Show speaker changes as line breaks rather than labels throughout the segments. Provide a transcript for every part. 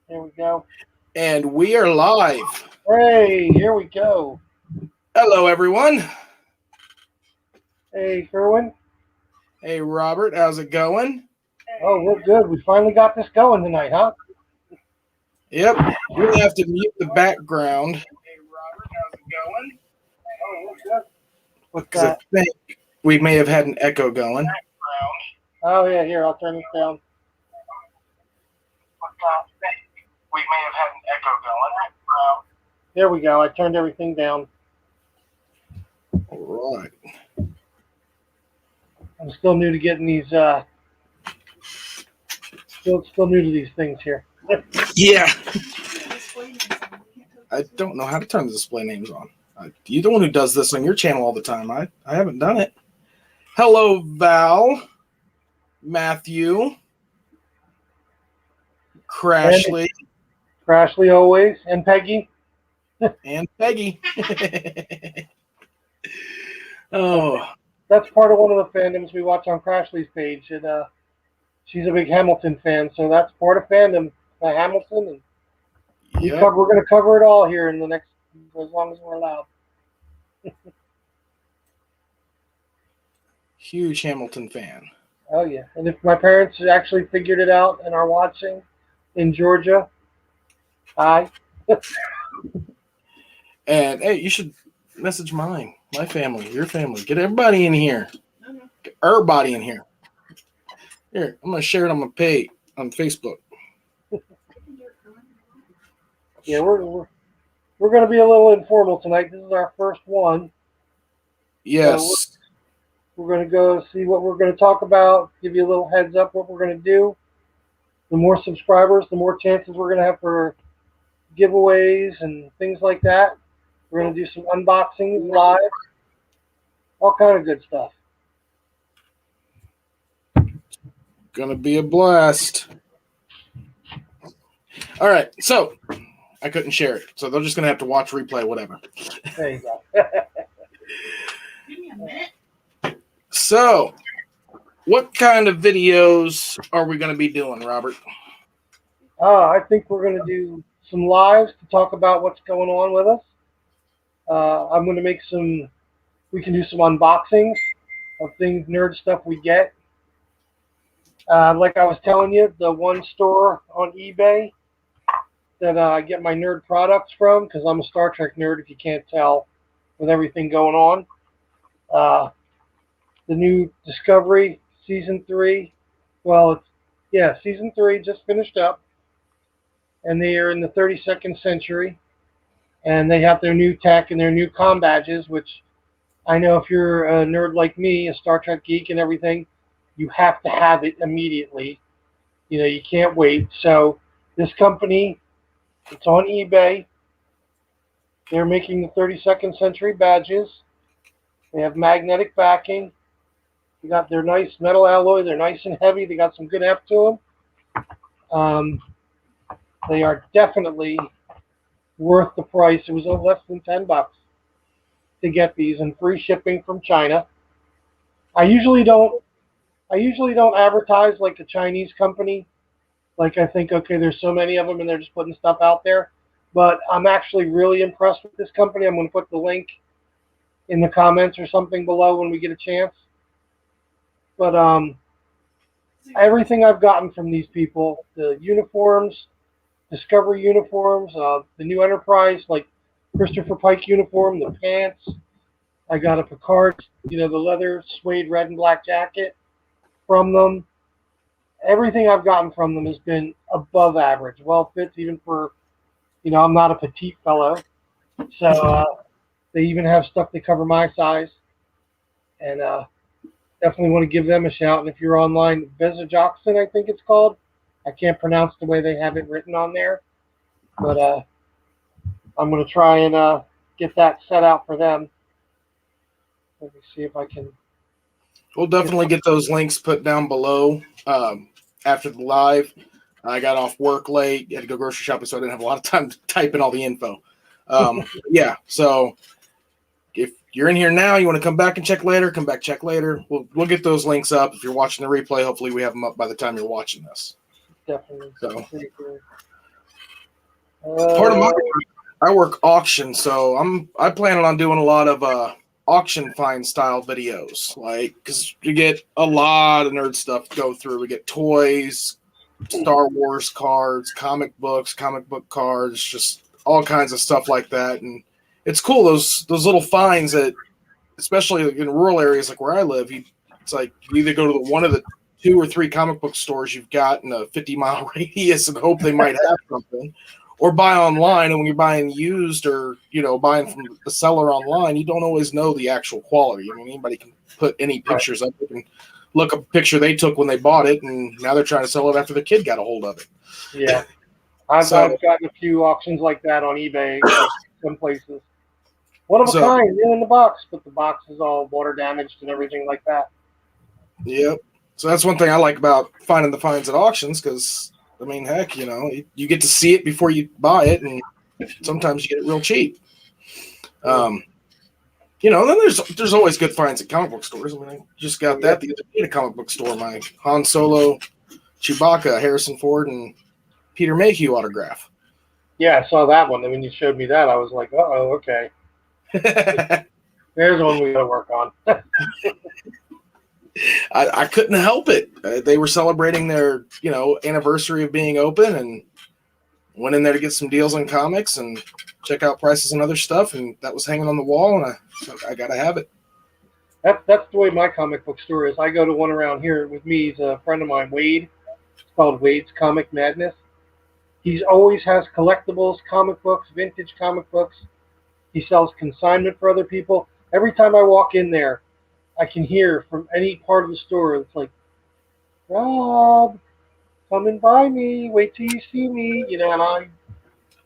Here we go.
And we are live.
Hey, here we go.
Hello, everyone.
Hey, Kerwin.
Hey, Robert. How's it going?
Oh, we're good. We finally got this going tonight, huh?
Yep. We have to mute the background
Hey, Robert. How's it going? Oh, we're good. What's
because I
that?
think we may have had an echo going.
Oh, yeah, here. I'll turn this down. We may have had an echo going. There we go. I turned everything down.
All right.
I'm still new to getting these, still new to these things here.
Yeah. I don't know how to turn the display names on. You're the one who does this on your channel all the time. I haven't done it. Hello, Val, Matthew, Crashley,
Crashley always, and Peggy.
and Peggy. Oh,
That's part of one of the fandoms we watch on Crashley's page, and she's a big Hamilton fan, so that's part of fandom. Hamilton, and
yep.
we're going to cover it all here in the next, as long as we're allowed.
Huge Hamilton fan.
Oh yeah, and if my parents actually figured it out and are watching in Georgia, hi.
And hey, you should message my family, your family. Get everybody in here. Get everybody in here. Here, I'm gonna share it on my page on Facebook.
Yeah, we're going to be a little informal tonight. This is our first one.
Yes.
So we're going to go see what we're going to talk about. Give you a little heads up what we're going to do. The more subscribers, the more chances we're going to have for giveaways and things like that. We're going to do some unboxings live, all kind of good stuff.
Gonna be a blast. All right, so I couldn't share it, so they're just gonna have to watch replay, whatever.
There you go.
Give me a minute.
So, what kind of videos are we gonna be doing, Robert?
I think we're going to do some lives to talk about what's going on with us. I'm going to make we can do some unboxings of things, nerd stuff we get. Like I was telling you, the one store on eBay that I get my nerd products from, because I'm a Star Trek nerd, if you can't tell, with everything going on. The new Discovery Season 3, Season 3 just finished up, and they are in the 32nd century, and they have their new tech and their new comm badges, which I know if you're a nerd like me, a Star Trek geek and everything, you have to have it immediately. You know, you can't wait. So this company, it's on eBay. They're making the 32nd century badges. They have magnetic backing. They got their nice metal alloy. They're nice and heavy. They got some good heft to them. They are definitely worth the price. It was less than $10 to get these, and free shipping from China. I usually don't advertise like a Chinese company. Like, I think, okay, there's so many of them and they're just putting stuff out there. But I'm actually really impressed with this company. I'm going to put the link in the comments or something below when we get a chance. But everything I've gotten from these people, the uniforms, Discovery uniforms, the new Enterprise, like Christopher Pike uniform, the pants. I got a Picard, the leather suede red and black jacket from them. Everything I've gotten from them has been above average. Well fits even for, I'm not a petite fellow. So they even have stuff that cover my size. And definitely want to give them a shout. And if you're online, Bezajoxon, I think it's called. I can't pronounce the way they have it written on there. But I'm going to try and get that set out for them. Let me see if I can.
We'll definitely get those links put down below after the live. I got off work late, had to go grocery shopping, so I didn't have a lot of time to type in all the info. Yeah, so if you're in here now, you want to come back and check later, come back, check later. We'll get those links up. If you're watching the replay, hopefully we have them up by the time you're watching this.
Definitely.
So, Part of my I work auction, so I plan on doing a lot of auction find style videos, like because we get a lot of nerd stuff to go through. We get toys, Star Wars cards, comic books, comic book cards, just all kinds of stuff like that. And it's cool those little finds that, especially in rural areas like where I live, it's like you either go to one of the 2 or 3 comic book stores you've got in a 50-mile radius and hope they might have something, or buy online. And when you're buying used or buying from the seller online, you don't always know the actual quality. I mean, anybody can put any pictures up. They can look up a picture they took when they bought it, and now they're trying to sell it after the kid got a hold of it.
Yeah, I've gotten a few auctions like that on eBay, some places. One of a kind, new in the box, but the box is all water damaged and everything like that.
Yep. So that's one thing I like about finding the finds at auctions, because I mean, heck, you get to see it before you buy it, and sometimes you get it real cheap. Then there's always good finds at comic book stores. I mean, I just got that the other day at a comic book store. My Han Solo, Chewbacca, Harrison Ford, and Peter Mayhew autograph.
Yeah, I saw that one. And when you showed me that, I was like, uh-oh, okay. There's one we got to work on.
I couldn't help it. They were celebrating their, anniversary of being open, and went in there to get some deals on comics and check out prices and other stuff, and that was hanging on the wall, and I got to have it.
That's the way my comic book store is. I go to one around here with me. He's a friend of mine, Wade. It's called Wade's Comic Madness. He always has collectibles, comic books, vintage comic books. He sells consignment for other people. Every time I walk in there, I can hear from any part of the store, it's like, Rob, come and buy me. Wait till you see me. And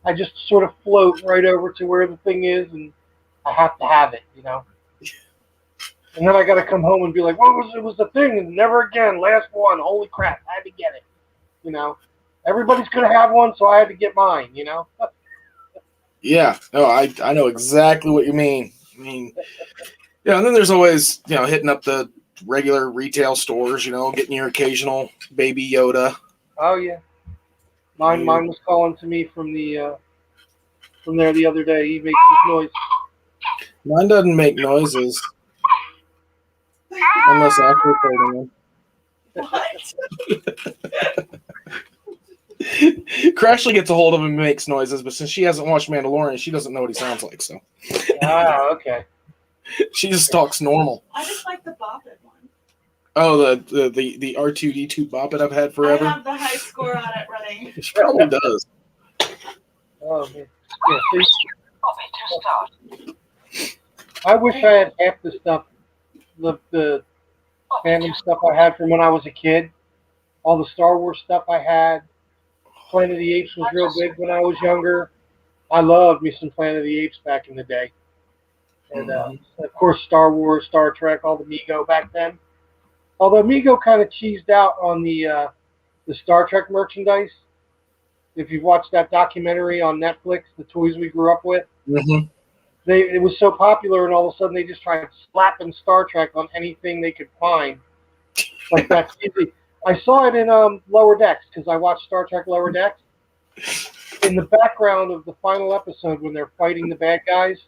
I just sort of float right over to where the thing is, and I have to have it, And then I got to come home and be like, it was the thing, and never again, last one, holy crap, I had to get it, Everybody's going to have one, so I had to get mine,
Yeah, no, I know exactly what you mean. I mean, and then there's always, hitting up the regular retail stores, getting your occasional baby Yoda.
Oh, yeah. Mine was calling to me from there the other day. He makes this noise.
Mine doesn't make noises. Unless after holding him.
What?
Crashly gets a hold of him and makes noises, but since she hasn't watched Mandalorian, she doesn't know what he sounds like. So.
Okay.
She just talks normal.
I just like the Boppet one.
Oh, the R2D2 Boppet I've had forever.
I have the high score on it running.
She probably does.
Oh man. Yeah, I wish I had half the stuff, the fandom stuff I had from when I was a kid. All the Star Wars stuff I had. Planet of the Apes was real big when I was younger. I loved me some Planet of the Apes back in the day. And, of course, Star Wars, Star Trek, all the Mego back then. Although Mego kind of cheesed out on the Star Trek merchandise. If you've watched that documentary on Netflix, The Toys We Grew Up With, it was so popular, and all of a sudden they just tried slapping Star Trek on anything they could find. Like that's easy. I saw it in Lower Decks, because I watched Star Trek Lower Decks. In the background of the final episode, when they're fighting the bad guys,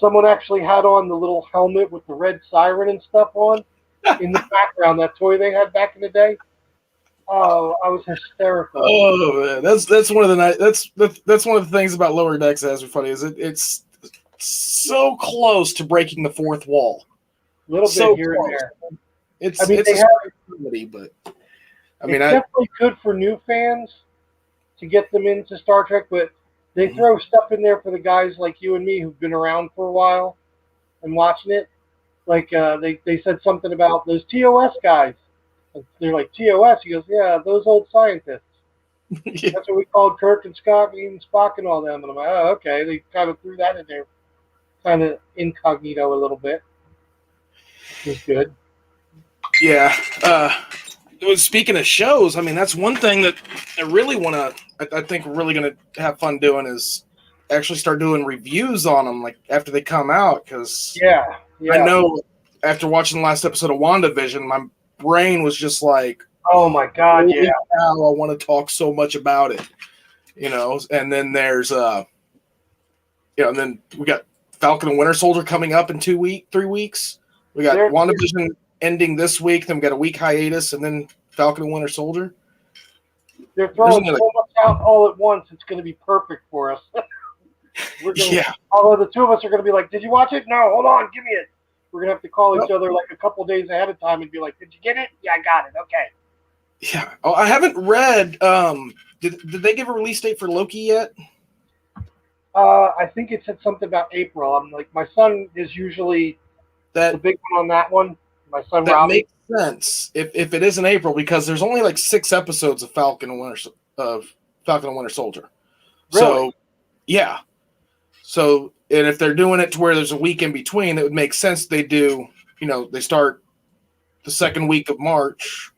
someone actually had on the little helmet with the red siren and stuff on. In the background, that toy they had back in the day. Oh, I was hysterical.
Oh man, that's one of the that's one of the things about Lower Decks that's funny is it's so close to breaking the fourth wall.
A little bit here and there.
It's
I mean,
it's comedy, but I mean,
it's definitely good for new fans to get them into Star Trek, but they throw stuff in there for the guys like you and me who've been around for a while and watching it. Like they said something about those TOS guys. They're like, TOS? He goes, yeah, those old scientists.
Yeah.
That's what we called Kirk and Scott and even Spock and all them. And I'm like, oh, okay. They kind of threw that in there, kind of incognito a little bit. It was good.
Yeah. Speaking of shows, I mean, that's one thing that I really want to, I think we're really going to have fun doing is actually start doing reviews on them, like after they come out. Because I know after watching the last episode of WandaVision, my brain was just like,
oh my God, yeah.
How I want to talk so much about it. And then there's and then we got Falcon and Winter Soldier coming up in 3 weeks. We got WandaVision ending this week, then we got a week hiatus, and then Falcon and Winter Soldier.
They're throwing so much out all at once. It's going to be perfect for us. Although the two of us are going to be like, "Did you watch it? No, hold on, give me it." We're going to have to call each other like a couple days ahead of time and be like, "Did you get it? Yeah, I got it. Okay."
Yeah. Oh, I haven't read. Did they give a release date for Loki yet?
I think it said something about April. I'm like, my son is usually the big one on that one. My son
that
Robbie.
Makes sense if it is in April, because there's only like 6 episodes of Falcon and Winter Soldier.
Really?
So yeah. So, and if they're doing it to where there's a week in between, it would make sense they do. They start the second week of March,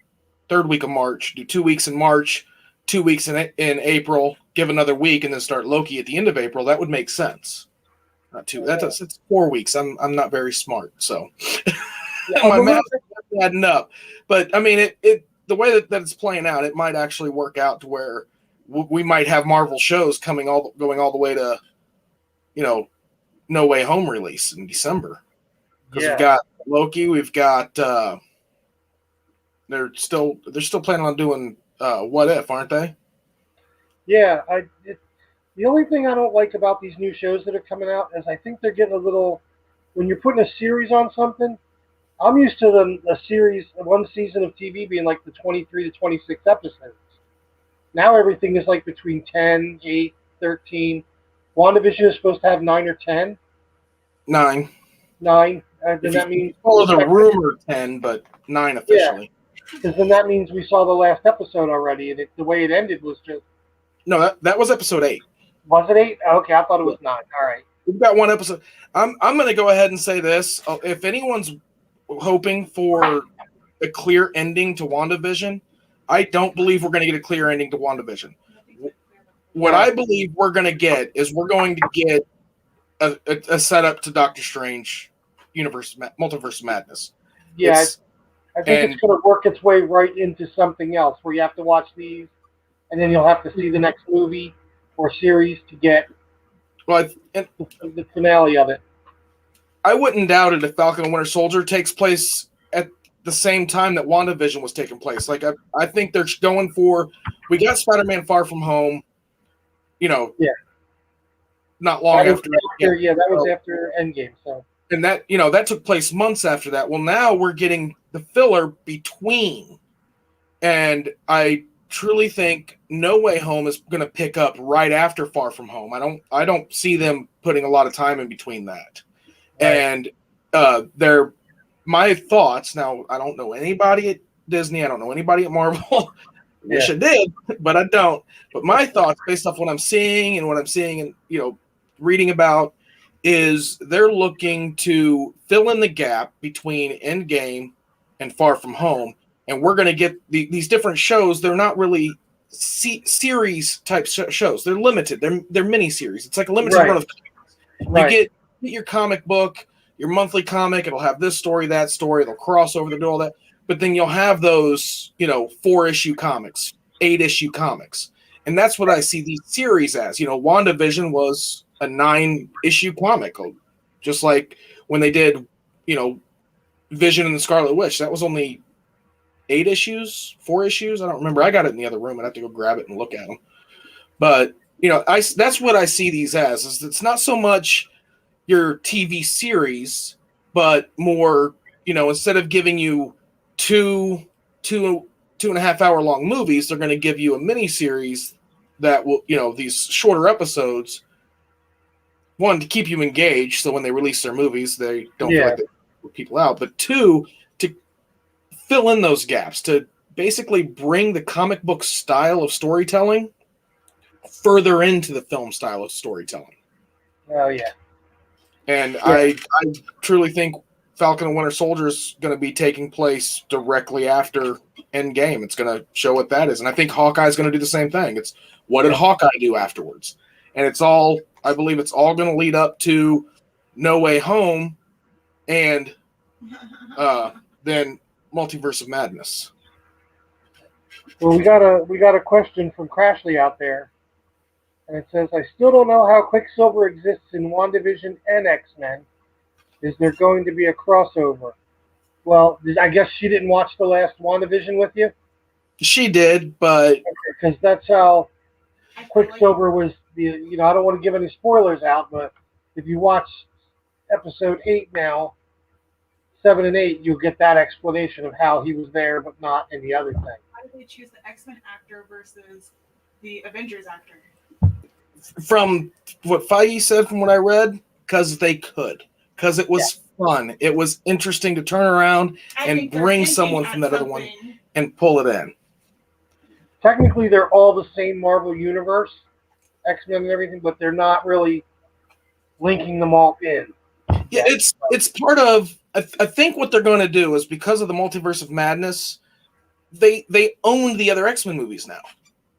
third week of March, do 2 weeks in March, 2 weeks in April, give another week, and then start Loki at the end of April. That would make sense. Not 2. It's 4 weeks. I'm not very smart, so my math is adding up. But I mean, it the way that it's playing out, it might actually work out to where we might have Marvel shows going all the way to, No Way Home release in December. Because we've got Loki, we've got they're still planning on doing What If, aren't they?
Yeah, the only thing I don't like about these new shows that are coming out is I think they're getting a little. When you're putting a series on something, I'm used to a series, one season of TV being like the 23 to 26 episodes. Now everything is like between 10, 8, 13. WandaVision is supposed to have 9 or 10.
9.
9. Then that means
the rumor 10, but 9 officially.
Because then that means we saw the last episode already, and the way it ended was just.
No, that was episode 8.
Was it 8? Okay, I thought it was 9. All right.
We've got one episode. I'm going to go ahead and say this. If anyone's hoping for a clear ending to WandaVision, I don't believe we're going to get a clear ending to WandaVision. What I believe we're going to get is we're going to get a setup to Doctor Strange Multiverse of Madness.
Yeah, I think it's going to work its way right into something else where you have to watch these, and then you'll have to see the next movie or series to get the finale of it.
I wouldn't doubt it if Falcon and Winter Soldier takes place at the same time that WandaVision was taking place. Like, I think they're going for, we got Spider-Man Far From Home, not long after.
That was after Endgame. So.
And that, that took place months after that. Well, now we're getting the filler between. And I truly think No Way Home is going to pick up right after Far From Home. I don't see them putting a lot of time in between that. Right. And they're my thoughts. Now, I don't know anybody at Disney. I don't know anybody at Marvel. Wish I did, but I don't. But my thoughts, based off what I'm seeing and reading about, is they're looking to fill in the gap between Endgame and Far From Home, and we're going to get these different shows. They're not really series type shows. They're limited. They're mini series. It's like a limited run of comics. You get your comic book, your monthly comic. It'll have this story, that story. It'll cross over to do all that. But then you'll have those, 4-issue comics, 8-issue comics. And that's what I see these series as. WandaVision was a 9-issue comic, just like when they did, Vision and the Scarlet Witch. That was only 8 issues, 4 issues. I don't remember. I got it in the other room. I'd have to go grab it and look at them. But, that's what I see these as. Is it's not so much your TV series, but more, instead of giving you two and a half hour long movies, they're going to give you a mini series that will, these shorter episodes, one, to keep you engaged, so when they release their movies, they don't feel like they put people out, but 2, to fill in those gaps, to basically bring the comic book style of storytelling further into the film style of storytelling.
Oh, yeah.
And I truly think Falcon and Winter Soldier is going to be taking place directly after Endgame. It's going to show what that is. And I think Hawkeye is going to do the same thing. It's what did Hawkeye do afterwards? And I believe it's all going to lead up to No Way Home and then Multiverse of Madness.
Well, we got a question from Crashly out there. And it says, I still don't know how Quicksilver exists in WandaVision and X-Men. Is there going to be a crossover? Well, I guess she didn't watch the last WandaVision with you?
She did, but
Because that's how
I feel like
Quicksilver was I don't want to give any spoilers out, but if you watch episode 8 now, 7 and 8, you'll get that explanation of how he was there but not in the other thing.
why did they choose the X-Men actor versus the Avengers actor?
from what Feige said, from what I read, because they could, because it was fun. It was interesting to turn around
I
and
think they're
bring
hinting
someone
at
from that other one
something.
and pull it in.
Technically, they're all the same Marvel Universe, X-Men and everything, but they're not really linking them all in.
Yeah, it's part of. I think what they're going to do is, because of the Multiverse of Madness, they own the other X-Men movies now,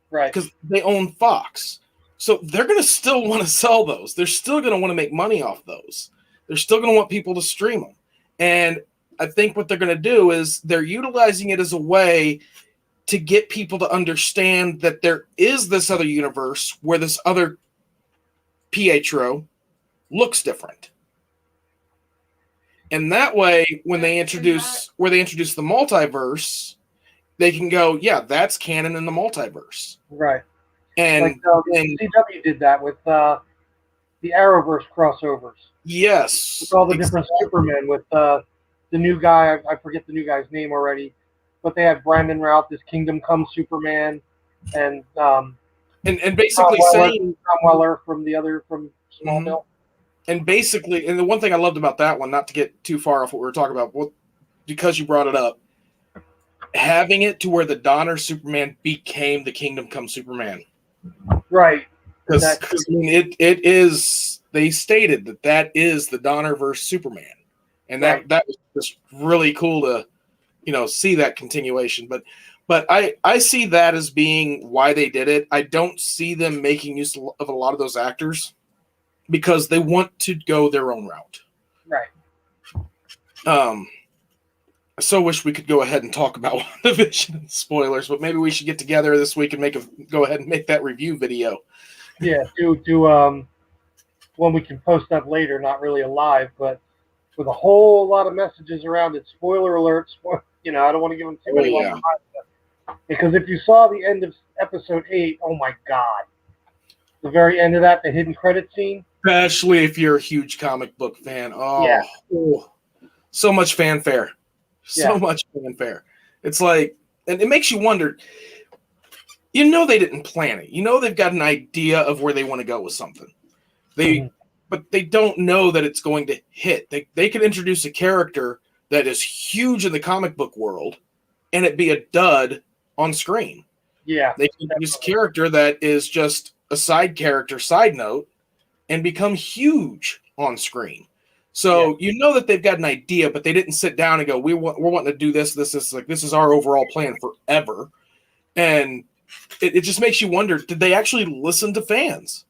Right.
because they own Fox. So they're going to still want to sell those. They're still going to want to make money off those. They're still going to want people to stream them. And I think what they're going to do is they're utilizing it as a way to get people to understand that there is this other universe where this other Pietro looks different. And that way, when they introduce the multiverse, they can go, yeah, that's canon in the multiverse.
Right.
And,
Like CW did that with the Arrowverse crossovers.
Yes.
With all the different Supermen, with the new guy, I forget the new guy's name already, but they had Brandon Routh as Kingdom Come Superman, and
basically
Tom Weller from Smallville.
Mm-hmm. And basically, and the one thing I loved about that one, not to get too far off what we were talking about, because you brought it up, having it to where the Donner Superman became the Kingdom Come Superman.
Right.
Because I mean, it is, they stated that is the Donnerverse Superman. And that was just really cool to, see that continuation. But I see that as being why they did it. I don't see them making use of a lot of those actors because they want to go their own route.
Right.
I so wish we could go ahead and talk about WandaVision spoilers, but maybe we should get together this week and go ahead and make that review video.
Yeah, do one we can post up later, not really a live, but with a whole lot of messages around it. Spoiler alert! I don't want to give them too many. Because if you saw the end of episode 8, oh my god, the very end of that, the hidden credit scene.
Especially if you're a huge comic book fan. So much fanfare. So much fanfare. It's like, and it makes you wonder, they didn't plan it. They've got an idea of where they want to go with something. But they don't know that it's going to hit. They could introduce a character that is huge in the comic book world and it be a dud on screen.
Yeah.
They can introduce a character that is just a side character, side note, and become huge on screen. So that they've got an idea, but they didn't sit down and go, we're wanting to do this. This is our overall plan forever. And it just makes you wonder, did they actually listen to fans?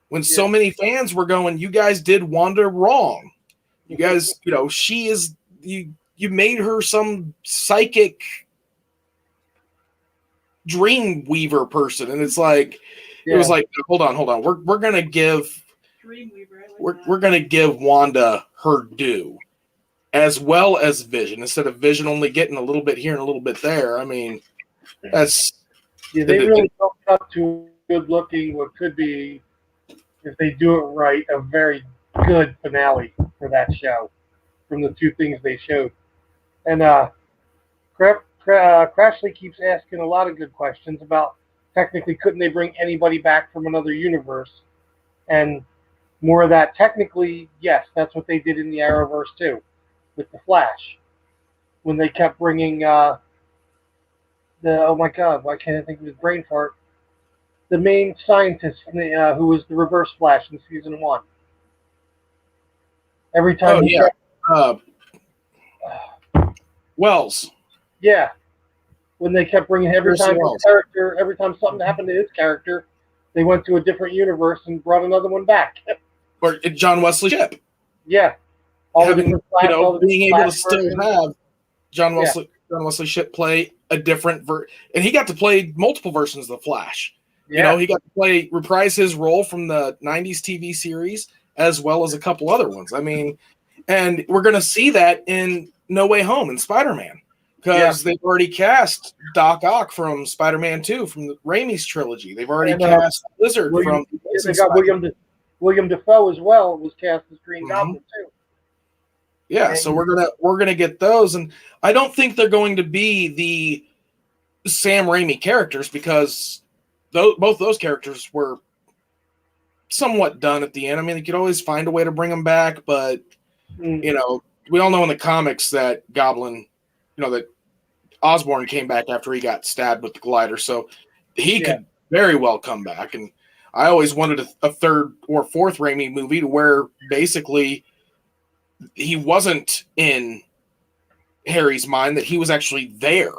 When so many fans were going, you guys did Wanda wrong. You guys, she is, you made her some psychic dream weaver person. And it's like, it was like, hold on. We're going to give, we're going to give Wanda her due, as well as Vision, instead of Vision only getting a little bit here and a little bit there. I mean, that's
they really built up to good looking what could be, if they do it right, a very good finale for that show from the two things they showed. And Crashley keeps asking a lot of good questions about technically couldn't they bring anybody back from another universe, and more of that. Technically, yes, that's what they did in the Arrowverse too, with the Flash, when they kept bringing oh my god, why can't I think of his brain fart? The main scientist who was the Reverse Flash in season 1. Every time
Wells.
Yeah, when they kept bringing every time something happened to his character, they went to a different universe and brought another one back.
Or John Wesley Shipp.
Yeah.
Being able to still have John Wesley Shipp play a different and he got to play multiple versions of the Flash. You know, he got to reprise his role from the 90s TV series as well as a couple other ones. I mean, and we're going to see that in No Way Home and Spider-Man because they've already cast Doc Ock from Spider-Man 2 from the Raimi's trilogy. They've already cast Lizard from
they got William Dafoe as well was cast as Green Goblin too.
Yeah, so we're gonna get those, and I don't think they're going to be the Sam Raimi characters because both those characters were somewhat done at the end. I mean, they could always find a way to bring them back, but you know, we all know in the comics that Goblin, you know, that Osborn came back after he got stabbed with the glider, so he could very well come back. And I always wanted a third or fourth Raimi movie to where basically he wasn't in Harry's mind, that he was actually there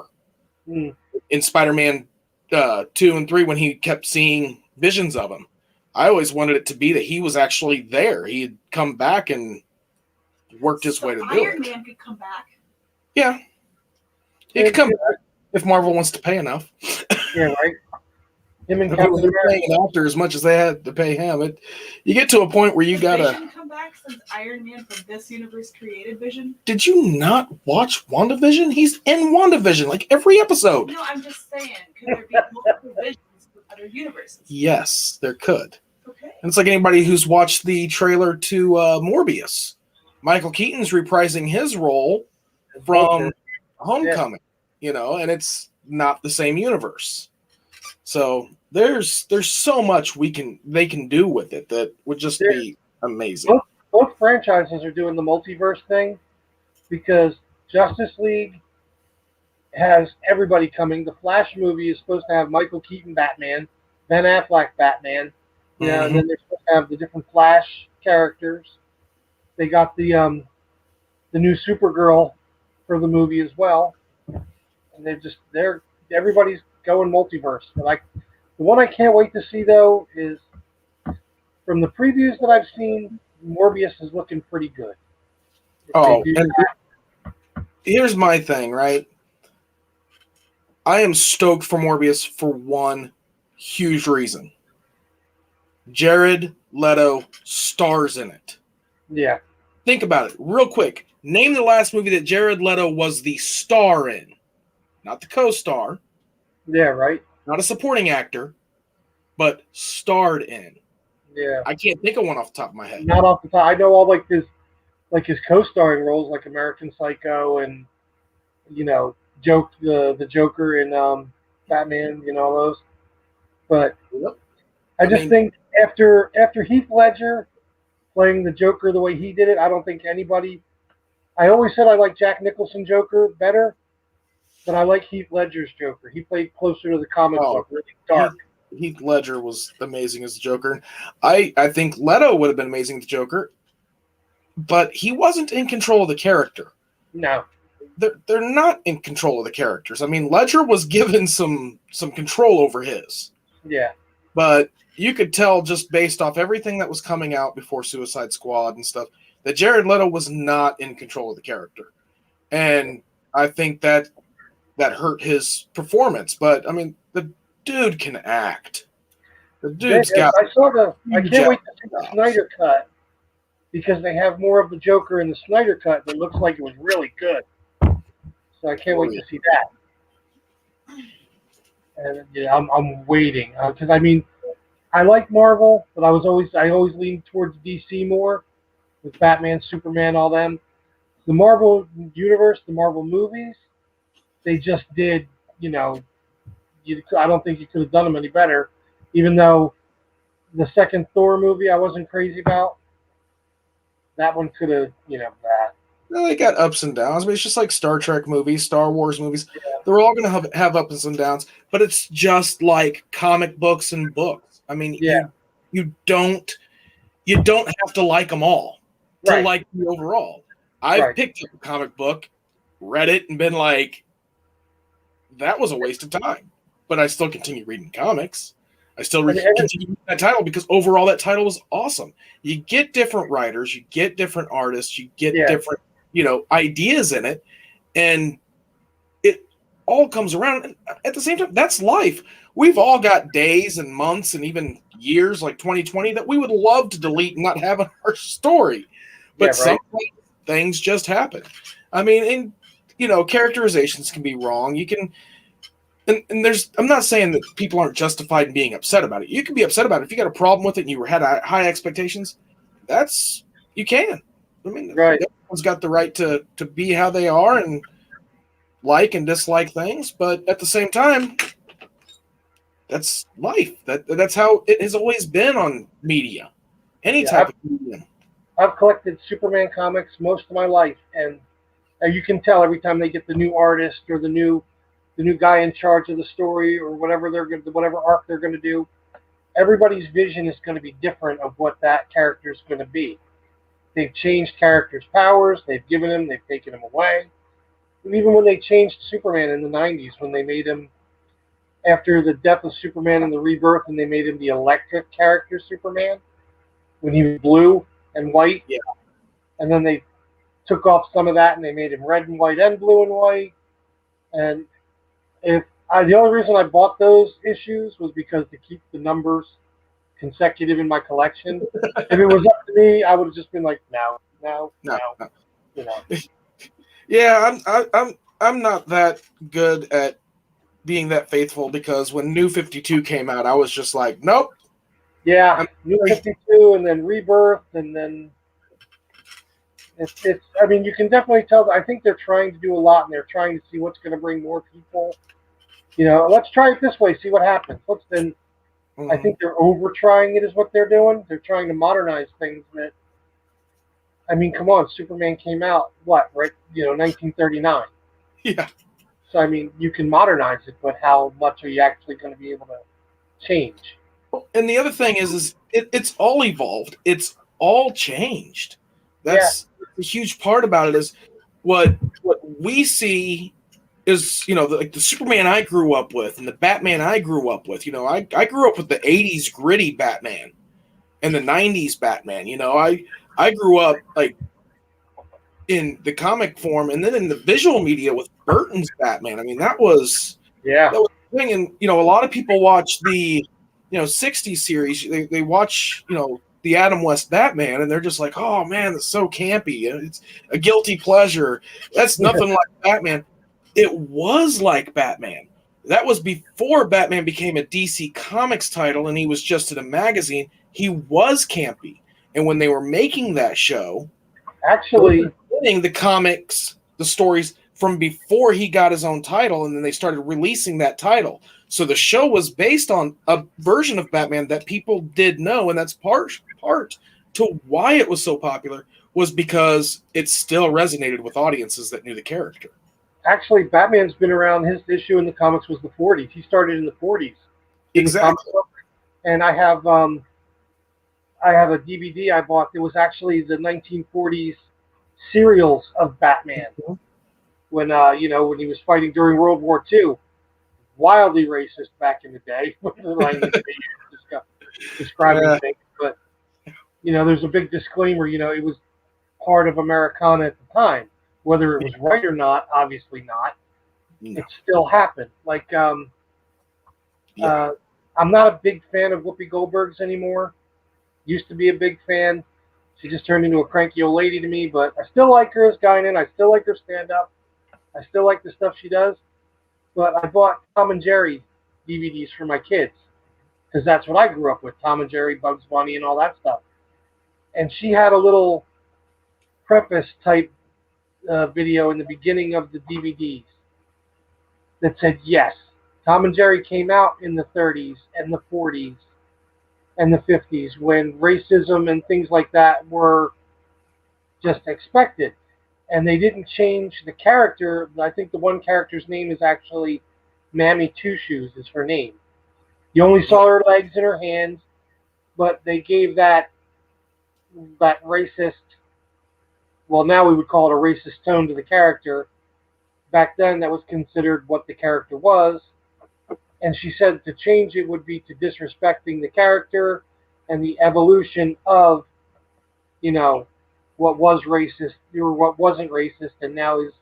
in Spider-Man 2 and 3 when he kept seeing visions of him. I always wanted it to be that he was actually there. He had come back and worked his way to do it.
Iron Man could come back.
Yeah. He could come back if Marvel wants to pay enough.
Yeah, right. Him and
Captain America paying an actor as much as they had to pay him. You get to a point where you gotta.
Vision come back since Iron Man from this universe created Vision?
Did you not watch WandaVision? He's in WandaVision like every episode.
No, I'm just saying, could there be multiple visions with other universes?
Yes, there could.
Okay.
And it's like anybody who's watched the trailer to Morbius. Michael Keaton's reprising his role from Homecoming, you know, and it's not the same universe. So there's so much they can do with it that would just be amazing.
Both franchises are doing the multiverse thing because Justice League has everybody coming. The Flash movie is supposed to have Michael Keaton Batman, Ben Affleck Batman, you know, and then they're supposed to have the different Flash characters. They got the new Supergirl for the movie as well, and everybody's going multiverse. Like the one I can't wait to see though is from the previews that I've seen, Morbius is looking pretty good.
Here's my thing, right? I am stoked for Morbius for one huge reason. Jared Leto stars in it.
Yeah.
Think about it real quick. Name the last movie that Jared Leto was the star in. Not the co-star.
Yeah, right.
Not a supporting actor, but starred in.
Yeah.
I can't think of one off the top of my head.
Not off the top. I know all his co-starring roles like American Psycho and you know, the Joker in Batman, you know, all those. But I just think after Heath Ledger playing the Joker the way he did it, I don't think anybody. I always said I like Jack Nicholson Joker better, but I like Heath Ledger's Joker. He played closer to the comic book, really dark.
Heath Ledger was amazing as the Joker. I think Leto would have been amazing as the Joker, but he wasn't in control of the character.
No.
They're not in control of the characters. I mean, Ledger was given some control over his.
Yeah.
But you could tell just based off everything that was coming out before Suicide Squad and stuff that Jared Leto was not in control of the character. And I think that hurt his performance. But, I mean, the dude can act. The dude's got...
I can't wait to see the Snyder Cut because they have more of the Joker in the Snyder Cut that looks like it was really good. So I can't wait to see that. And yeah, I'm waiting because I mean, I like Marvel, but I always lean towards DC more with Batman, Superman, all them. The Marvel universe, the Marvel movies, they just did. You know, I don't think you could have done them any better. Even though the second Thor movie I wasn't crazy about, that one could have, you know, that.
Well, they got ups and downs. I mean, it's just like Star Trek movies, Star Wars movies. Yeah. They're all going to have ups and downs, but it's just like comic books and books. I mean, you don't have to like them all to like the overall. I've picked up a comic book, read it, and been like, that was a waste of time. But I still continue reading comics. I still continue reading that title because overall that title was awesome. You get different writers, you get different artists, you get different ideas in it, and it all comes around. And at the same time, that's life. we've all got days and months and even years like 2020 that we would love to delete and not have in our story.
Yeah,
But
right.
sometimes things just happen. I mean, and characterizations can be wrong. You can and there's I'm not saying that people aren't justified in being upset about it. You can be upset about it if you got a problem with it and you had high expectations. That's you can. I mean,
Right.
everyone's got the right to be how they are and like and dislike things, but at the same time, that's life. That's how it has always been on media, any
Yeah,
type of media.
I've collected Superman comics most of my life, and you can tell every time they get the new artist or the new guy in charge of the story or whatever arc they're going to do. Everybody's vision is going to be different of what that character is going to be. They've changed characters' powers. They've taken them away. And even when they changed Superman in the '90s, when they made him after the death of Superman and the rebirth, and they made him the electric character Superman when he was blue and white,
Yeah,
and then they took off some of that and they made him red and white and blue and white. And the only reason I bought those issues was because to keep the numbers consecutive in my collection. If it was up to me, I would have just been like, no, no,
no,
no,
no.
you know.
Yeah, I'm not that good at being that faithful because when New 52 came out, I was just like, nope.
Yeah,
I'm
New
sorry.
52 and then Rebirth and then it's. I mean, you can definitely tell. I think they're trying to do a lot and they're trying to see what's going to bring more people. Let's try it this way, see what happens. I
Mhm.
think they're over trying it is what they're doing. They're trying to modernize things that I mean, come on, Superman came out what, right, 1939.
Yeah.
So I mean, you can modernize it, but how much are you actually going to be able to change?
And the other thing is it's all evolved. It's all changed.
Yeah,
That's a huge part about it is what we see is like the Superman I grew up with and the Batman I grew up with. I grew up with the '80s gritty Batman and the '90s Batman. I grew up like in the comic form and then in the visual media with Burton's Batman. I mean
yeah,
that was the thing, and a lot of people watch the '60s series. They watch the Adam West Batman, and they're just like, oh man, that's so campy. It's a guilty pleasure. That's nothing like Batman. It was like Batman. That was before Batman became a DC Comics title and he was just in a magazine. He was campy. And when they were making that show, they
actually,
were getting the comics, the stories from before he got his own title, and then they started releasing that title. So the show was based on a version of Batman that people did know, and that's part to why it was so popular was because it still resonated with audiences that knew the character.
Batman's been around. His issue in the comics was the '40s. He started in the '40s in the comic
Exactly.
book, and I have a DVD I bought. It was actually the 1940s serials of Batman when when he was fighting during World War II. Wildly racist back in the day with the language they used describing
Yeah.
things. But there's a big disclaimer. It was part of Americana at the time. Whether it was right or not, obviously not.
No.
It still happened. Like
Yeah.
I'm not a big fan of Whoopi Goldberg's anymore. Used to be a big fan. She just turned into a cranky old lady to me, but I still like her as Guinan. I still like her stand up. I still like the stuff she does. But I bought Tom and Jerry DVDs for my kids because that's what I grew up with: Tom and Jerry, Bugs Bunny, and all that stuff. And she had a little preface type video in the beginning of the DVDs that said, yes, Tom and Jerry came out in the 30s and the 40s and the 50s when racism and things like that were just expected. And they didn't change the character. I think the one character's name is actually Mammy Two Shoes is her name. You only saw her legs and her hands, but they gave that racist, well, now we would call it a racist tone to the character. Back then, that was considered what the character was. And she said to change it would be to disrespecting the character and the evolution of, you know, what was racist or what wasn't racist, and now is,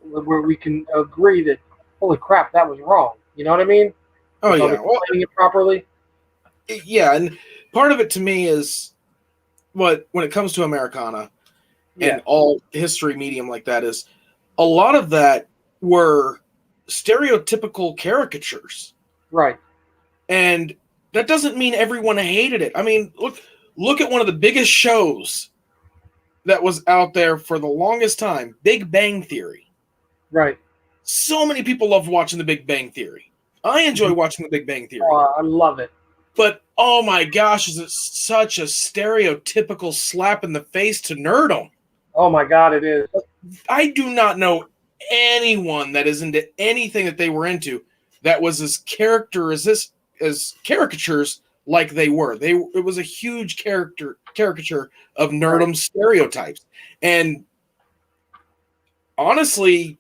where we can agree that, holy crap, that was wrong. You know what I mean?
Oh
If I was
yeah. Well,
explaining it properly.
yeah, and part of it to me is what when it comes to Americana
Yeah.
and all history medium like that is a lot of that were stereotypical caricatures.
Right.
And that doesn't mean everyone hated it. I mean, look at one of the biggest shows that was out there for the longest time, Big Bang Theory.
Right.
So many people loved watching the Big Bang Theory. I enjoy watching the Big Bang Theory.
Oh, I love it.
But oh my gosh, is it such a stereotypical slap in the face to nerdom?
Oh my God, it is.
I do not know anyone that is into anything that they were into that was as caricatures like they were. It was a huge caricature of nerdom stereotypes. And honestly,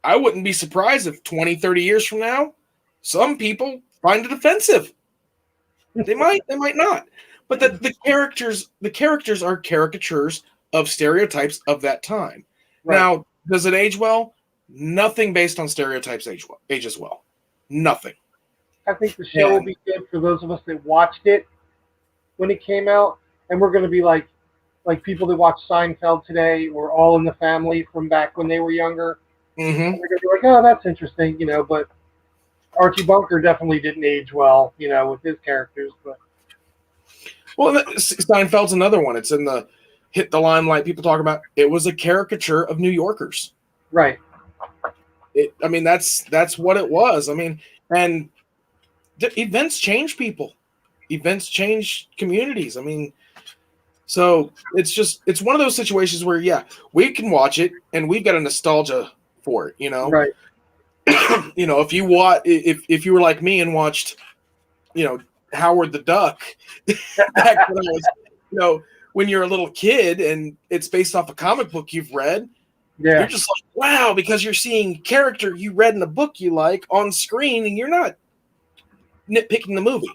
I wouldn't be surprised if 20, 30 years from now, some people find it offensive. They might not. But the characters are caricatures of stereotypes of that time.
Right.
Now, does it age well? Nothing based on stereotypes ages well. Nothing.
I think the show will be good for those of us that watched it when it came out, and we're going to be like people that watch Seinfeld today. We're all in the family from back when they were younger.
Mm-hmm.
And they're going to be like, oh, that's interesting, But Archie Bunker definitely didn't age well, with his characters. But
well, Seinfeld's another one. It's in the hit the limelight. People talk about it was a caricature of New Yorkers.
Right.
I mean, that's what it was. I mean, and events change people. Events change communities. I mean, so it's one of those situations where, yeah, we can watch it and we've got a nostalgia for it,
Right.
If you were like me and watched, Howard the Duck back when I was, when you're a little kid and it's based off a comic book you've read,
Yeah.
you're just like, wow, because you're seeing character you read in a book you like on screen and you're not nitpicking the movie.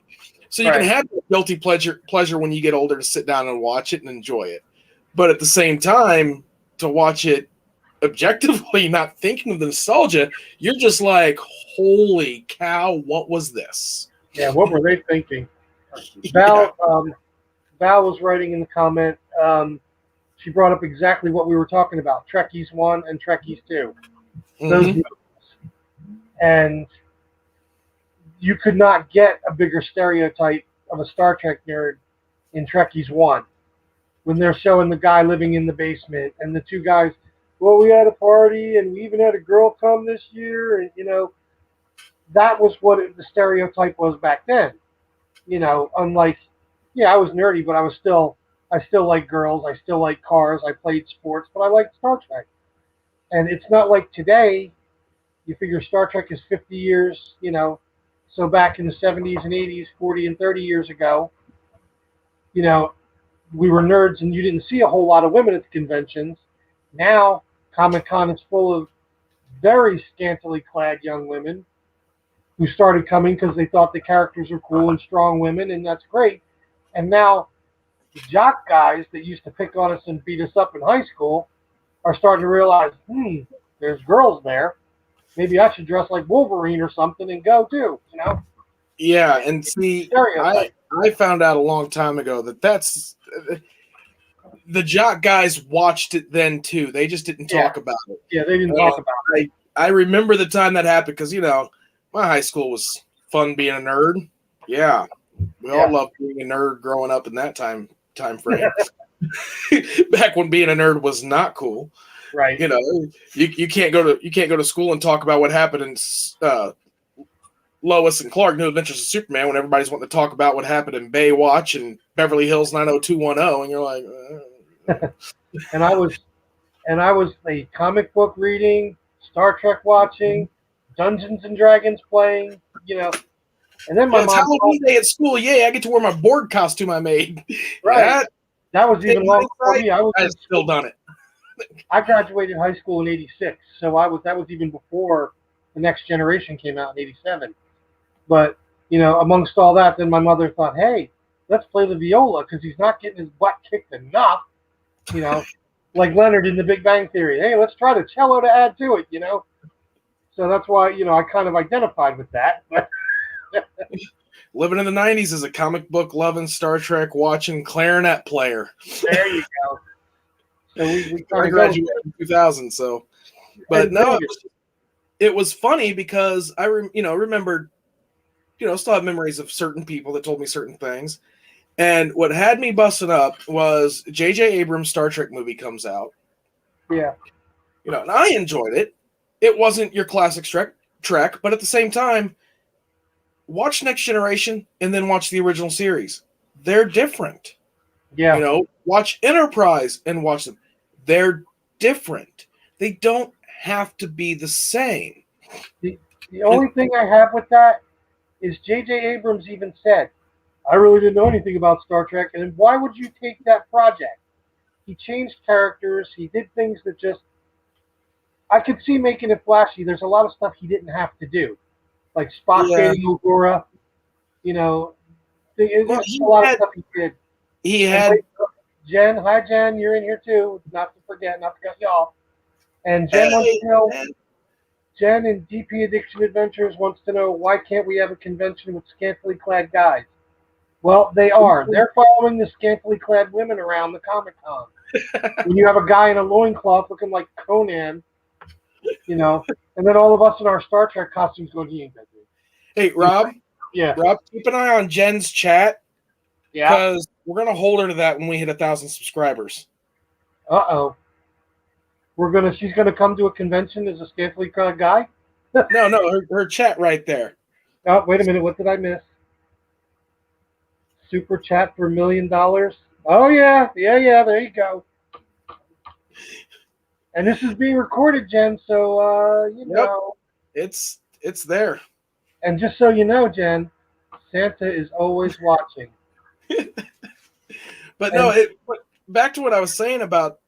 So you can have guilty pleasure when you get older to sit down and watch it and enjoy it. But at the same time, to watch it objectively, not thinking of the nostalgia, you're just like, holy cow, what was this?
Yeah, what were they thinking? Val was writing in the comment, she brought up exactly what we were talking about, Trekkies 1 and Trekkies 2. Those movies. And you could not get a bigger stereotype of a Star Trek nerd in Trekkies 1. When they're showing the guy living in the basement and the two guys, well, we had a party and we even had a girl come this year. And, that was what the stereotype was back then. Unlike, I was nerdy, but I still like girls. I still like cars. I played sports, but I liked Star Trek. And it's not like today, you figure Star Trek is 50 years, so back in the 70s and 80s, 40 and 30 years ago, we were nerds and you didn't see a whole lot of women at the conventions. Now, Comic-Con is full of very scantily clad young women who started coming because they thought the characters were cool and strong women, and that's great. And now the jock guys that used to pick on us and beat us up in high school are starting to realize, there's girls there. Maybe I should dress like Wolverine or something and go too,
Yeah, and see, I found out a long time ago that's the jock guys watched it then too. They just didn't talk about it.
Yeah, they didn't talk about it.
I remember the time that happened because, my high school was fun being a nerd. Yeah, we all loved being a nerd growing up in that time frame. Back when being a nerd was not cool.
Right.
You can't go to school and talk about what happened in Lois and Clark: New Adventures of Superman when everybody's wanting to talk about what happened in Baywatch and Beverly Hills 90210, and you're like,
and I was a comic book reading, Star Trek watching, Dungeons and Dragons playing, and then my mom.
Halloween day at school. Yay! I get to wear my board costume I made.
Right. That was even long before me.
I've still done it.
I graduated high school in '86, so that was even before The Next Generation came out in '87. But amongst all that, then my mother thought, hey, let's play the viola because he's not getting his butt kicked enough. Like Leonard in The Big Bang Theory. Hey, let's try the cello to add to it. So that's why, I kind of identified with that. But
Living in the 90s as a comic book loving, Star Trek watching clarinet player.
there you go. So we kind
I
of go with
graduated in 2000, so.
it.
But
And
no,
Vegas.
it was funny because I remembered, still have memories of certain people that told me certain things. And what had me busting up was J.J. Abrams' Star Trek movie comes out.
Yeah.
And I enjoyed it. It wasn't your classic Trek, but at the same time, watch Next Generation and then watch the original series. They're different.
Yeah.
Watch Enterprise and watch them. They're different. They don't have to be the same.
The only thing I have with that is J.J. Abrams even said, I really didn't know anything about Star Trek, and why would you take that project? He changed characters. He did things that just, I could see making it flashy. There's a lot of stuff he didn't have to do, like Spock
Yeah.
dating Uhura. You know,
Well,
there's a lot of stuff he did.
he
And
had
wait, Jen, hi Jen, you're in here too. Not to forget, not to cut you off. And Jen wants
hey,
to know,
man.
Jen in DP Addiction Adventures wants to know, why can't we have a convention with scantily clad guys? Well, they are. They're following the scantily clad women around the Comic Con. When you have a guy in a loincloth looking like Conan, and then all of us in our Star Trek costumes going, he ain't that dude.
Hey, Rob,
Yeah.
keep an eye on Jen's chat
Yeah.
because we're gonna hold her to that when we hit 1,000 subscribers.
Uh-oh. She's gonna come to a convention as a scantily clad guy?
No, her chat right there.
Oh, wait a minute, what did I miss? Super chat for $1 million? Oh yeah, there you go. And this is being recorded, Jen, so know.
It's there.
And just so you know, Jen, Santa is always watching.
But no, back to what I was saying about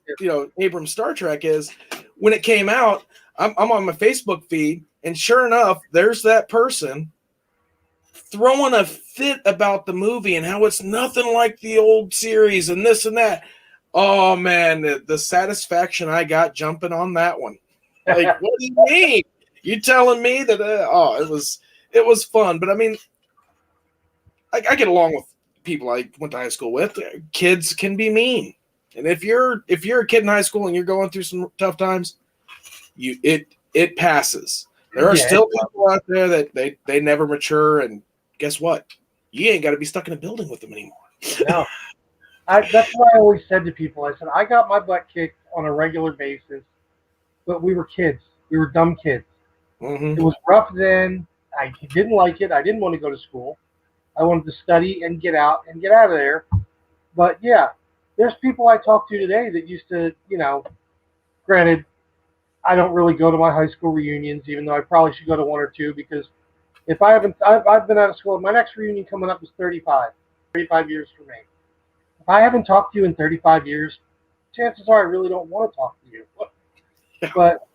Abrams' Star Trek is when it came out, I'm on my Facebook feed, and sure enough, there's that person throwing a fit about the movie and how it's nothing like the old series and this and that. Oh man, the satisfaction I got jumping on that one. Like, what do you mean? You telling me that? It was fun, but I mean, I get along with people I went to high school with. Kids can be mean, and if you're a kid in high school and you're going through some tough times, it passes. There are still people out there that they never mature, and guess what? You ain't got to be stuck in a building with them anymore.
No. That's what I always said to people. I said, I got my butt kicked on a regular basis, but we were kids. We were dumb kids.
Mm-hmm.
It was rough then. I didn't like it. I didn't want to go to school. I wanted to study and get out of there. But yeah, there's people I talk to today that used to, granted, I don't really go to my high school reunions, even though I probably should go to one or two, because if I haven't, I've been out of school. My next reunion coming up is 35 years for me. If I haven't talked to you in 35 years, chances are I really don't want to talk to you. But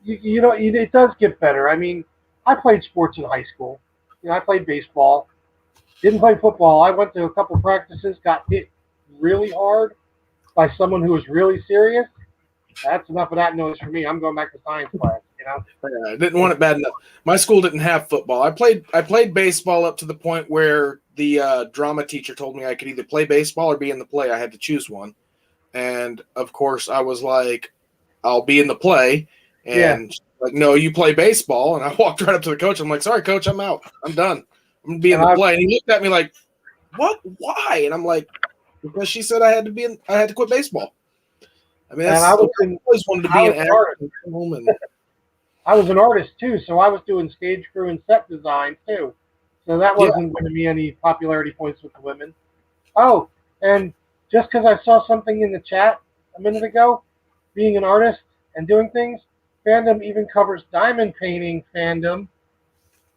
it does get better. I mean, I played sports in high school. I played baseball. Didn't play football. I went to a couple practices, got hit really hard by someone who was really serious. That's enough of that noise for me. I'm going back to science class.
I didn't want it bad enough. My school didn't have football. I played baseball up to the point where the drama teacher told me I could either play baseball or be in the play. I had to choose one, and of course I was like, I'll be in the play. And like, no, you play baseball. And I walked right up to the coach. I'm like, sorry, coach, I'm out. I'm done. I'm gonna be in the play. And he looked at me like, what? Why? And I'm like, because she said I had to quit baseball. I mean, I always wanted to be an actor.
I was an artist too, so I was doing stage crew and set design too. So that wasn't going to be any popularity points with the women. Oh, and just because I saw something in the chat a minute ago, being an artist and doing things, fandom even covers diamond painting fandom,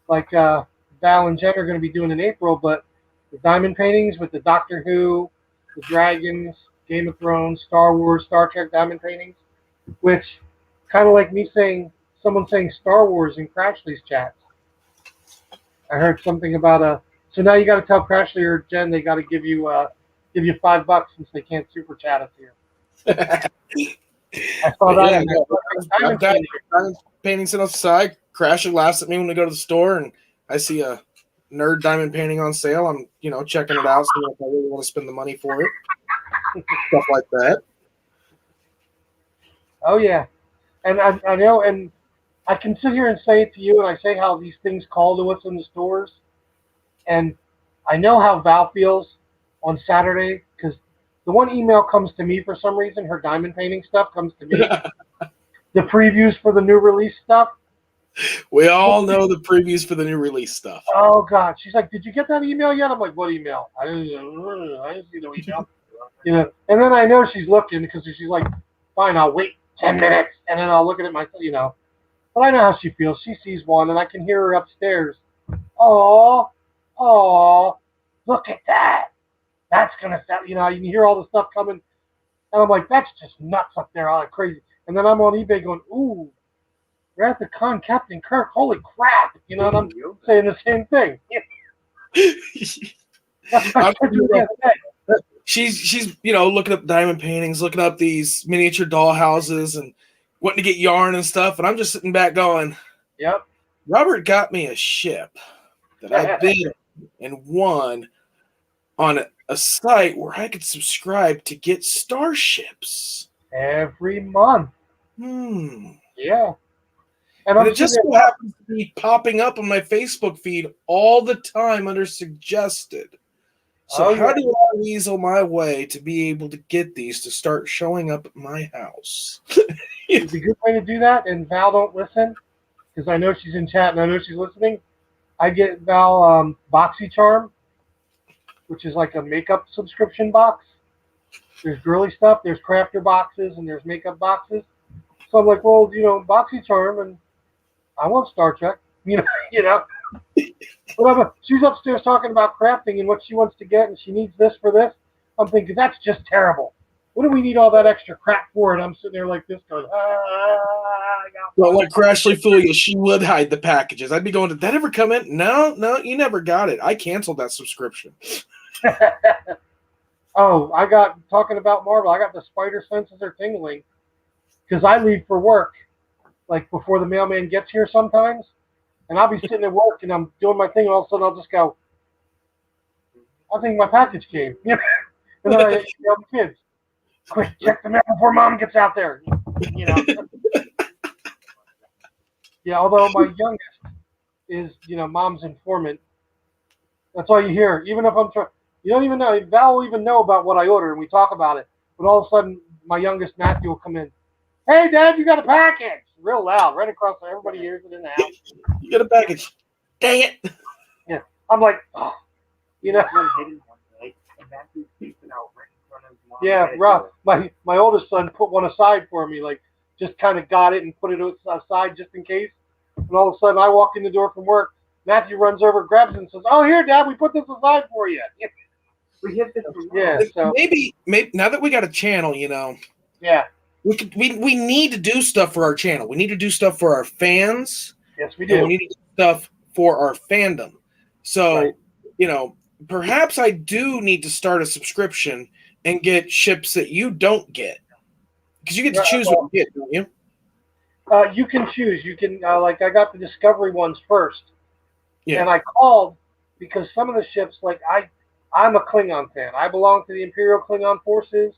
like Val and Jen are going to be doing in April, but the diamond paintings with the Doctor Who, the Dragons, Game of Thrones, Star Wars, Star Trek diamond paintings, which kind of like me saying, someone saying Star Wars in Crashly's chats. I heard something about so now you got to tell Crashly or Jen they got to give you $5 since they can't super chat us here. I saw that.
Diamond painting sitting outside. Crasher laughs at me when we go to the store, and I see a nerd diamond painting on sale. I'm, checking it out, seeing if I really want to spend the money for it. Stuff like that.
Oh yeah, and I know, and I can sit here and say it to you, and I say how these things call to us in the stores, and I know how Val feels on Saturday because the one email comes to me for some reason. Her diamond painting stuff comes to me. The previews for the new release stuff.
We all know the previews for the new release stuff.
Oh God, she's like, "Did you get that email yet?" I'm like, "What email? I didn't see no email." And then I know she's looking because she's like, "Fine, I'll wait 10 minutes, and then I'll look at it myself." But I know how she feels. She sees one, and I can hear her upstairs. Oh, oh, look at that. That's gonna sound. You can hear all the stuff coming, and I'm like, "That's just nuts up there, all like crazy." And then I'm on eBay going, "Ooh, Wrath of Khan, Captain Kirk, holy crap!" And I'm saying the same thing. That's what I said to you the other day.
She's looking up diamond paintings, looking up these miniature doll houses, and wanting to get yarn and stuff. And I'm just sitting back going,
Yep.
Robert got me a ship that I bid and won on a site where I could subscribe to get starships
Every month. Yeah.
And it just so happens to be popping up on my Facebook feed all the time under suggested. So how do I weasel my way to be able to get these to start showing up at my house?
It's a good way to do that, and Val don't listen, because I know she's in chat and I know she's listening. I get Val BoxyCharm, which is like a makeup subscription box. There's girly stuff, there's crafter boxes, and there's makeup boxes. So I'm like, well, BoxyCharm, and I want Star Trek, Whatever. She's upstairs talking about crafting and what she wants to get, and she needs this for this. I'm thinking, that's just terrible. What do we need all that extra crap for? And I'm sitting there like this going,
Well, like Crashly fool you, she would hide the packages. I'd be going, did that ever come in? No, you never got it. I canceled that subscription.
Oh, I got, talking about Marvel, I got the spider senses are tingling because I leave for work, like before the mailman gets here sometimes. And I'll be sitting at work and I'm doing my thing, and all of a sudden I'll just go, I think my package came. And then I tell the kids, quick, check the mail before Mom gets out there. Yeah, although my youngest is, Mom's informant. That's all you hear. Even if I'm trying, you don't even know. Val will even know about what I order, and we talk about it. But all of a sudden, my youngest Matthew will come in. Hey, Dad, you got a package. Real loud, right across there. Everybody hears it in the house.
You got a package. Dang it.
Yeah. I'm like, oh, Yeah, Rob, my oldest son put one aside for me, like just kind of got it and put it aside just in case. And all of a sudden, I walk in the door from work. Matthew runs over, grabs it, and says, "Oh, here, Dad, we put this aside for you." We hit this. Yeah. So
maybe now that we got a channel,
Yeah.
We need to do stuff for our channel. We need to do stuff for our fans.
Yes, we do.
We need to do stuff for our fandom. So,
right.
Perhaps I do need to start a subscription and get ships that you don't get. Because you get to choose what you get, don't you?
You can choose. You can, like, I got the Discovery ones first.
Yeah.
And I called because some of the ships, like, I'm a Klingon fan. I belong to the Imperial Klingon Forces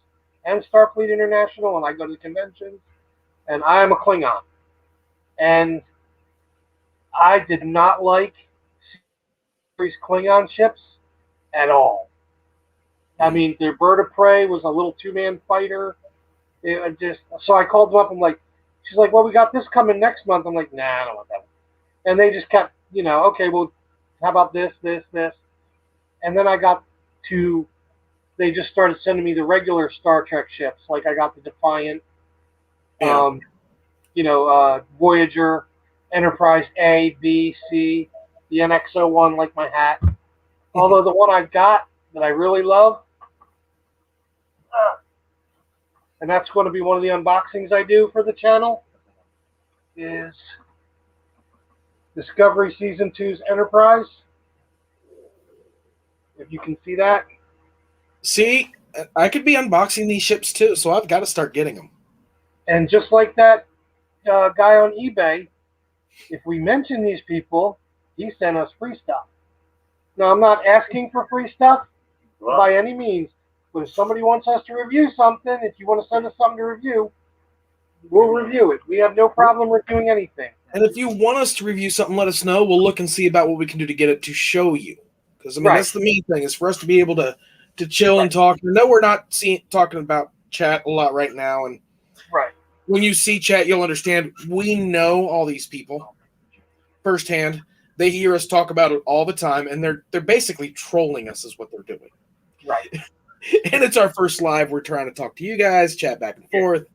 and Starfleet International, and I go to the conventions, and I am a Klingon. And I did not like these Klingon ships at all. I mean, their bird of prey was a little two-man fighter. So I called them up. I'm like, she's like, well, we got this coming next month. I'm like, nah, I don't want that one. And they just kept, okay, well, how about this, this, this? And then they just started sending me the regular Star Trek ships. Like I got the Defiant, Voyager, Enterprise A, B, C, the NX-01 like my hat. Although the one I got that I really love, and that's going to be one of the unboxings I do for the channel, is Discovery Season 2's Enterprise. If you can see that.
See, I could be unboxing these ships too, so I've got to start getting them.
And just like that guy on eBay, if we mention these people, he sent us free stuff. Now, I'm not asking for free stuff by any means, but if somebody wants us to review something, if you want to send us something to review, we'll review it. We have no problem reviewing anything.
And if you want us to review something, let us know. We'll look and see about what we can do to get it to show you. Because I mean,
Right.
that's the main thing, is for us to be able to chill and talk. I know we're not talking about chat a lot right now, and
Right.
when you see chat, you'll understand we know all these people firsthand. They hear us talk about it all the time, and they're basically trolling us is what they're doing.
Right.
And it's our first live. We're trying to talk to you guys, chat back and forth.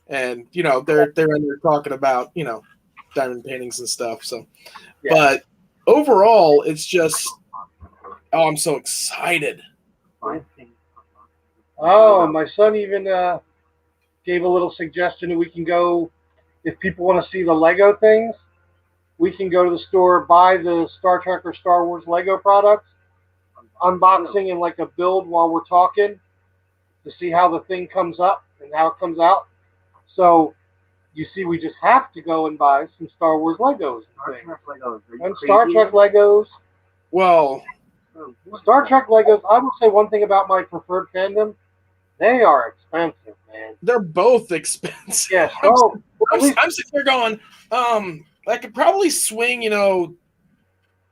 And, you know, they're in there talking about, you know, diamond paintings and stuff. So,
Yeah.
But overall, it's just, oh, I'm so excited.
Oh, my son even gave a little suggestion that we can go, if people want to see the Lego things, we can go to the store, buy the Star Trek or Star Wars Lego products, unboxing and like a build while we're talking to see how the thing comes up and how it comes out. So, you see, we just have to go and buy some Star Wars Legos and Star Trek Legos.
Well,
Star Trek Legos, I will say one thing about my preferred fandom. They are expensive, man.
they're both expensive.
Yeah, so
I'm sitting there going, I could probably swing, you know,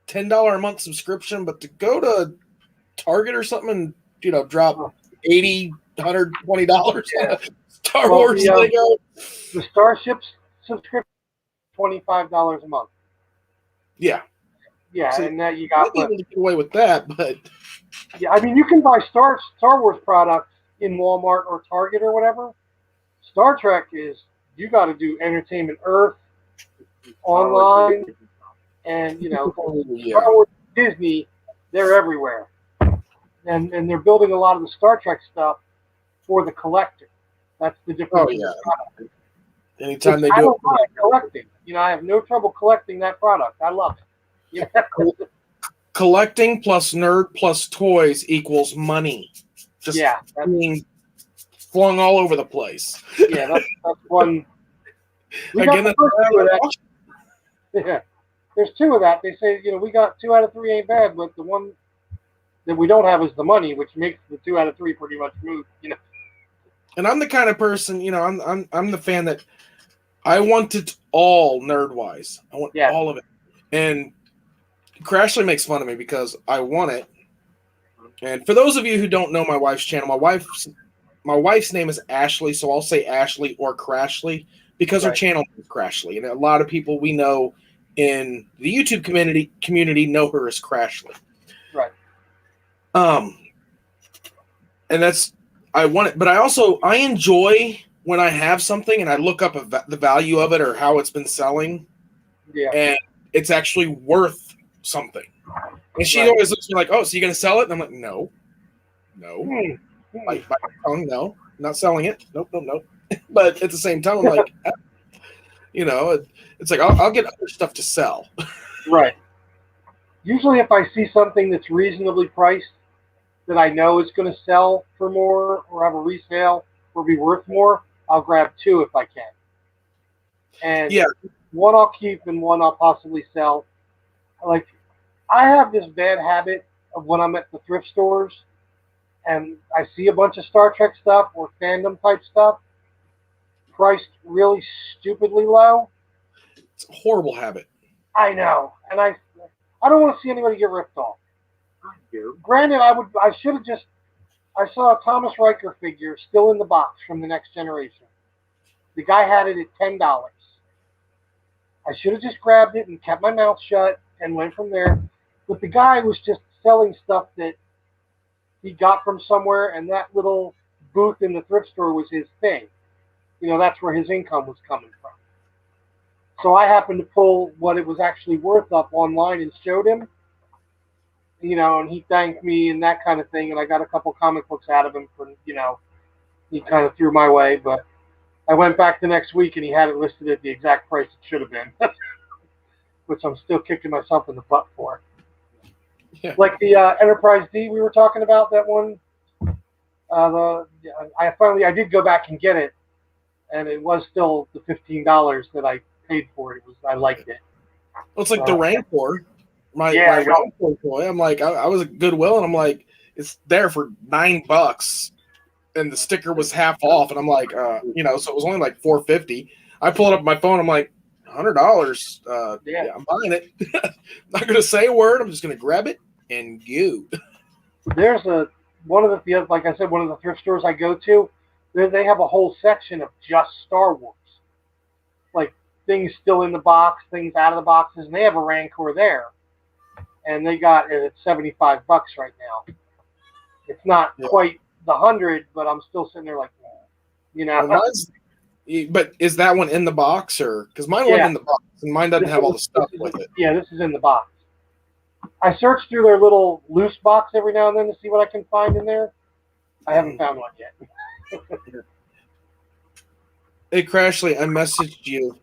$10 a month subscription, but to go to Target or something and, you know, drop $80, $120 on a Star Wars Lego.
The Starships subscription, $25 a month.
Yeah.
Yeah,
So
and that you got.
I'll be able to get away with that, but
yeah, I mean, you can buy Star Wars products in Walmart or Target or whatever. Star Trek is, you got to do Entertainment Earth online, and you know, Star Wars, Disney, they're everywhere, and they're building a lot of the Star Trek stuff for the collector. That's the difference.
Oh yeah. Anytime they
I
do
don't mind collecting. You know, I have no trouble collecting that product. I love it. Yeah.
Collecting plus nerd plus toys equals money. Just being flung all over the place.
Yeah, that's one. We got the first two of that. Yeah, there's two of that. They say, you know, we got 2 out of 3 ain't bad, but the one that we don't have is the money, which makes the 2 out of 3 pretty much moot. You know.
And I'm the kind of person, you know, I'm the fan that I want it all nerd-wise. I want all of it. And Crashly makes fun of me because I want it. And for those of you who don't know my wife's channel, my wife's name is Ashley, so I'll say Ashley or Crashly because her channel is Crashly. And a lot of people we know in the YouTube community know her as Crashly.
Right.
And that's, I want it, but I enjoy when I have something and I look up the value of it or how it's been selling.
Yeah.
And it's actually worth something. And she always looks at me like, oh, so you're going to sell it? And I'm like, no. Like, by my tongue, no. I'm not selling it. Nope. But at the same time, I'm like, you know, it's like, I'll get other stuff to sell.
Right. Usually if I see something that's reasonably priced that I know is going to sell for more or have a resale or be worth more, I'll grab 2 if I can. And one I'll keep and one I'll possibly sell. Like, I have this bad habit of when I'm at the thrift stores and I see a bunch of Star Trek stuff or fandom type stuff priced really stupidly low.
It's a horrible habit.
I know. And I don't want to see anybody get ripped off. Granted, I should have I saw a Thomas Riker figure still in the box from The Next Generation. The guy had it at $10. I should have just grabbed it and kept my mouth shut and went from there. But the guy was just selling stuff that he got from somewhere, and that little booth in the thrift store was his thing. You know, that's where his income was coming from. So I happened to pull what it was actually worth up online and showed him. You know, and he thanked me and that kind of thing, and I got a couple comic books out of him for, you know, he kind of threw my way, but I went back the next week and he had it listed at the exact price it should have been, which I'm still kicking myself in the butt for. Yeah. Like the Enterprise D we were talking about, that one, I did go back and get it, and it was still the $15 that I paid for it. I liked it.
Well, it's like the Rancor. My
Yeah,
Rancor toy. I'm like, I was at Goodwill, and I'm like, it's there for $9, and the sticker was half off, and I'm like, so it was only like $4.50. I pull it up on my phone. I'm like, $100. Yeah, I'm buying it. Not gonna say a word. I'm just gonna grab it and go.
There's one of the like I said, one of the thrift stores I go to. They have a whole section of just Star Wars, like things still in the box, things out of the boxes, and they have a Rancor there, and they got it at $75 right now. It's not quite the 100, but I'm still sitting there like,
Well, but is that one in the box, or because mine wasn't in the box, and mine doesn't have all the stuff with it?
Yeah, this is in the box. I search through their little loose box every now and then to see what I can find in there. I haven't found one yet.
Hey, Crashly, I messaged you.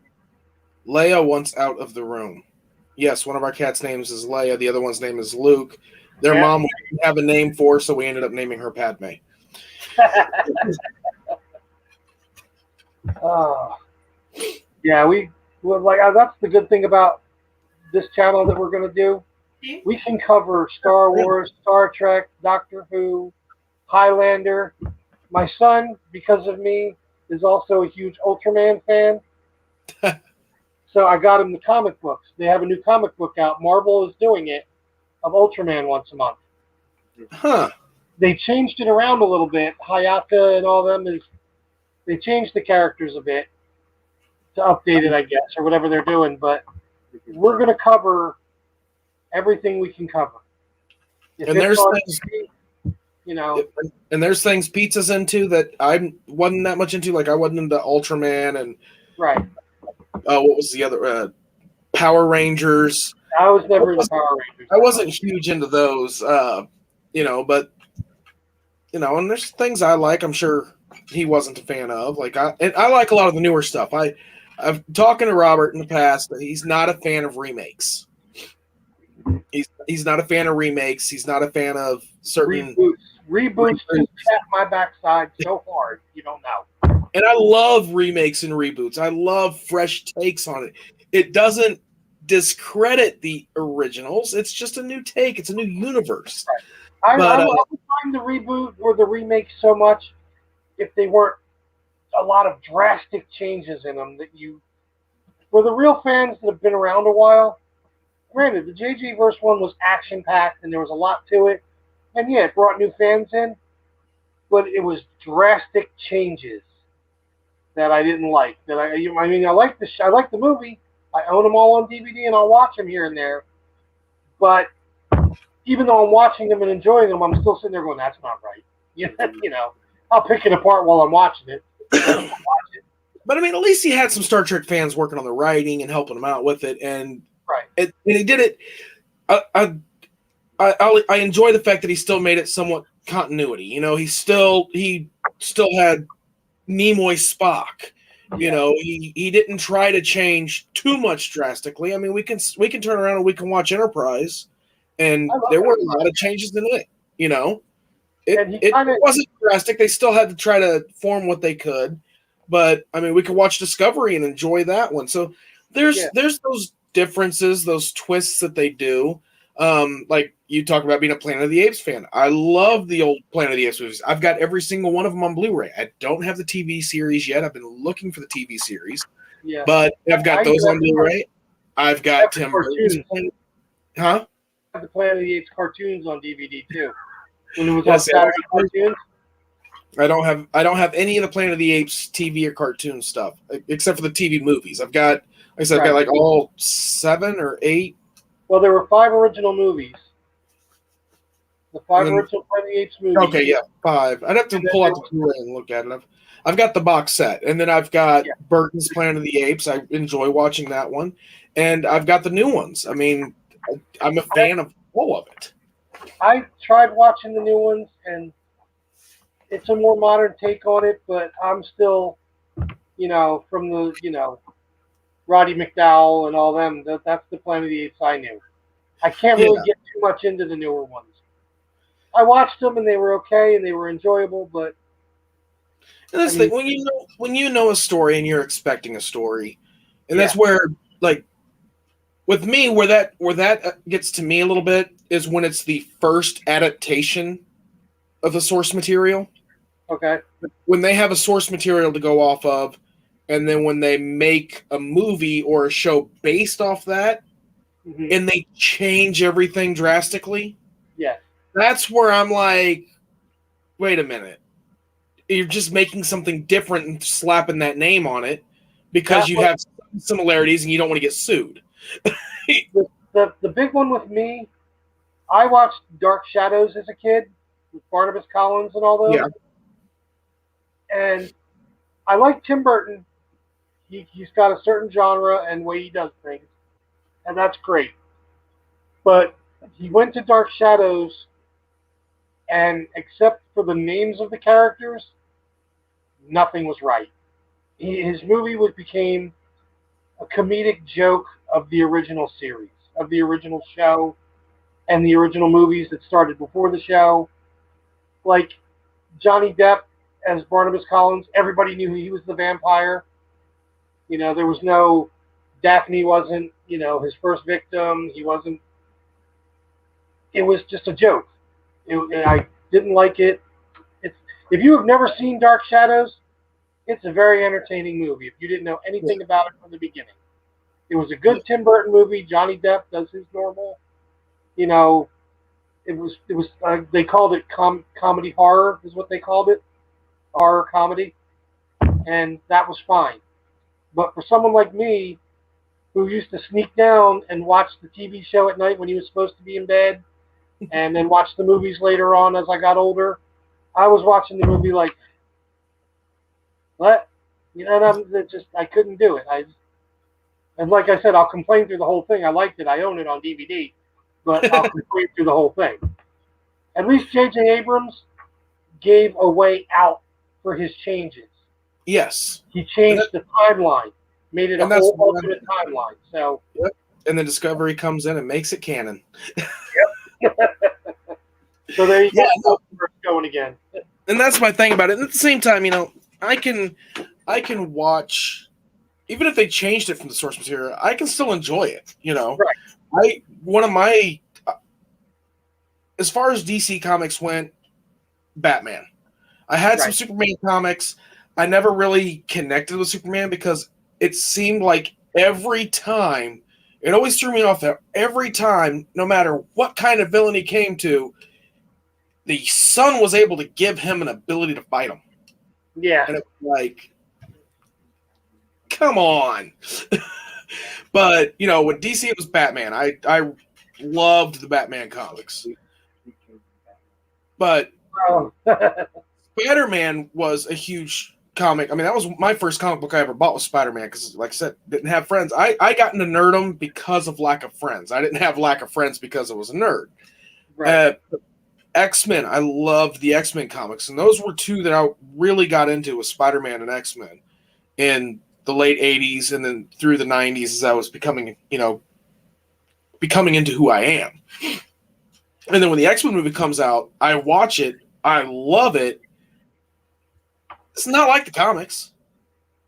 Leia wants out of the room. Yes, one of our cats' names is Leia. The other one's name is Luke. Their mom we didn't have a name for, so we ended up naming her Padme.
Yeah, we like that's the good thing about this channel that we're going to do. We can cover Star Wars, Star Trek, Doctor Who, Highlander. My son, because of me, is also a huge Ultraman fan. So I got him the comic books. They have a new comic book out. Marvel is doing it, of Ultraman once a month.
Huh.
They changed it around a little bit. Hayaka and all them they changed the characters a bit to update it, I guess, or whatever they're doing. But we're going to cover everything we can cover.
And there's things,
and
there's things Pizza's into that I wasn't that much into. Like I wasn't into Ultraman and
right.
What was the other Power Rangers?
I was never into Power Rangers.
I wasn't huge into those, but and there's things I like. I'm sure he wasn't a fan of. Like I like a lot of the newer stuff. I've talking to Robert in the past. He's not a fan of remakes. He's not a fan of remakes. He's not a fan of certain
reboots. Just tap my backside so hard you don't know.
And I love remakes and reboots. I love fresh takes on it. It doesn't discredit the originals. It's just a new take. It's a new universe.
Right. I wouldn't mind the reboot or the remake so much if they weren't a lot of drastic changes in them for the real fans that have been around a while. Granted, the JJ Verse one was action-packed and there was a lot to it. And yeah, it brought new fans in. But it was drastic changes that I didn't like. I like the movie. I own them all on DVD and I'll watch them here and there. But even though I'm watching them and enjoying them, I'm still sitting there going, "That's not right." I'll pick it apart while I'm watching it.
But I mean, at least he had some Star Trek fans working on the writing and helping him out with it, and and he did it. I enjoy the fact that he still made it somewhat continuity. He still had Nimoy Spock. He didn't try to change too much drastically. I mean, we can turn around and we can watch Enterprise, and there were a lot of changes in it. It wasn't drastic. They still had to try to form what they could, but I mean, we could watch Discovery and enjoy that one. So there's those differences, those twists that they do. Like you talk about being a Planet of the Apes fan. I love the old Planet of the Apes movies. I've got every single one of them on Blu-ray. I don't have the TV series yet. I've been looking for the TV series, but I've got those on Blu-ray. I've got Tim Burton's
the Planet of the Apes cartoons on DVD too. When it was on Saturday cartoons.
I don't have any of the Planet of the Apes TV or cartoon stuff except for the TV movies. I've got I've got like all 7 or 8.
Well, there were 5 original movies. The 5 original Planet of the Apes movies.
Okay, yeah, 5. I'd have to pull out the Blu-ray and look at it. I've got the box set, and then I've got Burton's Planet of the Apes. I enjoy watching that one, and I've got the new ones. I mean, I'm a fan of all of it.
I tried watching the new ones, and it's a more modern take on it, but I'm still, from the, Roddy McDowell and all them, that's the Planet of the Apes I knew. I can't really get too much into the newer ones. I watched them, and they were okay, and they were enjoyable, but...
And that's the thing, when you know a story and you're expecting a story, And that's where, like, with me, where that gets to me a little bit is when it's the first adaptation of the source material.
Okay.
When they have a source material to go off of, and then when they make a movie or a show based off that, and they change everything drastically, that's where I'm like, wait a minute. You're just making something different and slapping that name on it because you have similarities and you don't want to get sued.
The big one with me, I watched Dark Shadows as a kid with Barnabas Collins and all those.
Yeah.
And I like Tim Burton. He's got a certain genre and way he does things, and that's great. But he went to Dark Shadows, and except for the names of the characters, nothing was right. His movie became a comedic joke of the original series, of the original show, and the original movies that started before the show. Like Johnny Depp as Barnabas Collins, everybody knew he was the vampire. You know, there was no, Daphne wasn't, his first victim. He wasn't, it was just a joke. I didn't like it. If you have never seen Dark Shadows, it's a very entertaining movie if you didn't know anything about it from the beginning. It was a good Tim Burton movie. Johnny Depp does his normal, it was they called it comedy horror is what they called it, horror comedy, and that was fine. But for someone like me, who used to sneak down and watch the TV show at night when he was supposed to be in bed, and then watch the movies later on as I got older, I was watching the movie like, what? And I couldn't do it. And like I said, I'll complain through the whole thing. I liked it. I own it on DVD, but I'll complain through the whole thing. At least J.J. Abrams gave a way out for his changes.
Yes.
He changed the timeline, made it a whole alternate timeline. So.
Yep. And then Discovery comes in and makes it canon.
Yep. So there you go. Going again.
And that's my thing about it. And at the same time, I can watch, even if they changed it from the source material, I can still enjoy it.
Right.
As far as DC Comics went, Batman. I had some Superman comics. I never really connected with Superman because it seemed like every time, it always threw me off that every time, no matter what kind of villain he came to, the sun was able to give him an ability to fight him.
Yeah.
And it was like, come on. But, when DC it was Batman, I loved the Batman comics. But Spider-Man was a huge comic. I mean, that was my first comic book I ever bought was Spider-Man because, like I said, didn't have friends. I got into nerdom because of lack of friends. I didn't have lack of friends because I was a nerd.
Right.
X-Men, I loved the X-Men comics, and those were two that I really got into with Spider-Man and X-Men in the late 80s and then through the 90s as I was becoming into who I am. And then when the X-Men movie comes out, I watch it, I love it. It's not like the comics.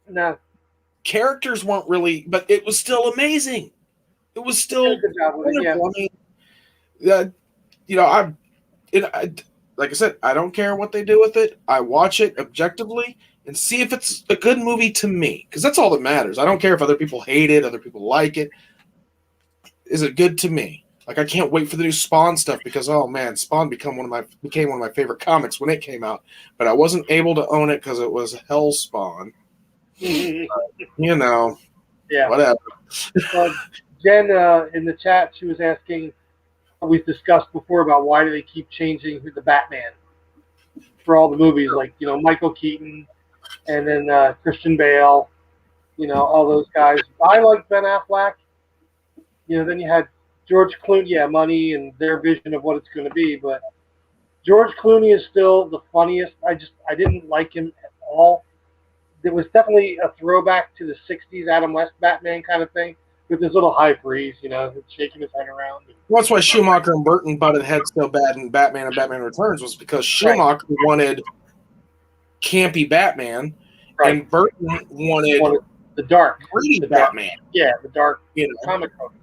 No.
Characters weren't really, but it was still amazing. It was still wonderful. I mean, like I said, I don't care what they do with it. I watch it objectively and see if it's a good movie to me, because that's all that matters. I don't care if other people hate it, other people like it. Is it good to me? Like, I can't wait for the new Spawn stuff because, oh man, Spawn became one of my favorite comics when it came out, but I wasn't able to own it because it was Hellspawn.
Yeah.
Whatever.
Jen in the chat, she was asking, we've discussed before about why do they keep changing the Batman for all the movies, like Michael Keaton and then Christian Bale, all those guys. I like Ben Affleck. Then you had George Clooney, money and their vision of what it's going to be, but George Clooney is still the funniest. I didn't like him at all. It was definitely a throwback to the '60s Adam West Batman kind of thing, with his little high breeze, shaking his head around.
Well, that's why Schumacher and Burton butted heads so bad in Batman and Batman Returns, was because Schumacher wanted campy Batman, and Burton wanted
the Dark,
Gritty
the Dark,
Batman.
the Dark
You know,
comic book.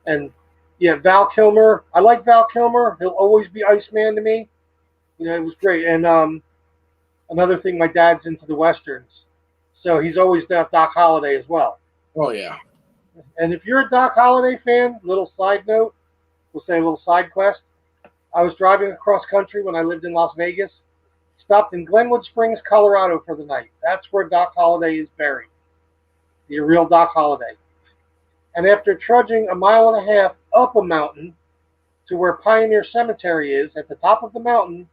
And yeah, Val Kilmer. I like Val Kilmer. He'll always be Iceman to me. It was great. And another thing, my dad's into the westerns, so he's always Doc Holliday as well.
oh yeah.
And if you're a Doc Holliday fan, little side note, we'll say a little side quest. I was driving across country when I lived in Las Vegas. Stopped in Glenwood Springs, Colorado for the night. That's where Doc Holliday is buried. The real Doc Holliday. And after trudging a mile and a half up a mountain to where Pioneer Cemetery is, at the top of the mountain,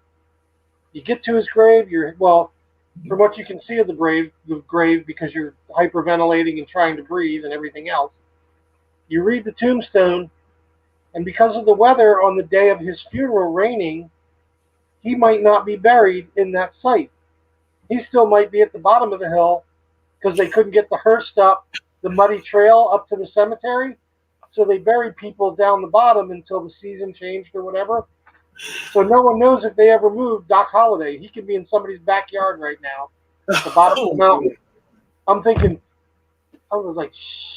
you get to his grave. From what you can see of the grave because you're hyperventilating and trying to breathe and everything else, you read the tombstone, and because of the weather on the day of his funeral raining, he might not be buried in that site. He still might be at the bottom of the hill because they couldn't get the hearse up the muddy trail up to the cemetery. So they buried people down the bottom until the season changed or whatever. So no one knows if they ever moved Doc Holliday. He could be in somebody's backyard right now, at the bottom of the mountain. I'm thinking, I was like,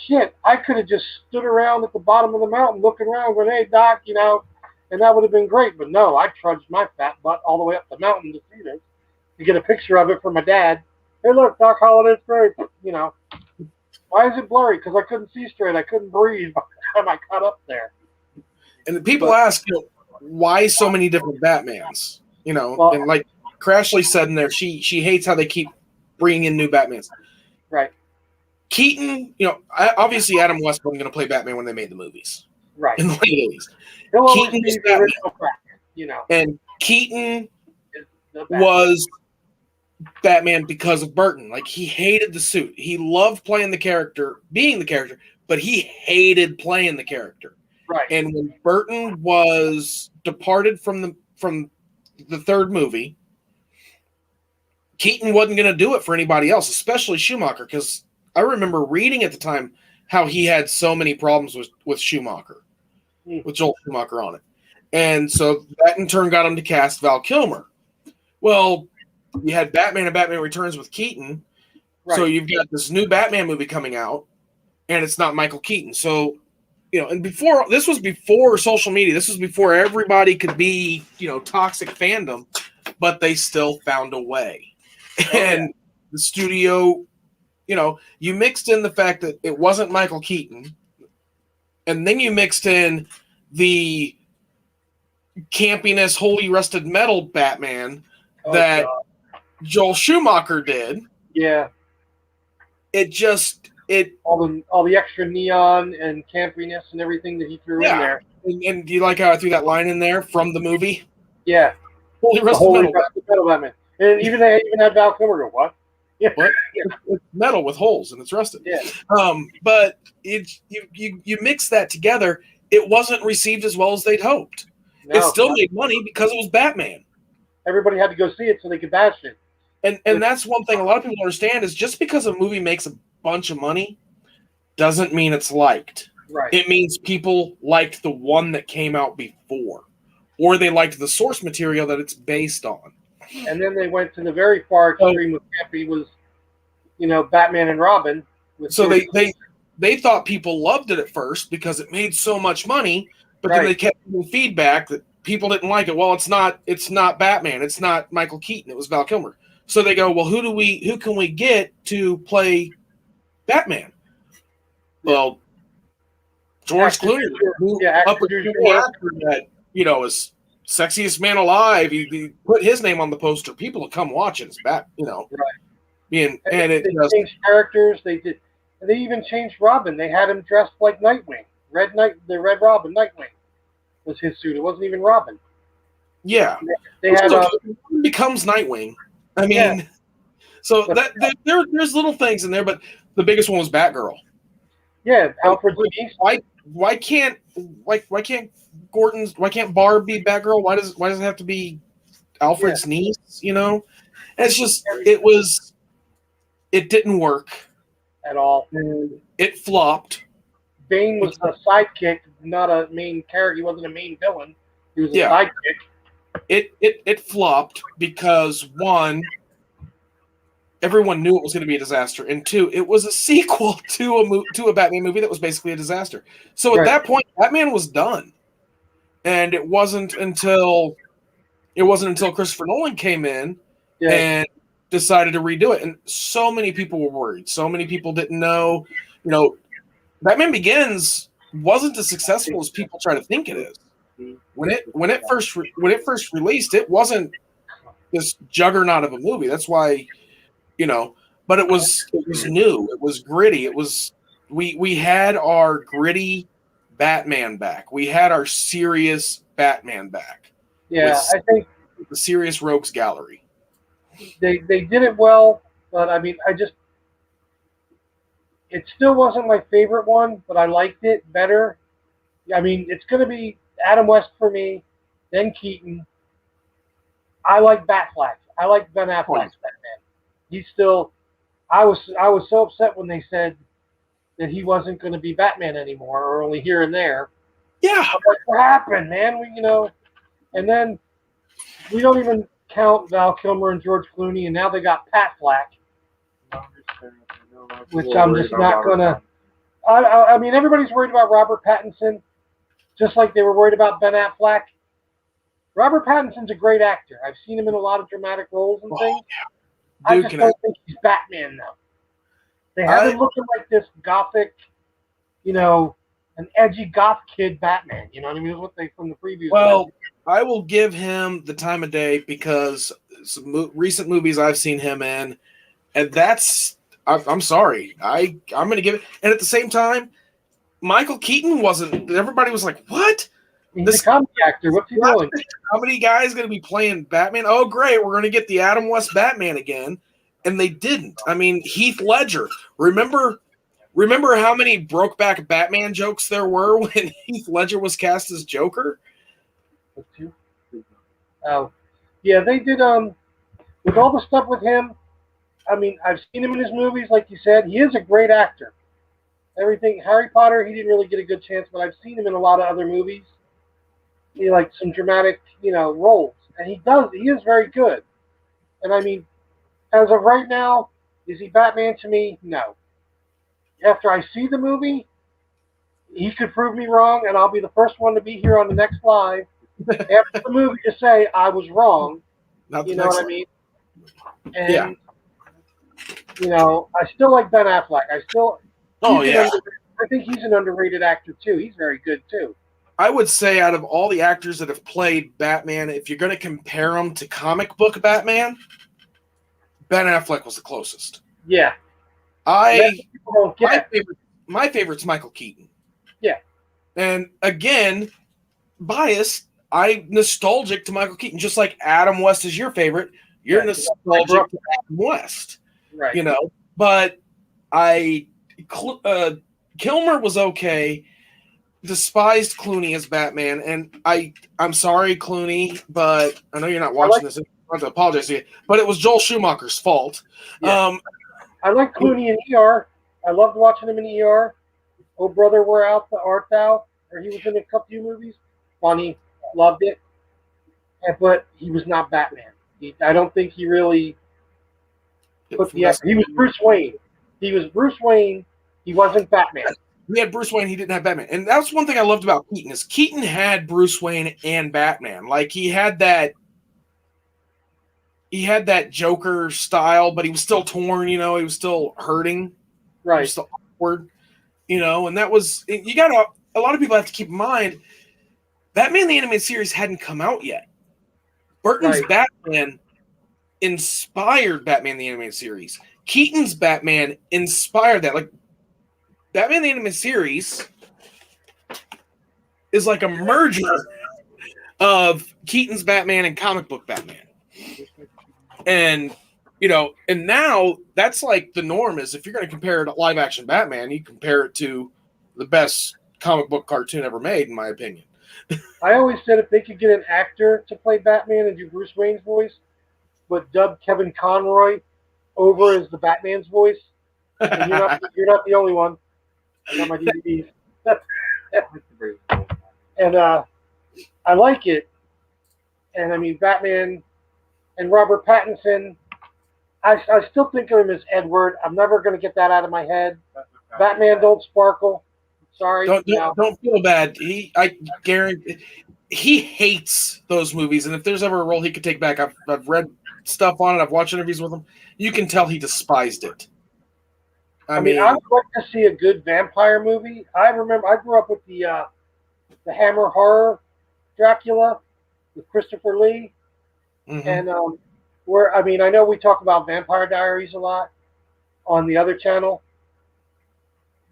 shit, I could have just stood around at the bottom of the mountain looking around going, hey, Doc, and that would have been great. But no, I trudged my fat butt all the way up the mountain to see this, to get a picture of it for my dad. Hey, look, Doc Holliday's grave. Why is it blurry? Because I couldn't see straight. I couldn't breathe by the time I got up there.
And people ask, why so many different Batmans? And like Crashly said in there, she hates how they keep bringing in new Batmans.
Right.
Keaton, obviously Adam West wasn't going to play Batman when they made the movies.
Right.
In the late 80s.
He'll always
Keaton
be
was
the original crack,
And Keaton was Batman because of Burton. Like, he hated the suit. He loved playing the character, being the character, but he hated playing the character.
Right.
And when Burton was departed from the third movie, Keaton wasn't going to do it for anybody else, especially Schumacher, because I remember reading at the time how he had so many problems with Schumacher, with Joel Schumacher on it. And so that in turn got him to cast Val Kilmer. Well, you had Batman and Batman Returns with Keaton. Right. So you've got this new Batman movie coming out, and it's not Michael Keaton. So, and this was before social media. This was before everybody could be, toxic fandom, but they still found a way. And the studio, you mixed in the fact that it wasn't Michael Keaton, and then you mixed in the campiness, holy rusted metal Batman that Joel Schumacher did.
Yeah. All the extra neon and campiness and everything that he threw in there.
And do you like how I threw that line in there from the movie?
Yeah.
Holy rusted metal
Batman. And they even had Val Kilmer go, what?
Yeah. What? It's metal with holes and it's rusted.
Yeah.
But you mix that together, it wasn't received as well as they'd hoped. No, it still made money because it was Batman.
Everybody had to go see it so they could bash it.
And that's one thing a lot of people understand is just because a movie makes a bunch of money doesn't mean it's liked.
Right.
It means people liked the one that came out before, or they liked the source material that it's based on.
And then they went to the very far extreme with campy was, Batman and Robin.
So they thought people loved it at first because it made so much money, but then they kept getting feedback that people didn't like it. Well, it's not Batman. It's not Michael Keaton. It was Val Kilmer. So they go, well, who can we get to play Batman? Well, George Clooney, actor that is sexiest man alive. He put his name on the poster. People will come watch it. It's Right. And
they changed characters. They did. And they even changed Robin. They had him dressed like Nightwing. The Red Robin, Nightwing, was his suit. It wasn't even Robin.
Yeah.
They had
becomes Nightwing. I mean, so there's little things in there, but the biggest one was Batgirl.
Yeah, Alfred.
Why can't Barb be Batgirl? Why does it have to be Alfred's niece? It's just it didn't work
at all.
And it flopped.
Bane was a sidekick, not a main character. He wasn't a main villain. He was a sidekick.
It flopped because one, everyone knew it was going to be a disaster, and two, it was a sequel to a Batman movie that was basically a disaster. So at
Right.
that point, Batman was done, and it wasn't until Christopher Nolan came in
Yeah.
and decided to redo it, and so many people were worried. So many people didn't know. You know, Batman Begins wasn't as successful as people try to think it is. When it first released, it wasn't this juggernaut of a movie. That's why, but it was new. It was gritty. It was we had our gritty Batman back. We had our serious Batman back
Yeah,
with
I think
the serious Rogues Gallery.
they did it well, but I mean, it still wasn't my favorite one, but I liked it better. I mean, it's going to be Adam West for me, then Keaton. I like Batfleck. I like Ben Affleck's Batman. He's still. I was so upset when they said that he wasn't going to be Batman anymore, or only here and there.
Yeah,
I'm like, what happened, man? And then we don't even count Val Kilmer and George Clooney, and now they got Pat Flack, which I'm just not gonna. I mean, everybody's worried about Robert Pattinson, just like they were worried about Ben Affleck. Robert Pattinson's a great actor. I've seen him in a lot of dramatic roles and things. I just don't think he's Batman, though. They have him looking like this gothic, an edgy goth kid Batman. You know what I mean? That's what they from the previews.
Well, I will give him the time of day because some recent movies I've seen him in, and I'm sorry. I'm going to give it. And at the same time, Michael Keaton wasn't. Everybody was like, "What?
He's a comedy actor. What's he doing?
Comedy guy is going to be playing Batman? Oh, great! We're going to get the Adam West Batman again." And they didn't. I mean, Heath Ledger. Remember how many Brokeback Batman jokes there were when Heath Ledger was cast as Joker?
Oh, yeah, they did. With all the stuff with him, I mean, I've seen him in his movies, like you said. He is a great actor. Everything Harry Potter, he didn't really get a good chance, but I've seen him in a lot of other movies. Like some dramatic, roles, and he is very good. And I mean, as of right now, is he Batman to me? No. After I see the movie, he could prove me wrong, and I'll be the first one to be here on the next live after the movie to say I was wrong. You know what I mean? And I still like Ben Affleck. I think he's an underrated actor too. He's very good too.
I would say out of all the actors that have played Batman, if you're going to compare them to comic book Batman, Ben Affleck was the closest.
Yeah.
My favorite's Michael Keaton.
Yeah.
And again, biased, I'm nostalgic to Michael Keaton, just like Adam West is your favorite. You're nostalgic to Adam West.
Right.
But Kilmer was okay. Despised Clooney as Batman, and I'm sorry, Clooney, but I know you're not watching this. I have to apologize to you, but it was Joel Schumacher's fault.
Yeah. I like Clooney in ER. I loved watching him in ER. Oh Brother, Where Art Thou? Or he was in a few movies. Funny, loved it. But he was not Batman. I don't think he really put the effort. He was Bruce Wayne. He was Bruce Wayne. He wasn't Batman.
We had Bruce Wayne. He didn't have Batman, and that's one thing I loved about Keaton is Keaton had Bruce Wayne and Batman. Like he had that Joker style, but he was still torn. He was still hurting.
Right.
He was still awkward. And that was you got a lot of people have to keep in mind. Batman the Animated Series hadn't come out yet. Burton's Batman inspired Batman the Animated Series. Keaton's Batman inspired that. Like Batman the Animated Series is like a merger of Keaton's Batman and comic book Batman. And and now that's like the norm is if you're going to compare it to live action Batman, you compare it to the best comic book cartoon ever made, in my opinion.
I always said if they could get an actor to play Batman and do Bruce Wayne's voice, but dub Kevin Conroy over as the Batman's voice, and you're not the only one. I got my DVDs. And I like it. And I mean, Batman and Robert Pattinson, I still think of him as Edward. I'm never going to get that out of my head. Batman don't sparkle. Sorry.
Don't feel bad. I guarantee he hates those movies, and if there's ever a role he could take back, I've read stuff on it. I've watched interviews with him. You can tell he despised it.
I mean, I would like to see a good vampire movie. I remember I grew up with the Hammer horror Dracula with Christopher Lee, and where I mean, I know we talk about Vampire Diaries a lot on the other channel.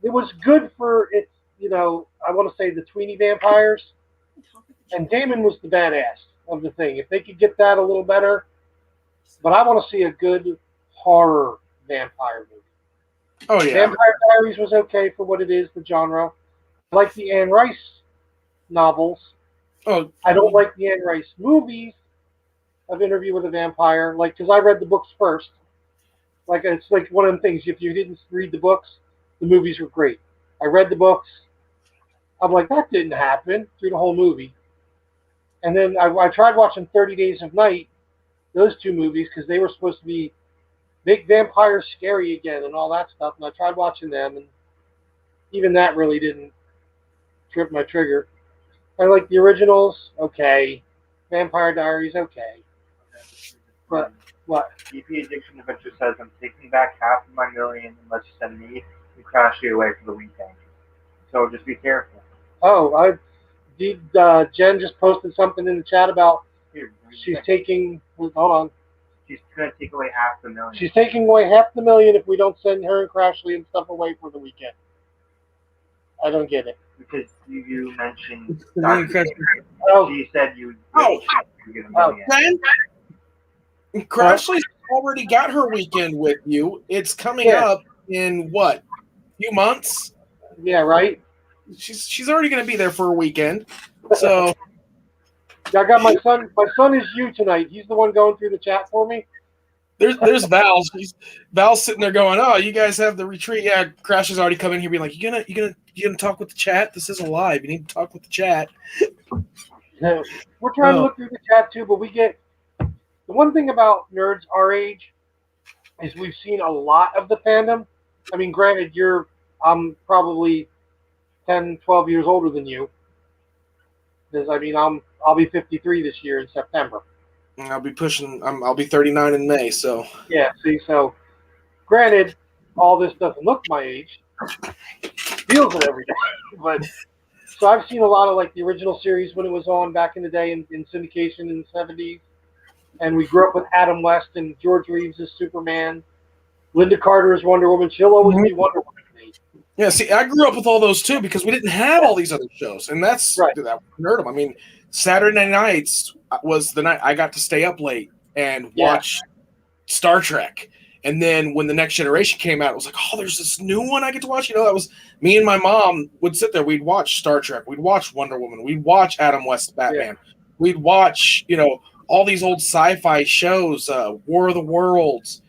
It was good for its, I want to say the tweeny vampires, and Damon was the badass of the thing. If they could get that a little better, but I want to see a good horror vampire movie.
Oh yeah,
Vampire Diaries was okay for what it is, the genre. I like the Anne Rice novels.
Oh,
I don't like the Anne Rice movies of Interview with a Vampire, like because I read the books first. Like it's like one of them things. If you didn't read the books, the movies were great. I read the books. I'm like, that didn't happen through the whole movie. And then I tried watching 30 Days of Night, those two movies, because they were supposed to be make vampires scary again and all that stuff. And I tried watching them, and even that really didn't trip my trigger. I like the originals, okay. Vampire Diaries, okay. But what?
EP Addiction Adventure says, I'm taking back half of my million unless you send me and Crashy away for the weekend. So just be careful.
Oh, Jen just posted something in the chat about she's taking. Hold on.
She's going to take away half the million.
She's taking away half the million if we don't send her and Crashley and stuff away for the weekend. I don't get it.
Because you mentioned
Oh.
she said you get a million.
Crashley's already got her weekend with you. It's coming up in what? A few months?
Yeah, right?
She's already going to be there for a weekend. So
I got my son. My son is you tonight. He's the one going through the chat for me.
There's Val. Val's sitting there going, "Oh, you guys have the retreat." Yeah, Crash has already come in here, being like, "You gonna talk with the chat? This isn't live. You need to talk with the chat."
We're trying to look through the chat too, but we get the one thing about nerds our age is we've seen a lot of the fandom. I mean, granted, I'm probably 10, 12 years older than you. Because I mean, I'll be 53 this year in September.
I'll be pushing. I'll be 39 in May. So
yeah. See, so granted, all this doesn't look my age. Feels it every day, but so I've seen a lot of like the original series when it was on back in the day in syndication in the 70s, and we grew up with Adam West and George Reeves as Superman, Linda Carter as Wonder Woman. She'll always be Wonder Woman.
Yeah, see, I grew up with all those too because we didn't have all these other shows, and that's
right.
That nerdum. I mean, Saturday nights was the night I got to stay up late and watch Star Trek. And then when the Next Generation came out, it was like, oh, there's this new one I get to watch. That was me and my mom would sit there. We'd watch Star Trek. We'd watch Wonder Woman. We'd watch Adam West Batman. Yeah. We'd watch, all these old sci-fi shows, War of the Worlds,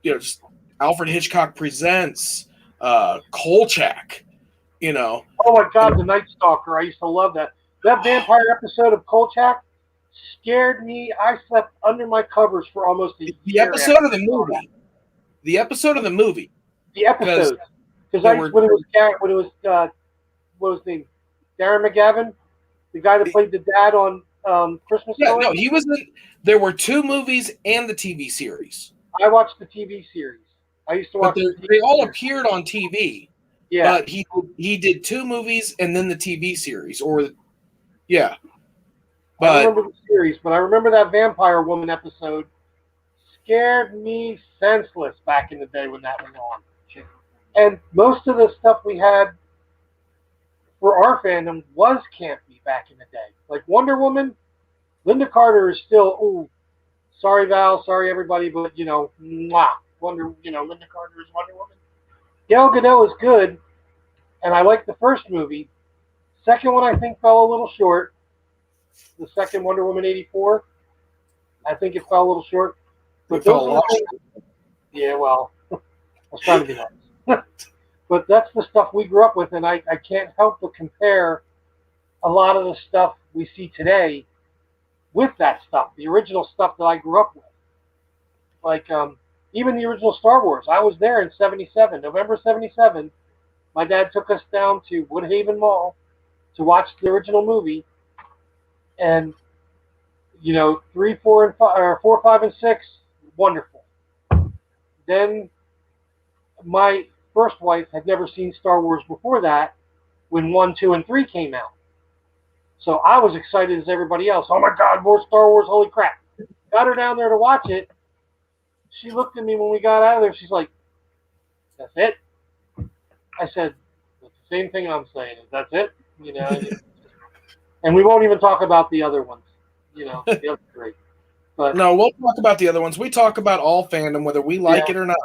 just Alfred Hitchcock Presents, Kolchak, Oh
my God, the Night Stalker. I used to love that. That vampire episode of Kolchak scared me. I slept under my covers for almost a year.
The episode of the movie. The episode of the movie.
The episode. Because when it was what was his name? Darren McGavin, the guy that played the dad on Christmas Story.
No, he was there were two movies and the TV series.
I watched the TV series. I used to watch.
They all appeared on TV.
Yeah.
But he did two movies and then the TV series, But
I remember the series, but I remember that Vampire Woman episode scared me senseless back in the day when that was on. And most of the stuff we had for our fandom was campy back in the day. Like Wonder Woman, Linda Carter is still, sorry Val, sorry everybody, but Linda Carter is Wonder Woman. Gal Gadot is good, and I like the first movie. Second one I think fell a little short. The second Wonder Woman 84, I think it fell a little short. But yeah, well, I was trying to be nice. But that's the stuff we grew up with, and I can't help but compare a lot of the stuff we see today with that stuff, the original stuff that I grew up with. Like even the original Star Wars. I was there in '77, November '77. My dad took us down to Woodhaven Mall to watch the original movie, and three, four, and five, or four, five, and six, wonderful. Then my first wife had never seen Star Wars before that when one, two, and three came out. So I was excited as everybody else. Oh my God, more Star Wars! Holy crap! Got her down there to watch it. She looked at me when we got out of there. She's like, "That's it." I said, "That's the same thing I'm saying. That's it." You know, and we won't even talk about the other ones. The other three. But
No, we'll talk about the other ones. We talk about all fandom, whether we like
yeah,
it or not.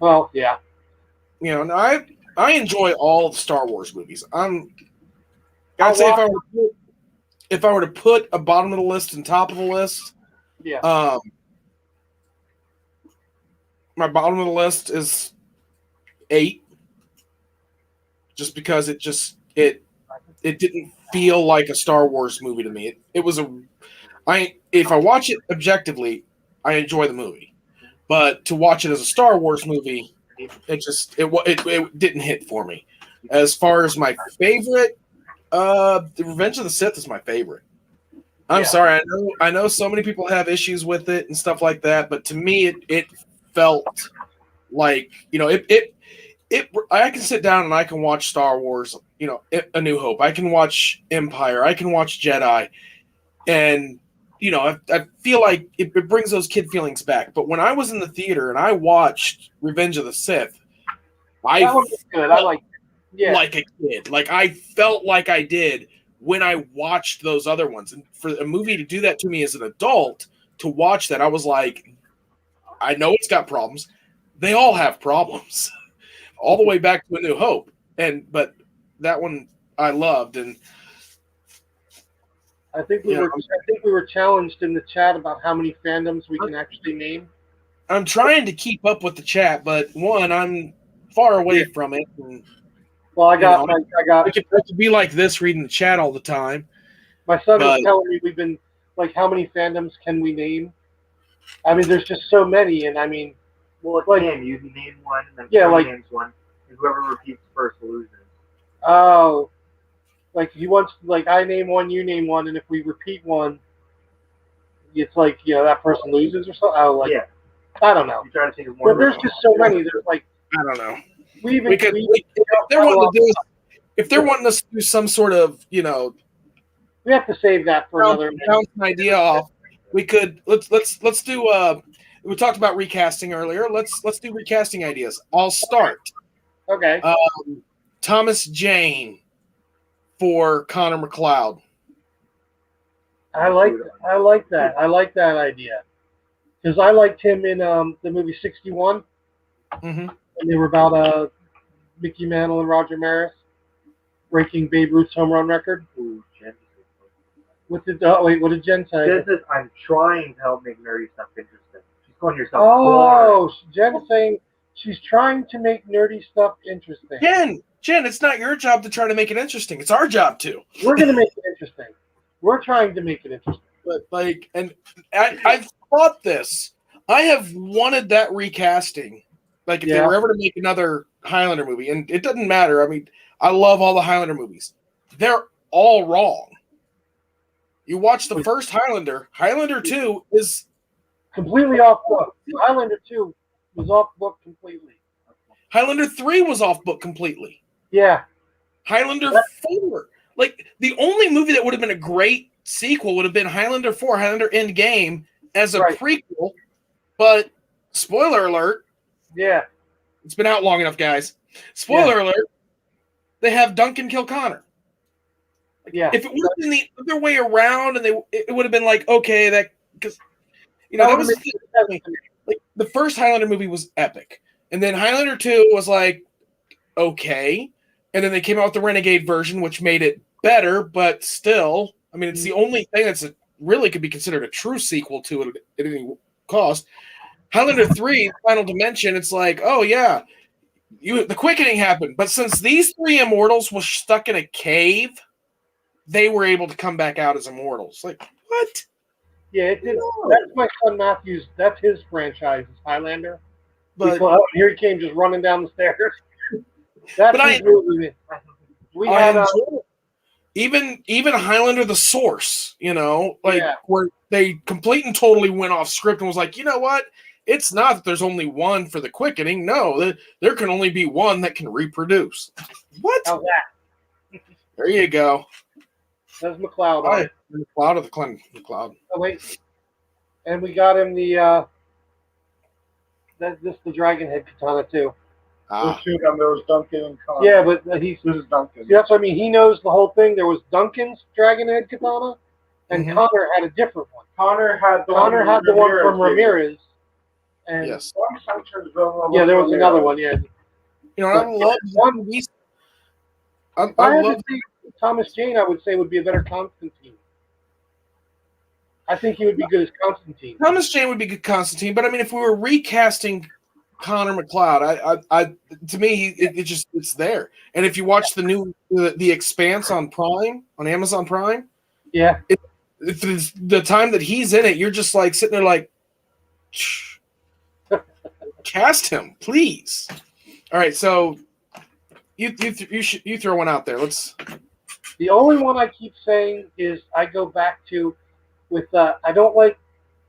well, yeah.
And I enjoy all the Star Wars movies. I'd say if I were to put a bottom of the list and top of the list,
Yeah.
My bottom of the list is 8, just because it didn't feel like a Star Wars movie to me. If I watch it objectively, I enjoy the movie, but to watch it as a Star Wars movie, it didn't hit for me. As far as my favorite, The Revenge of the Sith is my favorite. I'm sorry, I know so many people have issues with it and stuff like that, but to me, it felt like I can sit down and I can watch Star Wars, A New Hope. I can watch Empire. I can watch Jedi, and I feel like it brings those kid feelings back. But when I was in the theater and I watched Revenge of the Sith, I
That one was good. I like. Yeah.
like a kid. Like I felt like I did when I watched those other ones. And for a movie to do that to me as an adult, to watch that, I was like, I know it's got problems. They all have problems, all the way back to A New Hope. But that one I loved, and
I think we were challenged in the chat about how many fandoms we can actually name.
I'm trying to keep up with the chat, but one, I'm far away from it. And,
well, I got.
I could be like this reading the chat all the time.
My son was telling me we've been like, how many fandoms can we name? I mean, there's just so many, and I mean,
well, it's like you can name one, and then names one, and whoever repeats first loses.
Oh, like he wants, like I name one, you name one, and if we repeat one, it's like that person loses or something. Oh,
yeah.
I don't know.
You try to think of more.
There's just so many. There's like
I don't know.
If
they're wanting us to do some sort of,
we have to save that for another.
Bounce an idea off. We could let's do. We talked about recasting earlier. Let's do recasting ideas. I'll start.
Okay.
Thomas Jane for Connor McLeod.
I like that. I like that idea because I liked him in the movie 61.
Mm-hmm.
And they were about Mickey Mantle and Roger Maris breaking Babe Ruth's home run record.
Ooh, Jen.
What did Jen say?
Jen says, I'm trying to help make nerdy stuff interesting. She's calling yourself.
Oh, Jen is saying she's trying to make nerdy stuff interesting.
Jen, it's not your job to try to make it interesting. It's our job to.
We're going to make it interesting. We're trying to make it interesting.
But I've thought this. I have wanted that recasting. Like if they were ever to make another Highlander movie, and it doesn't matter. I mean, I love all the Highlander movies. They're all wrong. You watch the first Highlander. Highlander 2 is
completely off book. Highlander 2 was off book completely.
Highlander 3 was off book completely.
Yeah.
Highlander 4. Like the only movie that would have been a great sequel would have been Highlander 4, Highlander Endgame as a prequel. But spoiler alert.
Yeah.
It's been out long enough, guys. Spoiler alert. They have Duncan kill Connor. If it would have been the other way around, and it would have been like, okay, that because that was like the first Highlander movie was epic, and then Highlander 2 was like, okay, and then they came out with the Renegade version, which made it better, but still, I mean, it's the only thing that's really could be considered a true sequel to it at any cost. Highlander 3, Final Dimension, it's like, oh yeah, the quickening happened. But since these 3 immortals were stuck in a cave, they were able to come back out as immortals. Like, what?
Yeah, it did.
No.
That's my son Matthew's. That's his franchise. Is Highlander.
But
Here he came, just running down the stairs. That's
But
his movie. We
I
had
enjoy even Highlander the Source,
Yeah.
where they complete and totally went off script and was like, you know what? It's not that there's only one for the quickening. No, there can only be one that can reproduce. What?
How's that?
There you go.
There's McLeod on
Hi,
it.
the cloud of the cloud.
Oh wait, and we got him the dragon head katana too.
Ah,
Shoot on those Duncan and Connor.
Yeah, but he's
This is Duncan.
see, that's what I mean. He knows the whole thing. There was Duncan's dragon head katana, and
Mhm.
Connor had a different one.
Connor had the
one from Ramirez. And
yes.
yeah, there was another one. Yeah,
I love
one.
movies.
If
I
I had
love.
to say Thomas Jane, I would say would be a better Constantine. I think he would be good as Constantine.
Thomas Jane would be good Constantine, but I mean, if we were recasting Connor McLeod, to me, it's there. And if you watch the Expanse on Prime, on Amazon Prime,
Yeah,
the time that he's in it, you're just like sitting there like, cast him, please. All right, so you throw one out there. Let's.
the only one I keep saying is I go back to with I don't like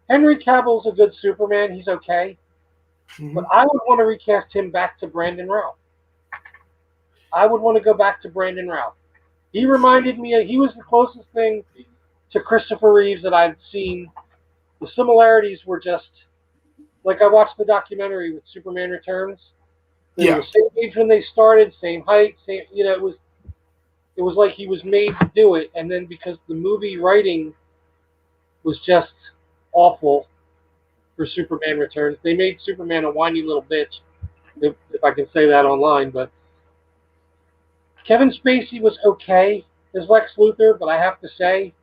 Henry Cavill's a good Superman. He's okay. But I would want to recast him back to Brandon Routh. I would want to go back to Brandon Routh. He reminded me, he was the closest thing to Christopher Reeves that I've seen. The similarities were just, like I watched the documentary with Superman Returns. They were the same age when they started, same height, same, it was like he was made to do it. And then because the movie writing was just awful for Superman Returns, they made Superman a whiny little bitch, if I can say that online. But Kevin Spacey was okay as Lex Luthor, but I have to say,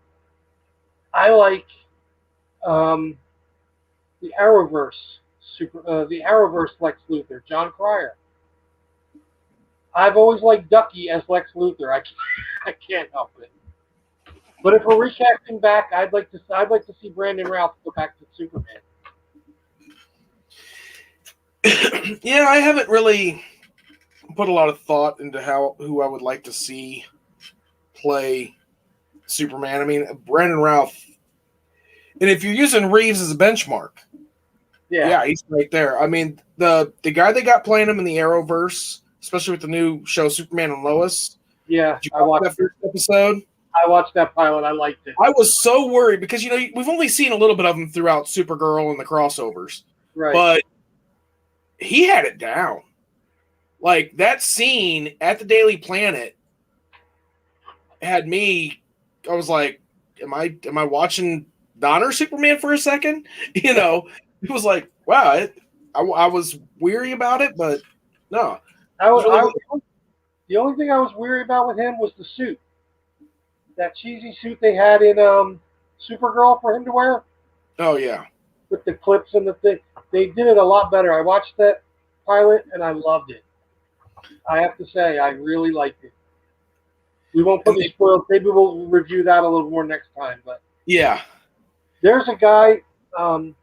I like the Arrowverse Lex Luthor, John Cryer. I've always liked Ducky as Lex Luthor. I can't help it. But if we're recasting back, I'd like to see Brandon Routh go back to Superman.
Yeah, I haven't really put a lot of thought into who I would like to see play Superman. I mean, Brandon Routh, and if you're using Reeves as a benchmark, yeah, he's right there. I mean, the guy they got playing him in the Arrowverse, especially with the new show Superman and Lois.
Yeah,
I watched that first episode.
I watched that pilot. I liked it.
I was so worried because we've only seen a little bit of him throughout Supergirl and the crossovers,
right?
But he had it down. Like that scene at the Daily Planet had me. I was like, "Am I watching Donner Superman for a second?" It was like, wow. I was weary about it, but no.
The only thing I was weary about with him was the suit, that cheesy suit they had in Supergirl for him to wear.
Oh yeah,
with the clips and the thing. They did it a lot better. I watched that pilot and I loved it. I have to say, I really liked it. We won't put any spoilers. Maybe we'll review that a little more next time. But
yeah,
there's a guy. I've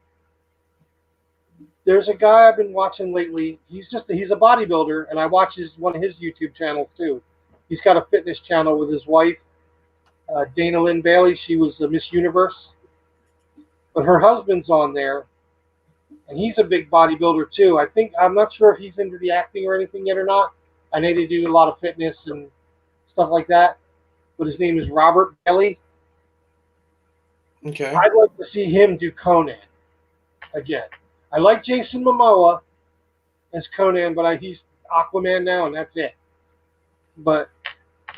been watching lately. He's a bodybuilder, and I watch one of his YouTube channels too. He's got a fitness channel with his wife, Dana Lynn Bailey. She was the Miss Universe, but her husband's on there, and he's a big bodybuilder too. I'm not sure if he's into the acting or anything yet or not. I know they do a lot of fitness and stuff like that, but his name is Robert Bailey.
Okay.
I'd like to see him do Conan again. I like Jason Momoa as Conan, but he's Aquaman now, and that's it. But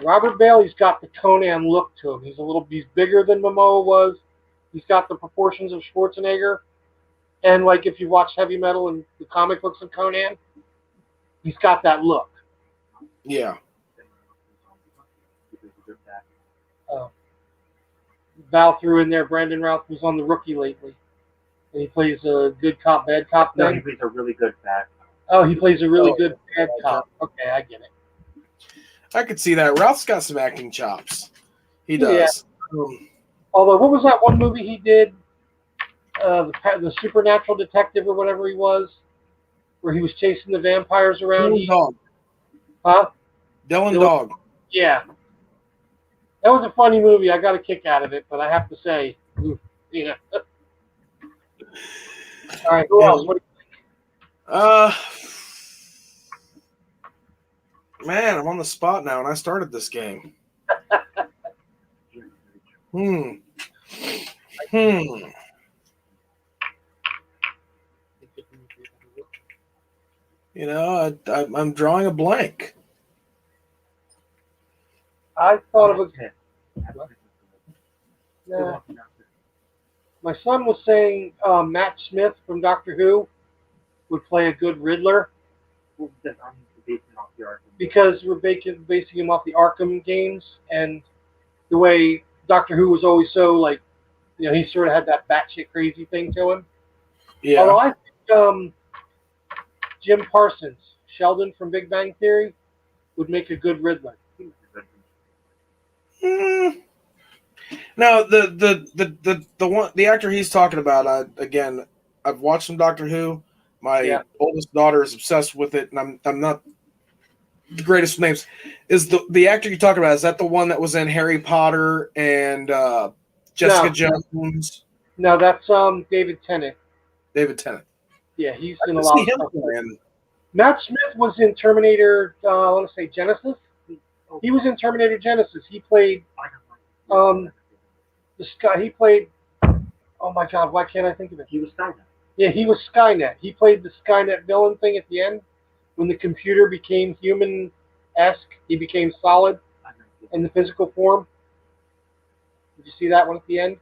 Robert Bailey's got the Conan look to him. He's bigger than Momoa was. He's got the proportions of Schwarzenegger. And like if you watch Heavy Metal and the comic books of Conan, he's got that look.
Yeah.
Val threw in there, Brandon Routh was on The Rookie lately. And he plays a good cop, bad cop thing.
No, he plays a really good bad cop.
Oh, he plays a really good bad cop. Okay, I get it.
I could see that. Ralph's got some acting chops. He does.
Yeah. Although, what was that one movie he did the supernatural detective or whatever he was, where he was chasing the vampires around.
Dylan Dog.
Huh?
Dylan Dog.
Yeah. That was a funny movie. I got a kick out of it, but I have to say, yeah. All right, who else? What
Uh, man, I'm on the spot now, and I started this game. Hmm. You know, I'm drawing a blank.
I thought of a. Nah. My son was saying Matt Smith from Doctor Who would play a good Riddler because we're basing him off the Arkham games and the way Doctor Who was always so like, he sort of had that batshit crazy thing to him.
Yeah.
Although I think Jim Parsons, Sheldon from Big Bang Theory, would make a good Riddler.
No, the actor he's talking about. Again, I've watched some Doctor Who. My oldest daughter is obsessed with it, and I'm not the greatest with names. Is the actor you're talking about? Is that the one that was in Harry Potter and Jessica Jones?
No, that's David Tennant.
David Tennant.
Yeah, he's
I
in a
can
lot
see
of
him
stuff.
playing.
Matt Smith was in Terminator. I want to say Genesis. He was in Terminator Genesis. He played the Sky. He played. Oh my God! Why can't I think of it?
He was Skynet.
Yeah, he was Skynet. He played the Skynet villain thing at the end when the computer became human-esque. He became solid in the physical form. Did you see that one at the end?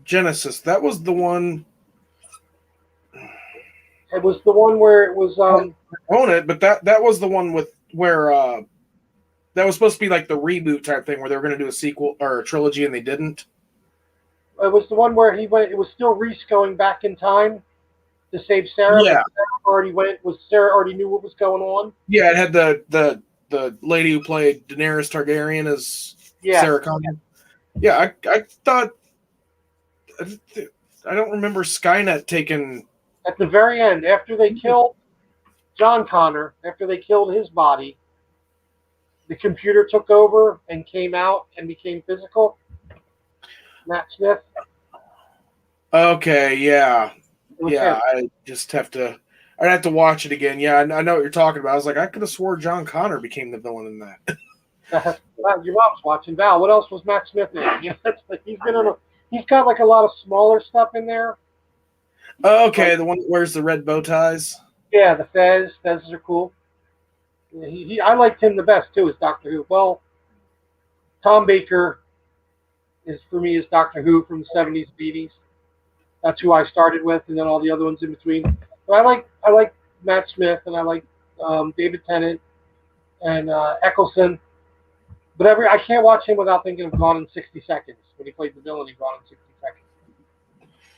Genesis. That was the one.
It was the one where it was.
I own it, but that was the one with where that was supposed to be like the reboot type thing where they were going to do a sequel or a trilogy and they didn't.
It was the one where he went. It was still Reese going back in time to save Sarah.
Yeah.
But Sarah already knew what was going on.
Yeah, it had the lady who played Daenerys Targaryen as Sarah Connor. Yeah, I thought I don't remember Skynet taking.
At the very end, after they killed John Connor, after they killed his body, the computer took over and came out and became physical. Matt Smith.
Okay, yeah,
Him.
I just have to. I'd have to watch it again. Yeah, I know what you're talking about. I was like, I could have swore John Connor became the villain in that.
Your mom's watching. Val, what else was Matt Smith in? He's been in. He's got like a lot of smaller stuff in there.
Okay, the one that wears the red bow ties.
Yeah, the Fez. Fezes are cool. I liked him the best too as Doctor Who. Well, Tom Baker is for me is Doctor Who from the 70s, 80s. That's who I started with, and then all the other ones in between. But I like Matt Smith, and I like David Tennant and Eccleston. But I can't watch him without thinking of Gone in 60 Seconds when he played the villain in Gone in 60 Seconds.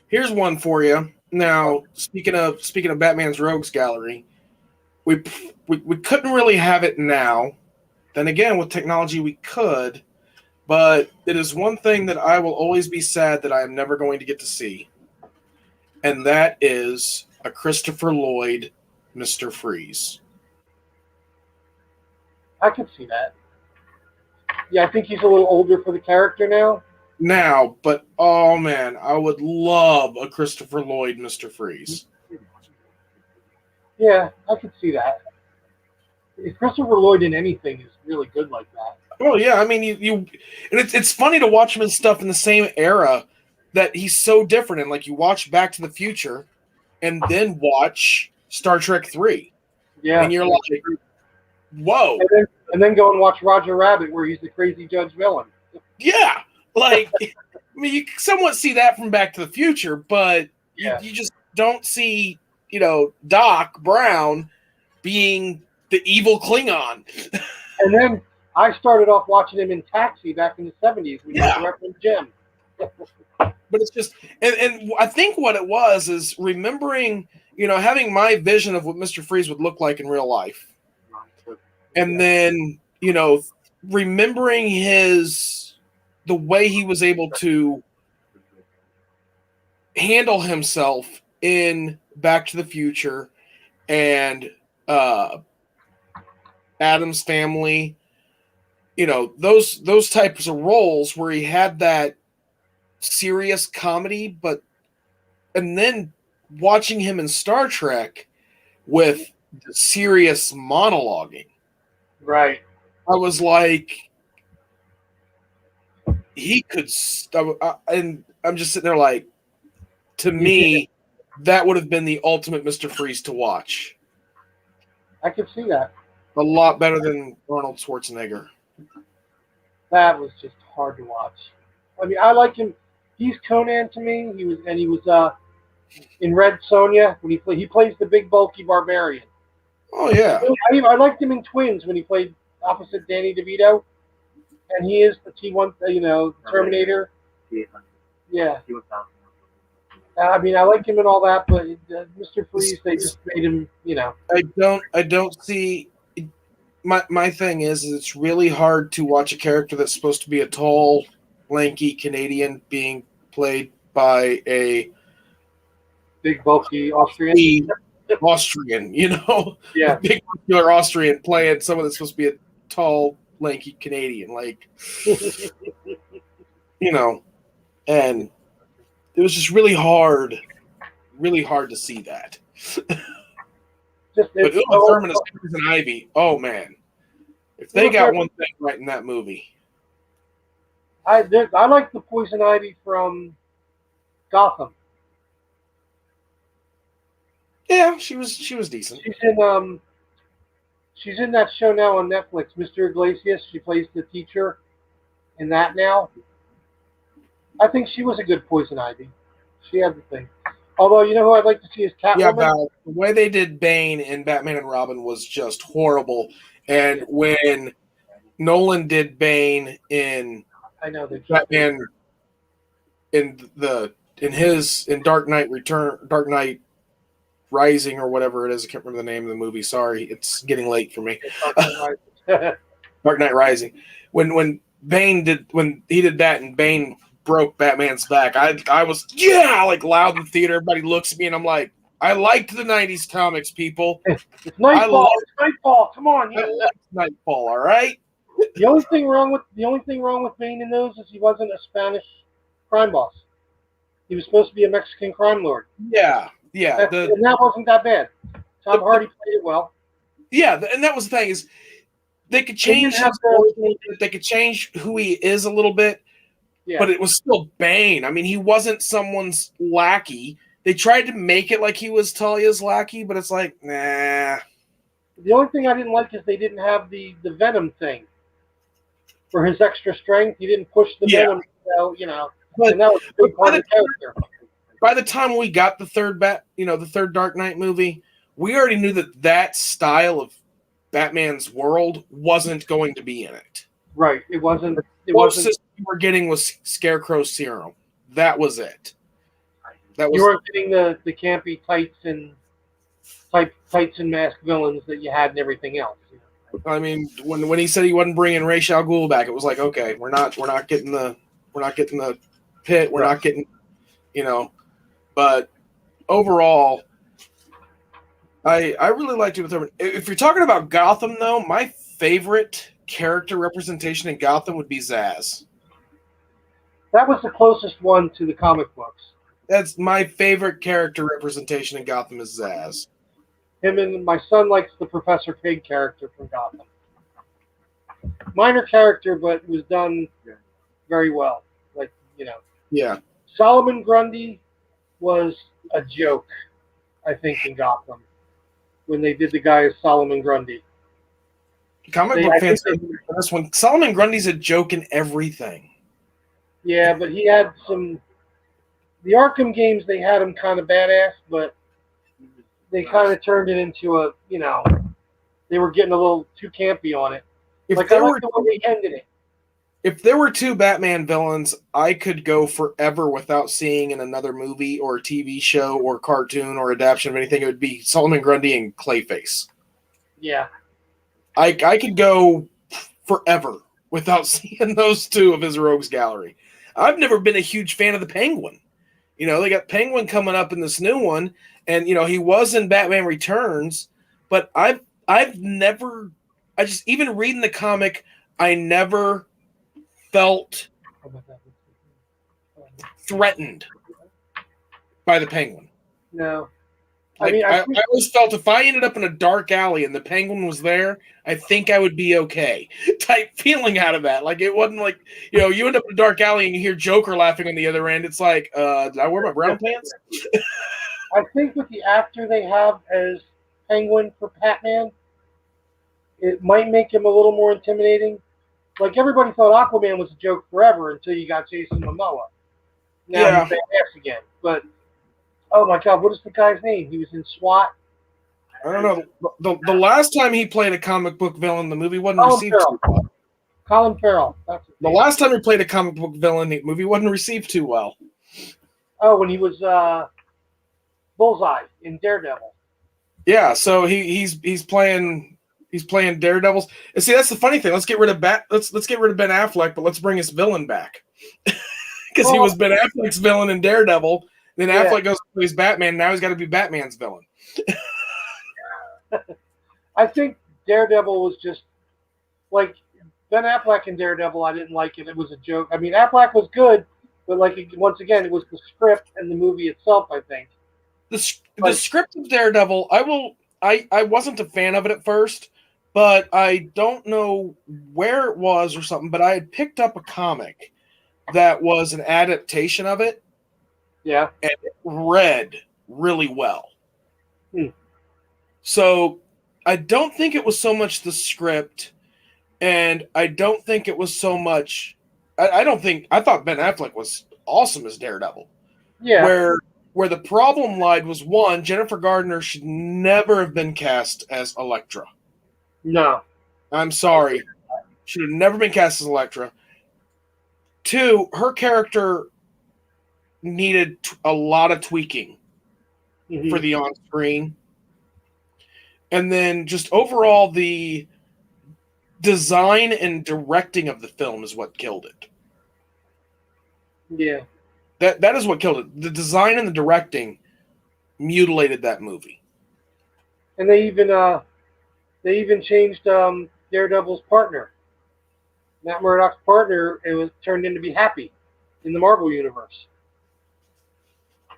Here's one for you. Now, speaking of Batman's Rogues Gallery, we couldn't really have it now. Then again, with technology, we could. But it is one thing that I will always be sad that I am never going to get to see. And that is a Christopher Lloyd Mr. Freeze.
I could see that. Yeah, I think he's a little older for the character now.
But oh man, I would love a Christopher Lloyd Mr. Freeze.
Yeah, I could see that. If Christopher Lloyd in anything is really good like that.
Oh yeah, I mean you and it's funny to watch him in stuff in the same era that he's so different. And like you watch Back to the Future and then watch Star Trek 3.
Yeah.
And you're like, whoa.
And then go and watch Roger Rabbit where he's the crazy judge villain.
Yeah. Like I mean you somewhat see that from Back to the Future, but you just don't see, Doc Brown being the evil Klingon.
And then I started off watching him in Taxi back in the 70s with Reverend Jim.
But it's just, and I think what it was is remembering, having my vision of what Mr. Freeze would look like in real life. And then, remembering the way he was able to handle himself in Back to the Future and Adam's Family. You know, those types of roles where he had that serious comedy, and then watching him in Star Trek with serious monologuing,
Right.
I was like, he could, and I'm just sitting there like, to me, that would have been the ultimate Mr. Freeze to watch.
I could see that.
A lot better than Arnold Schwarzenegger.
That was just hard to watch. I mean, I like him. He's Conan to me. He was in Red Sonja when he plays the big bulky barbarian.
Oh yeah,
I liked him in Twins when he played opposite Danny DeVito, and he is the T1, Terminator. Yeah,
He was down.
I mean, I like him and all that, but Mr. Freeze, they just made him,
I don't see. My thing is it's really hard to watch a character that's supposed to be a tall, lanky Canadian being played by a
big bulky Austrian.
Austrian, a
Yeah,
big muscular Austrian playing someone that's supposed to be a tall, lanky Canadian, and it was just really hard to see that. But Uma Thurman as Poison Ivy, oh man, if they got one thing right in that movie,
I like the Poison Ivy from Gotham.
yeah, she was decent.
She's in that show now on Netflix, Mr. Iglesias. She plays the teacher in that now. I think she was a good Poison Ivy. She had the thing. Although, you know who I'd like to see is Catwoman?
Yeah, the way they did Bane in Batman and Robin was just horrible. And when Nolan did Bane in Batman in Dark Knight Rising or whatever it is, I can't remember the name of the movie. Sorry, it's getting late for me. Dark Knight Rising. When he did that and Bane broke Batman's back, I was loud in the theater. Everybody looks at me and I'm like, I liked the 90s comics, people.
It's Nightfall. It's Nightfall. Come on.
Nightfall, all right?
The only thing wrong with Bane in those is he wasn't a Spanish crime boss. He was supposed to be a Mexican crime lord.
Yeah.
And that wasn't that bad. Tom Hardy played it well.
Yeah, and that was the thing is they could change they could change who he is a little bit, but it was still Bane. I mean, he wasn't someone's lackey. They tried to make it like he was Talia's lackey, but it's like, nah.
The only thing I didn't like is they didn't have the Venom thing. For his extra strength, he didn't push the Venom,
But,
and that was a big part of the character.
By the time we got the third Dark Knight movie, we already knew that style of Batman's world wasn't going to be in it.
Right. It wasn't.
The closest we were getting was Scarecrow Serum. That was it. You
weren't getting the campy tights and mask villains that you had and everything else.
I mean, when he said he wasn't bringing Ra's al Ghul back, it was like, okay, we're not getting the pit, we're not getting, But overall, I really liked it with Thurman. If you're talking about Gotham, though, my favorite character representation in Gotham would be Zsasz.
That was the closest one to the comic books.
That's my favorite character representation in Gotham is Zsasz.
Him and my son likes the Professor Pig character from Gotham. Minor character, but was done very well.
Yeah.
Solomon Grundy was a joke, I think, in Gotham when they did the guy as Solomon Grundy.
Comic book fans say this one. Solomon Grundy's a joke in everything.
Yeah, but he had some. The Arkham games, they had him kind of badass, but they kind of turned it into they were getting a little too campy on it. I like the way they ended it.
If there were two Batman villains I could go forever without seeing in another movie or TV show or cartoon or adaptation of anything, it would be Solomon Grundy and Clayface.
Yeah.
I could go forever without seeing those two of his rogues gallery. I've never been a huge fan of the Penguin. You know, they got Penguin coming up in this new one, and you know he was in Batman Returns, but I've never, I just even reading the comic, I never felt threatened by the Penguin.
No.
Like,
I mean,
I always felt if I ended up in a dark alley and the Penguin was there, I think I would be okay. Type feeling out of that. Like, it wasn't like, you know, you end up in a dark alley and you hear Joker laughing on the other end. It's like, did I wear my brown pants?
I think with the actor they have as Penguin for Batman, it might make him a little more intimidating. Like everybody thought Aquaman was a joke forever until you got Jason Momoa. Now
Yeah.
he's badass again. But oh my God, what is the guy's name? He was in SWAT.
I don't know. The last time he played a comic book villain, the movie wasn't
Colin
received too
Farrell.
well.
Colin Farrell. That's his
The
name.
last time he played a comic book villain, the movie wasn't received too well.
Oh, when he was Bullseye in Daredevil.
Yeah, so he's playing Daredevils. And see, that's the funny thing. Let's get rid of let's get rid of Ben Affleck, but let's bring his villain back. Because he was Ben Affleck's villain in Daredevil. Then Affleck goes to his Batman. Now he's got to be Batman's villain.
I think Daredevil was just like Ben Affleck in Daredevil. I didn't like it. It was a joke. I mean, Affleck was good, but like once again, it was the script and the movie itself. I think
the script of Daredevil. I wasn't a fan of it at first, but I don't know where it was or something. But I had picked up a comic that was an adaptation of it.
Yeah,
and it read really well.
Hmm.
So I don't think it was so much the script, and I don't think it was so much. I thought Ben Affleck was awesome as Daredevil.
Yeah.
Where the problem lied was, one, Jennifer Gardner should never have been cast as Elektra.
No.
I'm sorry. Should have never been cast as Elektra. Two, her character needed a lot of tweaking for the on-screen. And then just overall, the design and directing of the film is what killed it.
Yeah.
That is what killed it. The design and the directing mutilated that movie.
And they even changed Daredevil's partner. Matt Murdock's partner, it was turned in to be Happy in the Marvel universe.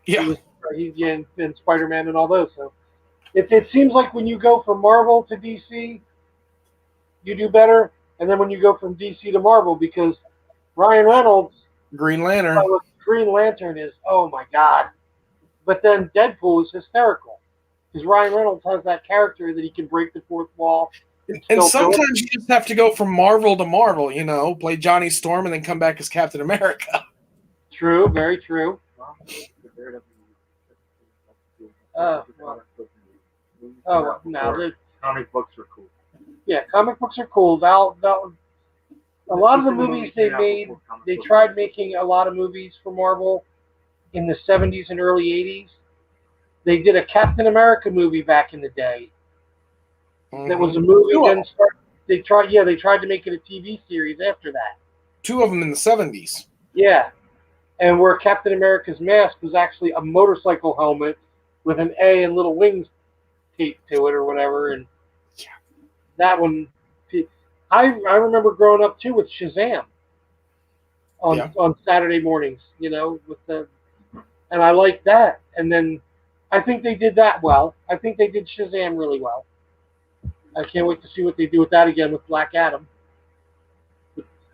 Yeah.
He's in Spider-Man and all those. So it seems like when you go from Marvel to DC, you do better, and then when you go from DC to Marvel, because Ryan Reynolds,
Green Lantern.
Green Lantern is, oh my God. But then Deadpool is hysterical. Because Ryan Reynolds has that character that he can break the fourth wall.
And sometimes you just have to go from Marvel to Marvel, you know, play Johnny Storm and then come back as Captain America.
True, very true. No,
comic books are cool.
Yeah, comic books are cool. A lot of the movies they made, they tried making a lot of movies for Marvel in the 70s and early 80s. They did a Captain America movie back in the day. That was a movie. Then they tried to make it a TV series after that.
Two of them in the 70s.
Yeah, and where Captain America's mask was actually a motorcycle helmet with an A and little wings taped to it or whatever, and that one. I remember growing up too with Shazam on Saturday mornings, you know, and I liked that. And then I think they did that well. I think they did Shazam really well. I can't wait to see what they do with that again with Black Adam.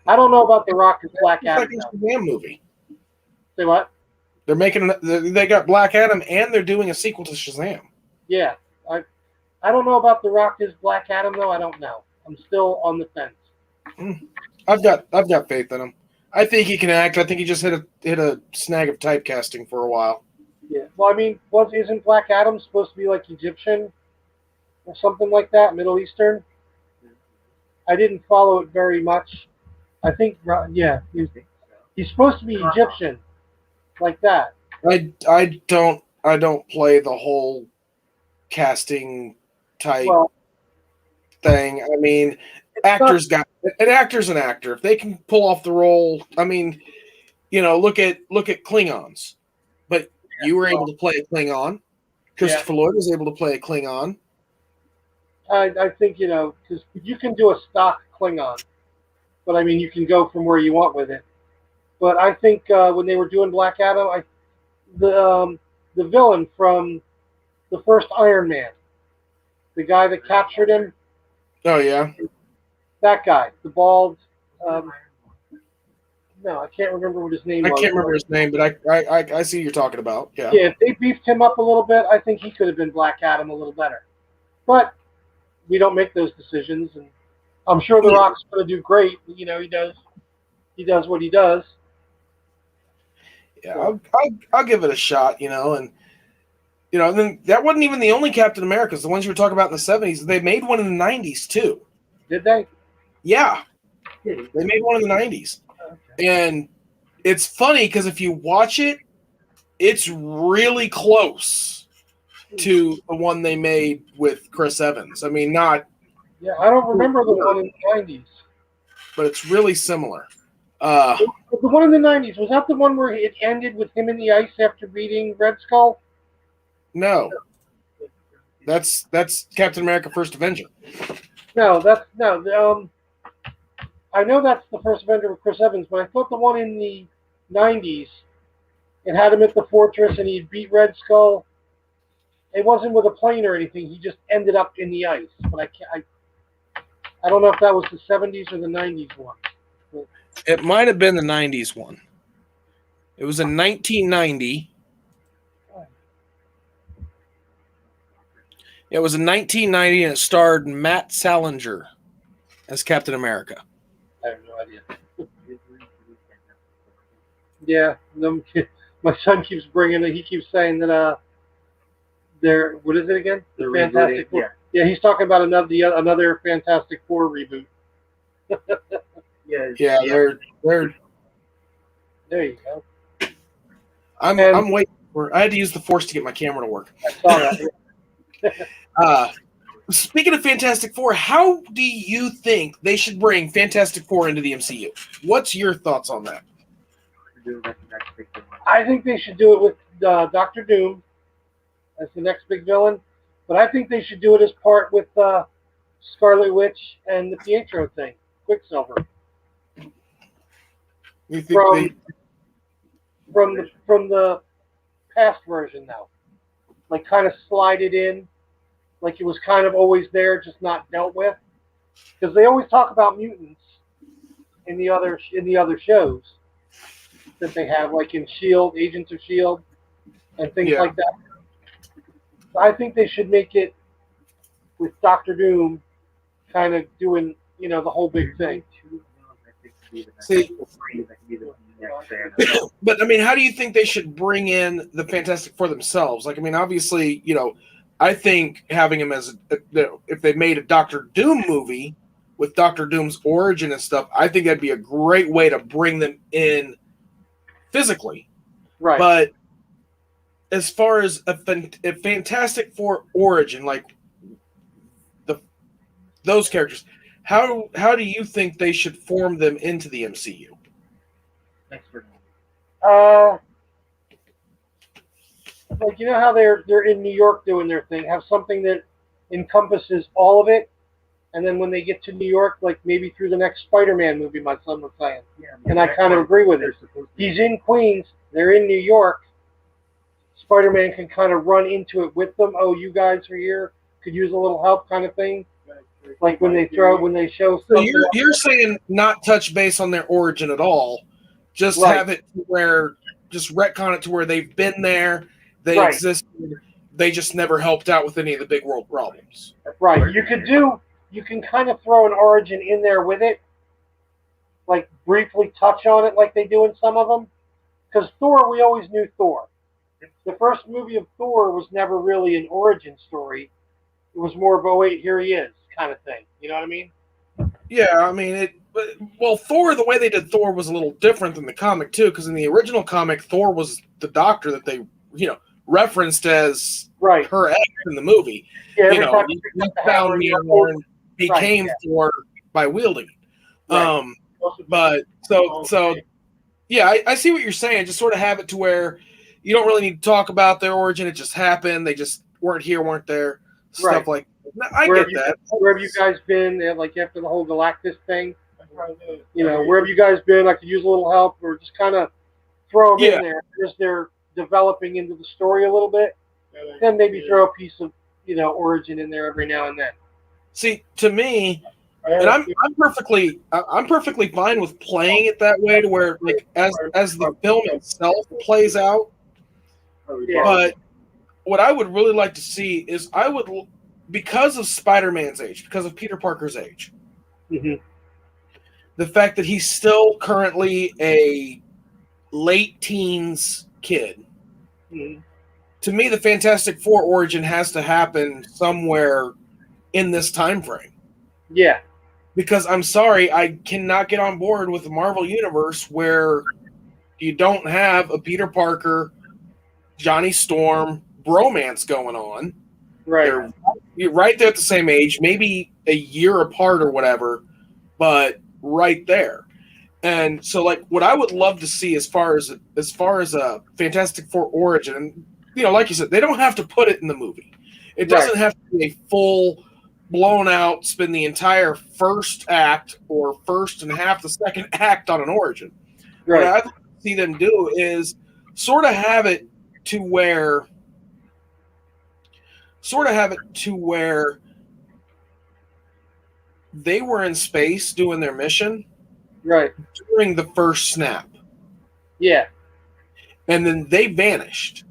I don't know about The Rock as Black Adam.
It's like a Shazam movie.
Say what?
They're making they got Black Adam and they're doing a sequel to Shazam.
Yeah, I don't know about The Rock as Black Adam though. I don't know. I'm still on the fence.
I've got faith in him. I think he can act. I think he just hit a snag of typecasting for a while.
Yeah. Well, I mean, isn't Black Adam supposed to be like Egyptian or something like that, Middle Eastern? I didn't follow it very much. I think, yeah, he's supposed to be Egyptian, like that.
I don't play the whole casting type thing. I mean, an actor's an actor. If they can pull off the role, I mean, you know, look at Klingons. But you were able to play a Klingon. Christopher Lloyd was able to play a Klingon.
I think, because you can do a stock Klingon, but I mean, you can go from where you want with it. But I think when they were doing Black Adam, the villain from the first Iron Man, the guy that captured him,
Oh, yeah.
that guy, the bald. No, I can't remember what his name
I
was.
can't remember his name, but I see what you're talking about. Yeah.
Yeah, if they beefed him up a little bit, I think he could have been Black Adam a little better. But we don't make those decisions, and I'm sure The Rock's going to do great. He does what he does.
Yeah, I'll give it a shot, and then that wasn't even the only Captain Americas. The ones you were talking about in the 70s, they made one in the 90s too.
Did they?
Yeah, they made one in the 90s. Okay. And it's funny because if you watch it, it's really close to the one they made with Chris Evans. I mean, not.
Yeah, I don't remember the one in the 90s.
But it's really similar.
The one in the 90s, was that the one where it ended with him in the ice after beating Red Skull?
No. That's Captain America First Avenger.
No. I know that's the First Avenger with Chris Evans, but I thought the one in the 90s, it had him at the fortress and he beat Red Skull. It wasn't with a plane or anything. He just ended up in the ice. But I don't know if that was the 70s or the 90s one.
It might have been the 90s one. It was in 1990. It was in 1990, and it starred Matt Salinger as Captain America.
I have no idea. Yeah, my son keeps bringing it. He keeps saying that what is it again? The Fantastic Four. Yeah, he's talking about another Fantastic Four reboot.
Yeah, they're.
There you go.
I'm waiting for. I had to use the Force to get my camera to work.
I saw that.
Speaking of Fantastic Four, how do you think they should bring Fantastic Four into the MCU? What's your thoughts on that?
I think they should do it with Doctor Doom as the next big villain, but I think they should do it as part with Scarlet Witch and the Pietro thing, Quicksilver.
You think
from the past version now, like kind of slide it in, like it was kind of always there, just not dealt with, because they always talk about mutants in the other shows that they have, like in Shield, Agents of Shield, and things like that. So I think they should make it with Doctor Doom, kind of doing the whole big thing.
See, but I mean, how do you think they should bring in the Fantastic Four themselves? Like, I mean, obviously, I think having him as if they made a Doctor Doom movie with Doctor Doom's origin and stuff, I think that'd be a great way to bring them in physically.
Right.
But as far as a Fantastic Four origin, like those characters, how do you think they should form them into the MCU?
Like how they're in New York doing their thing. Have something that encompasses all of it, and then when they get to New York, like maybe through the next Spider-Man movie, my son was saying, and I kind of agree with it. He's in Queens, they're in New York. Spider-Man can kind of run into it with them. Oh, you guys are here, could use a little help, kind of thing. Like when they show.
So you're saying not touch base on their origin at all, just have it where just retcon it to where they've been there, they existed, they just never helped out with any of the big world problems.
Right. You can kind of throw an origin in there with it, like briefly touch on it like they do in some of them. Because Thor, we always knew Thor. The first movie of Thor was never really an origin story. It was more of a, wait, here he is kind of thing. You know what I mean?
Yeah, I mean, Thor, the way they did Thor was a little different than the comic, too, because in the original comic, Thor was the doctor that they, referenced as her ex in the movie.
Yeah,
he found Mjolnir and became Thor by wielding it. Right. But, so yeah, I see what you're saying. Just sort of have it to where you don't really need to talk about their origin. It just happened. They just weren't here, weren't there. Stuff
Right.
like that. I
Where
get
have
that.
Where have you guys been? Like after the whole Galactus thing, where have you guys been? I could use a little help, or just kind of throw them
Yeah.
in there as they're developing into the story a little bit. Then maybe throw a piece of origin in there every now and then.
See, to me, and I'm perfectly fine with playing it that way, to where like as the film itself plays out.
Yeah.
But what I would really like to see is because of Spider-Man's age, because of Peter Parker's age,
Mm-hmm.
the fact that he's still currently a late teens kid.
Mm-hmm.
To me, the Fantastic Four origin has to happen somewhere in this time frame.
Yeah.
Because I'm sorry, I cannot get on board with the Marvel Universe where you don't have a Peter Parker, Johnny Storm bromance going on.
Right.
You're right there at the same age, maybe a year apart or whatever, but right there. And so, like, what I would love to see as far as a Fantastic Four origin, and like you said, they don't have to put it in the movie. It doesn't have to be a full blown out, spend the entire first act or first and half the second act on an origin.
Right.
What I'd like to see them do is sort of have it to where they were in space doing their mission
Right.
during the first snap.
Yeah.
And then they vanished.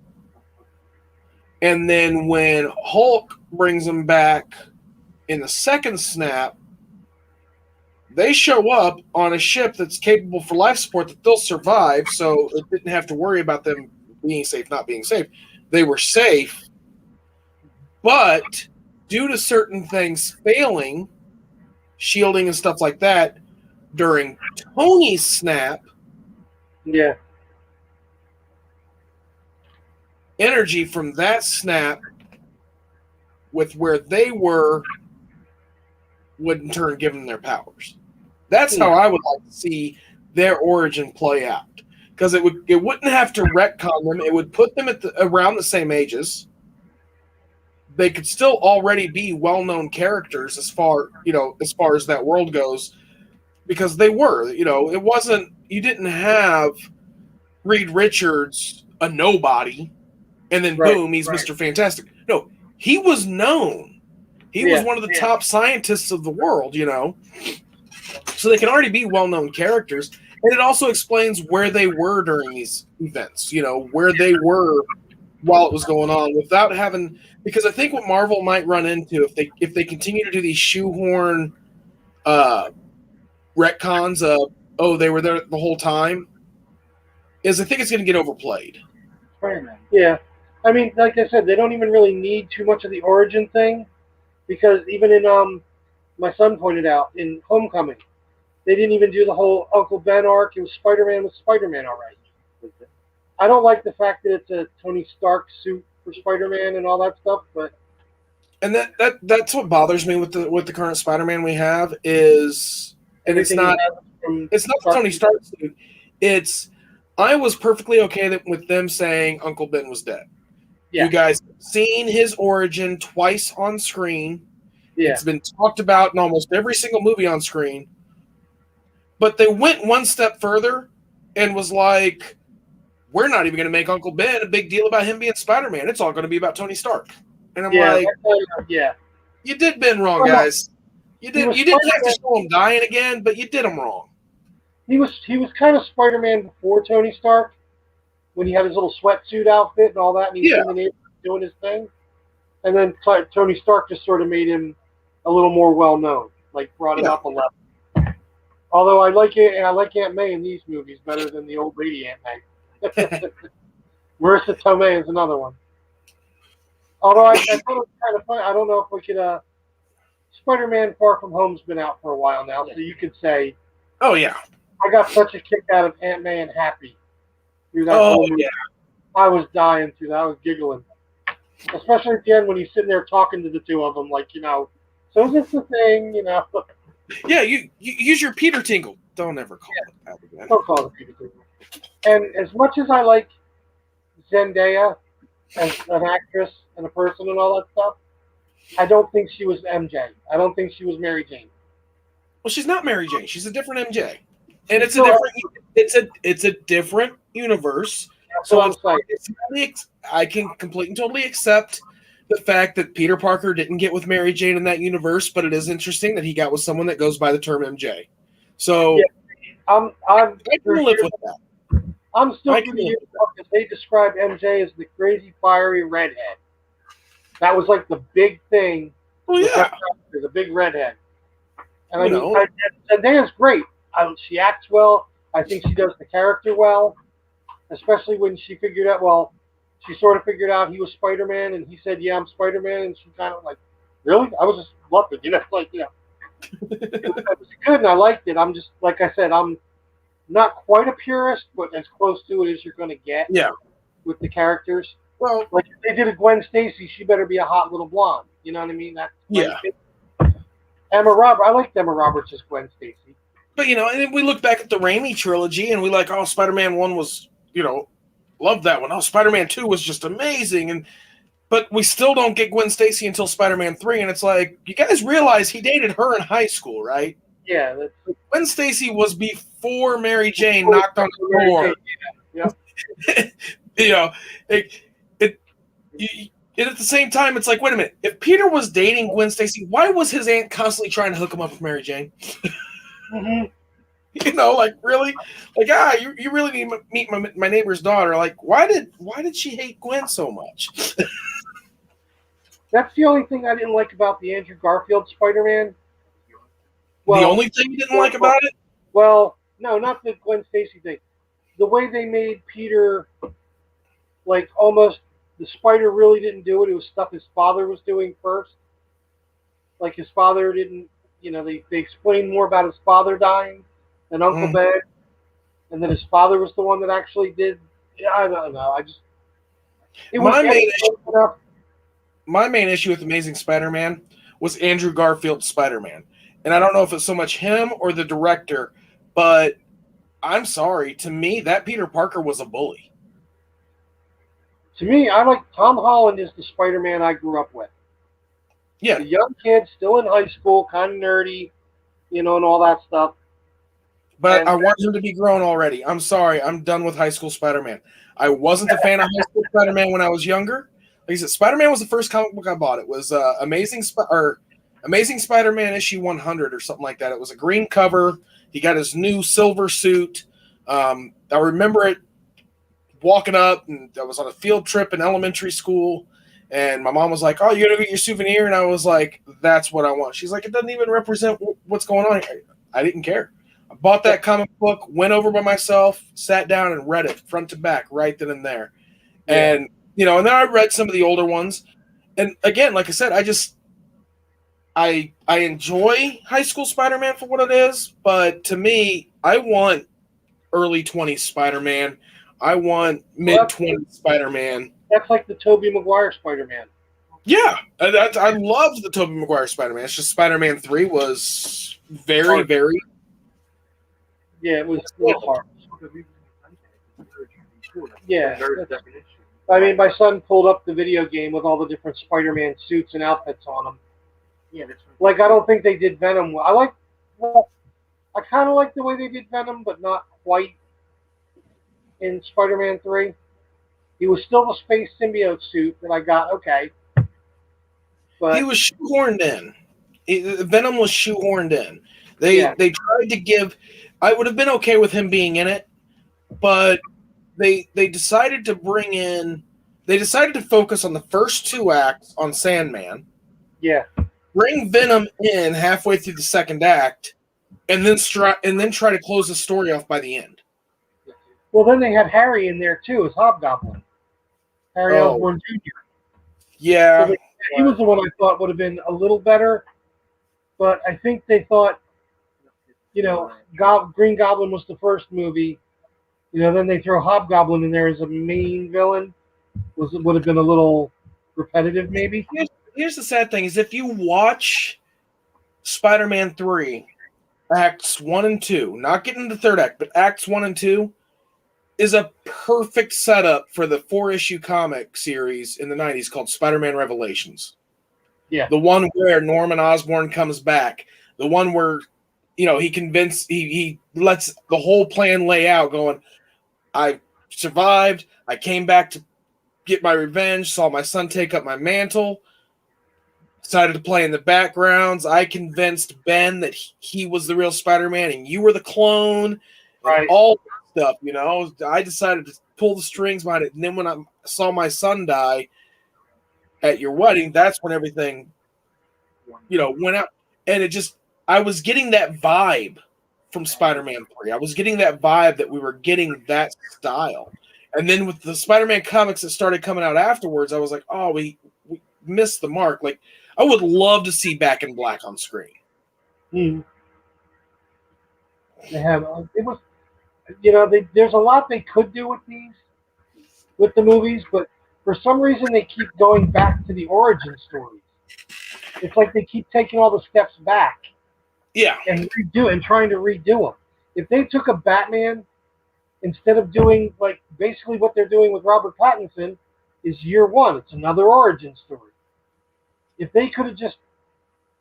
And then when Hulk brings them back in the second snap, they show up on a ship that's capable for life support that they'll survive, so it didn't have to worry about them being safe, not being safe. They were safe, but due to certain things failing, shielding and stuff like that, during Tony's snap,
Yeah.
energy from that snap with where they were would in turn give them their powers. That's how I would like to see their origin play out. Because it wouldn't have to retcon them. It would put them at around the same ages. They could still already be well-known characters as far as that world goes, because they were. It wasn't. You didn't have Reed Richards, a nobody, and then boom, he's Mr. Fantastic. No, he was known. He was one of the top scientists of the world. So they can already be well-known characters, and it also explains where they were during these events. Where they were while it was going on, without having. Because I think what Marvel might run into if they continue to do these shoehorn retcons of they were there the whole time, is I think it's going to get overplayed.
Yeah. I mean, like I said, they don't even really need too much of the origin thing, because even in my son pointed out in Homecoming, they didn't even do the whole Uncle Ben arc. It was Spider-Man with Spider-Man already. I don't like the fact that it's a Tony Stark suit for Spider-Man and all that stuff, but
that's what bothers me with the current Spider-Man we have is, and it's not Tony Stark suit. I was perfectly okay with them saying Uncle Ben was dead. Yeah. You guys have seen his origin twice on screen. Yeah. It's been talked about in almost every single movie on screen. But they went one step further and was like, we're not even going to make Uncle Ben a big deal about him being Spider-Man. It's all going to be about Tony Stark. And I'm you did Ben wrong, guys. You didn't have to show him dying again, but you did him wrong.
He was kind of Spider-Man before Tony Stark, when he had his little sweatsuit outfit and all that, and he was in the neighborhood doing his thing. And then Tony Stark just sort of made him a little more well-known, like brought him up a level. Although I like it, and I like Aunt May in these movies better than the old lady Aunt May. Marissa Tomei is another one. Although I thought it was kind of funny. I don't know if we could. Spider-Man Far From Home's been out for a while now, so you could say,
"Oh yeah,
I got such a kick out of Aunt May and Happy." Through that whole movie. I was dying through that. I was giggling, especially at the end when he's sitting there talking to the two of them, like, so is this the thing,
Yeah, you use your Peter Tingle. Don't ever call it that again.
Don't call it Peter Tingle. And as much as I like Zendaya as an actress and a person and all that stuff, I don't think she was MJ. I don't think she was Mary Jane.
Well, she's not Mary Jane. She's a different MJ, and
She
it's a
still
different. It's a different universe.
That's
So
what I'm saying.
I can completely and totally accept the fact that Peter Parker didn't get with Mary Jane in that universe, but it is interesting that he got with someone that goes by the term MJ. So
Yeah. I'm
I
for
can live
sure,
with that.
I'm still
I
for
can
the
live
years
with that.
because they described MJ as the crazy, fiery redhead. That was like the big thing
Well,
with that
yeah,
character, the big redhead. And I
you
mean,
know,
Zendaya's great. She acts well. I think she does the character well, especially when she figured out. Well, she sort of figured out he was Spider-Man, and he said, "Yeah, I'm Spider-Man," and she kind of like, "Really?" I was just loving, like it was good, and I liked it. I'm just like I said, I'm not quite a purist, but as close to it as you're going to get
yeah.
with the characters.
Well,
Like if they did a Gwen Stacy, she better be a hot little blonde. You know what I mean? That's my
yeah.
opinion. Emma Roberts. I liked Emma Roberts as Gwen Stacy.
But and then we look back at the Raimi trilogy, and we like, oh, Spider-Man 1 was, loved that one. Oh, Spider-Man 2 was just amazing, but we still don't get Gwen Stacy until Spider-Man 3, and it's like, you guys realize he dated her in high school, right?
Yeah, that's
Gwen Stacy was before Mary Jane knocked on the door.
Yeah.
you know, it, it, and at the same time, it's like, wait a minute. If Peter was dating Gwen Stacy, why was his aunt constantly trying to hook him up with Mary Jane?
Mm-hmm.
Like really, like you really need to meet my neighbor's daughter. Like, why did she hate Gwen so much?
That's the only thing I didn't like about the Andrew Garfield Spider-Man.
The only thing you didn't like about it?
Well, no, not the Gwen Stacy thing. The way they made Peter, like almost the spider really didn't do it. It was stuff his father was doing first. Like his father didn't, they explained more about his father dying than Uncle Ben, and then his father was the one that actually did. Yeah, I don't know. It was
my main issue with Amazing Spider-Man was Andrew Garfield's Spider-Man. And I don't know if it's so much him or the director, but I'm sorry. To me, that Peter Parker was a bully.
To me, I like Tom Holland is the Spider-Man I grew up with.
Yeah.
The young kid, still in high school, kind of nerdy, and all that stuff.
But I want him to be grown already. I'm sorry. I'm done with high school Spider-Man. I wasn't a fan of high school Spider-Man when I was younger. Like I said, Spider-Man was the first comic book I bought. It was Amazing Spider-Man issue 100 or something like that. It was a green cover. He got his new silver suit. I remember it walking up, and I was on a field trip in elementary school, and my mom was like, "Oh, you gotta get your souvenir," and I was like, "That's what I want." She's like, "It doesn't even represent what's going on." I didn't care. I bought that comic book, went over by myself, sat down, and read it front to back right then and there.
Yeah.
And and then I read some of the older ones. And again, like I said, I enjoy High School Spider-Man for what it is, but to me, I want early 20s Spider-Man. I want mid-20s Spider-Man.
That's like the Tobey Maguire Spider-Man.
Yeah, I loved the Tobey Maguire Spider-Man. It's just Spider-Man 3 was very, very...
Yeah, it was hard. Yeah. I mean, my son pulled up the video game with all the different Spider-Man suits and outfits on them. Yeah, that's right. Like, I don't think they did Venom well. I kind of like the way they did Venom, but not quite in Spider-Man 3. He was still the space symbiote suit that I got, okay. But
he was shoehorned in. Venom was shoehorned in. They tried to give... I would have been okay with him being in it, but they decided to bring in... They decided to focus on the first 2 acts on Sandman.
Yeah.
Bring Venom in halfway through the second act, and then try to close the story off by the end.
Well, then they had Harry in there too as Hobgoblin. Harry Osborn Jr.
Yeah.
So he was the one I thought would have been a little better, but I think they thought, Green Goblin was the first movie. Then they throw Hobgoblin in there as a main villain. Would have been a little repetitive, maybe.
Here's the sad thing: is if you watch Spider-Man 3, Acts 1 and 2, not getting the third act, but Acts 1 and 2, is a perfect setup for the 4-issue comic series in the 90s called Spider-Man Revelations.
Yeah.
The one where Norman Osborn comes back. The one where, he lets the whole plan lay out going, I survived. I came back to get my revenge, saw my son take up my mantle, decided to play in the backgrounds. I convinced Ben that he was the real Spider-Man and you were the clone and
Right.
all that stuff, I decided to pull the strings behind it. And then when I saw my son die at your wedding, that's when everything, went out. And I was getting that vibe from Spider-Man 3. I was getting that vibe that we were getting that style. And then with the Spider-Man comics that started coming out afterwards, I was like, oh, we missed the mark. Like, I would love to see Back in Black on screen.
They have it was, there's a lot they could do with the movies, but for some reason they keep going back to the origin stories. It's like they keep taking all the steps back
Yeah.
and trying to redo them. If they took a Batman instead of doing like basically what they're doing with Robert Pattinson is year one. It's another origin story. If they could have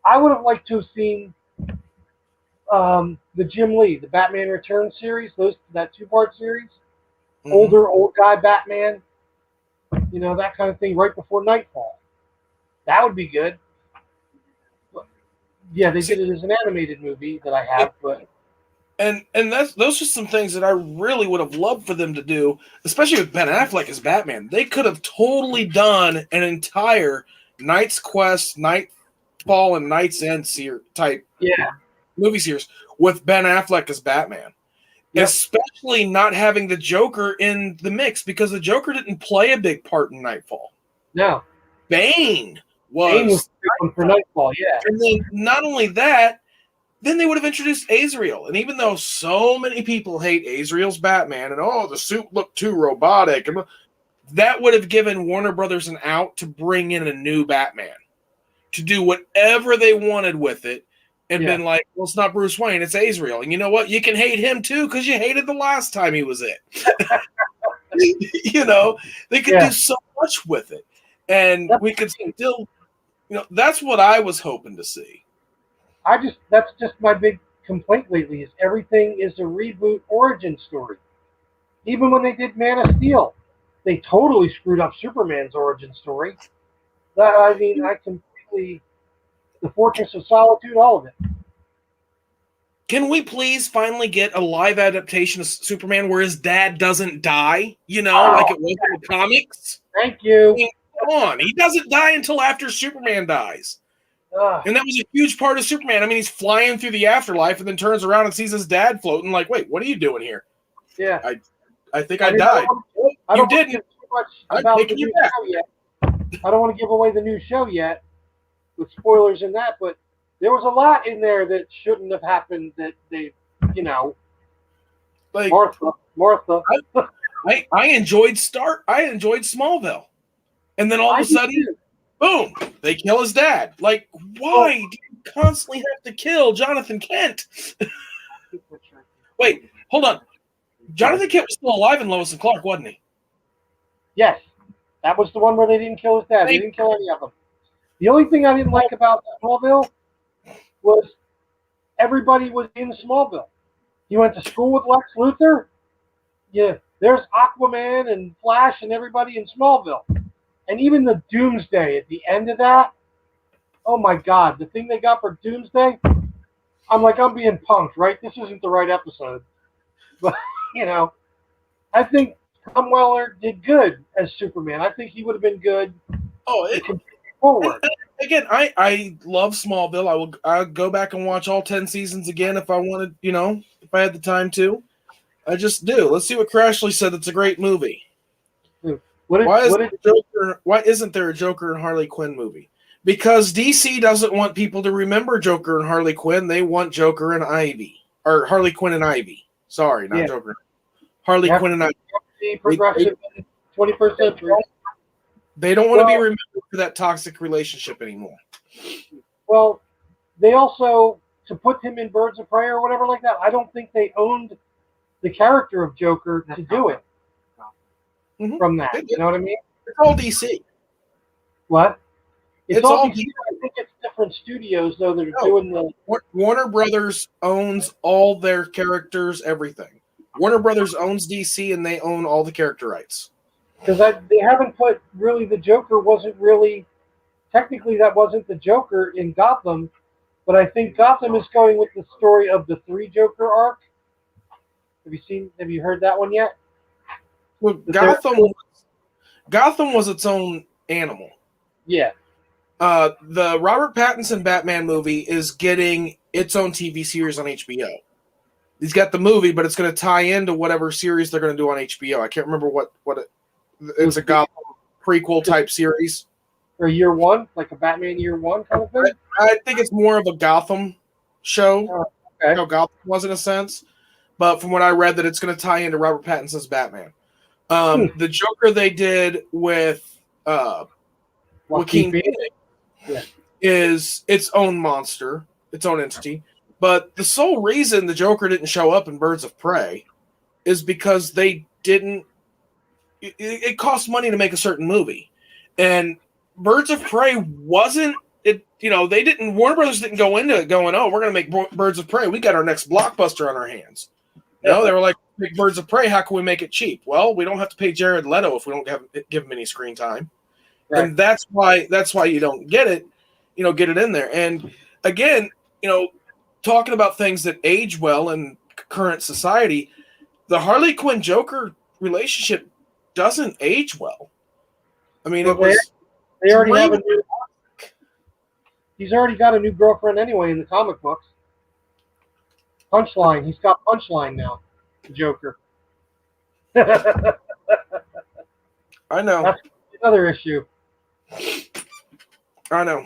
I would have liked to have seen the Jim Lee, the Batman Returns series, that 2-part series, old guy Batman, that kind of thing, right before Nightfall. That would be good. But, yeah, they did it as an animated movie that I have, but.
And those are some things that I really would have loved for them to do, especially with Ben Affleck as Batman. They could have totally done an entire Knight's Quest, Nightfall, and Knight's End type movie series with Ben Affleck as Batman. Yep. Especially not having the Joker in the mix, because the Joker didn't play a big part in Nightfall.
No.
Bane was
for Nightfall, yeah.
And then not only that, then they would have introduced Azrael. And even though so many people hate Azrael's Batman and, the suit looked too robotic, that would have given Warner Brothers an out to bring in a new Batman, to do whatever they wanted with it, and been like, well, it's not Bruce Wayne, it's Azrael. And you know what? You can hate him too, because you hated the last time he was it. They could do so much with it. And we could still, that's what I was hoping to see.
That's just my big complaint lately is everything is a reboot origin story. Even when they did Man of Steel, they totally screwed up Superman's origin story. The Fortress of Solitude, all of it.
Can we please finally get a live adaptation of Superman where his dad doesn't die, like it was in the comics?
Thank you.
I mean, come on. He doesn't die until after Superman dies. And that was a huge part of Superman. I mean, he's flying through the afterlife and then turns around and sees his dad floating like, wait, what are you doing here?
Yeah.
I think I died. You didn't.
I don't want to give away the new show yet with spoilers in that, but there was a lot in there that shouldn't have happened that they,
like
Martha.
I enjoyed Smallville. And then all of a sudden, boom, they kill his dad. Like, why do you constantly have to kill Jonathan Kent? Wait, hold on. Jonathan Kent was still alive in Lois and Clark, wasn't he?
Yes. That was the one where they didn't kill his dad. They didn't kill any of them. The only thing I didn't like about Smallville was everybody was in Smallville. You went to school with Lex Luthor. Yeah, there's Aquaman and Flash and everybody in Smallville. And even the Doomsday at the end of that, oh my God, the thing they got for Doomsday, I'm like, I'm being punked, right? This isn't the right episode. But, I think Tom Weller did good as Superman. I think he would have been good forward.
Again, I love Smallville. I'll go back and watch all 10 seasons again if I wanted, if I had the time to. I just do. Let's see what Crashly said. It's a great movie. Why isn't there a Joker and Harley Quinn movie? Because DC doesn't want people to remember Joker and Harley Quinn. They want Joker and Ivy. Or Harley Quinn and Ivy. Sorry, not Joker. Harley Quinn and Ivy.
Progressive 21st century.
They don't want to be remembered for that toxic relationship anymore.
Well, they also, to put him in Birds of Prey or whatever like that, I don't think they owned the character of Joker to do it. from that. You know what I mean?
It's all DC.
What?
It's
all
all
DC. I think it's different studios though that are
No.
doing the.
Warner Brothers owns all their characters, everything. Warner Brothers owns DC, and they own all the character rights.
Because they haven't put really the Joker wasn't really technically that wasn't the Joker in Gotham, but I think Gotham is going with the story of the 3 Joker arc. Have you heard that one yet?
Well, Gotham was its own animal.
Yeah.
The Robert Pattinson Batman movie is getting its own TV series on HBO. He's got the movie, but it's going to tie into whatever series they're going to do on HBO. I can't remember it's a Gotham prequel type series.
Or Year One, like a Batman Year One kind of thing?
I think it's more of a Gotham show.
Okay.
Gotham was in a sense. But from what I read, that it's going to tie into Robert Pattinson's Batman. The Joker they did with Joaquin Phoenix is its own monster, its own entity. But the sole reason the Joker didn't show up in Birds of Prey is because they didn't. It cost money to make a certain movie, and Birds of Prey wasn't. It they didn't. Warner Brothers didn't go into it going, "Oh, we're going to make Birds of Prey. We got our next blockbuster on our hands." No, they were like, "Make Birds of Prey. How can we make it cheap?" Well, we don't have to pay Jared Leto if we don't give him any screen time, right. And that's why you don't get it. Get it in there. And again, talking about things that age well in current society, the Harley Quinn Joker relationship doesn't age well. I mean,
they already have a new. He's already got a new girlfriend anyway in the comic books. Punchline. He's got Punchline now. The Joker.
I know.
That's another issue.
I know.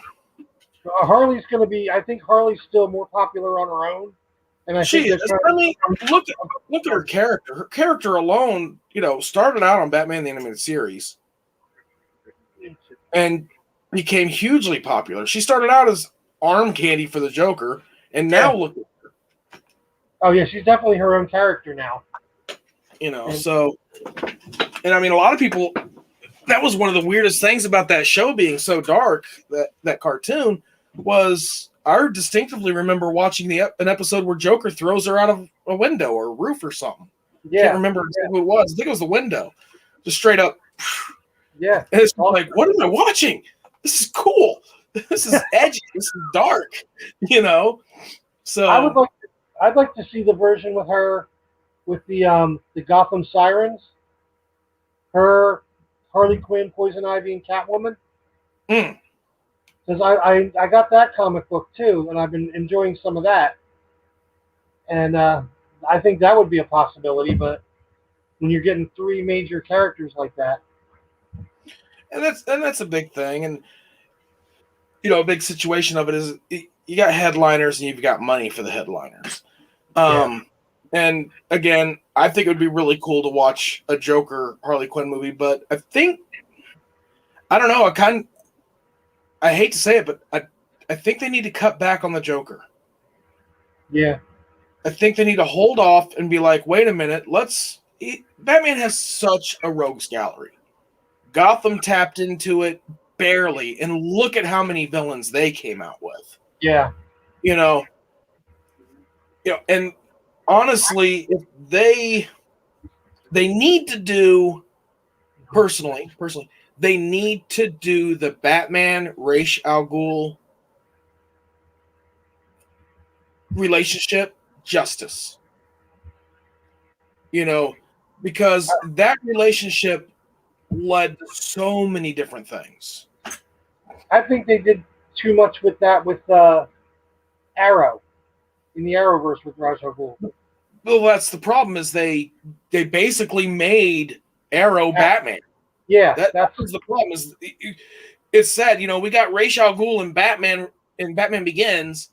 Harley's going to be. I think Harley's still more popular on her own. And I think
is. I mean, look at her character. Her character alone, started out on Batman the Animated Series and became hugely popular. She started out as arm candy for the Joker, and now look at her.
Oh yeah, she's definitely her own character now.
So, and I mean, a lot of people. That was one of the weirdest things about that show being so dark. That cartoon was. I distinctively remember watching an episode where Joker throws her out of a window or a roof or something.
Yeah.
Can't remember exactly who it was. I think it was the window. Just straight up.
Yeah.
And it's like, what am I watching? This is cool. This is edgy. This is dark. So
I'd like to see the version with her with the Gotham Sirens. Her, Harley Quinn, Poison Ivy, and Catwoman. Because I got that comic book too, and I've been enjoying some of that. And I think that would be a possibility, but when you're getting 3 major characters like that.
And that's a big thing. And a big situation of it is you got headliners and you've got money for the headliners. And again, I think it would be really cool to watch a Joker Harley Quinn movie, but I don't know, I hate to say it, but I think they need to cut back on the Joker.
Yeah.
I think they need to hold off and be like, wait a minute, Batman has such a rogues gallery. Gotham tapped into it barely, and look at how many villains they came out with.
Yeah.
And honestly, if they need to do personally, they need to do the Batman Ra's al Ghul relationship justice. Because that relationship led to so many different things.
I think they did too much with that with Arrow. In the Arrowverse with Ra's al Ghul.
Well, that's the problem is they basically made Arrow Batman.
Yeah,
that's the problem. Is it's sad, we got Ra's al Ghul in Batman Begins,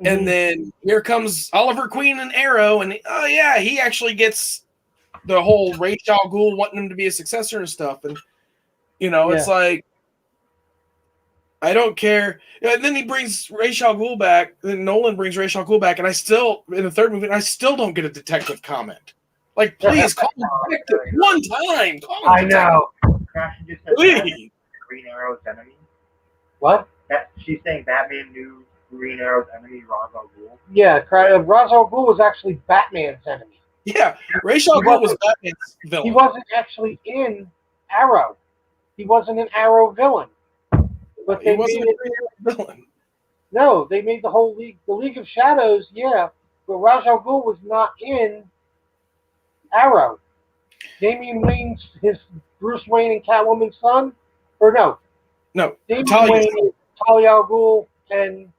and then here comes Oliver Queen and Arrow, and he actually gets the whole Ra's al Ghul wanting him to be a successor and stuff, and it's like I don't care. And then he brings Ra's al Ghul back. Then Nolan brings Ra's al Ghul back, and I still in the third movie, I still don't get a detective comment. Like, please call him detective one time. Call him
I
detective.
know.
Crash just said
Please.
Green Arrow's enemy.
What?
That she's saying Batman knew Green Arrow's enemy, Ra's al Ghul.
Yeah, Ra's al Ghul was actually Batman's enemy.
Yeah, Ra's al Ghul was Batman's villain.
He wasn't actually in Arrow. He wasn't an Arrow villain. But
He wasn't a villain.
No, they made the whole League, the League of Shadows, yeah, but Ra's al Ghul was not in Arrow. Damian Wayne's his Bruce Wayne and Catwoman's son, or no?
No,
Damian
Talia.
Wayne, Talia al Ghul, and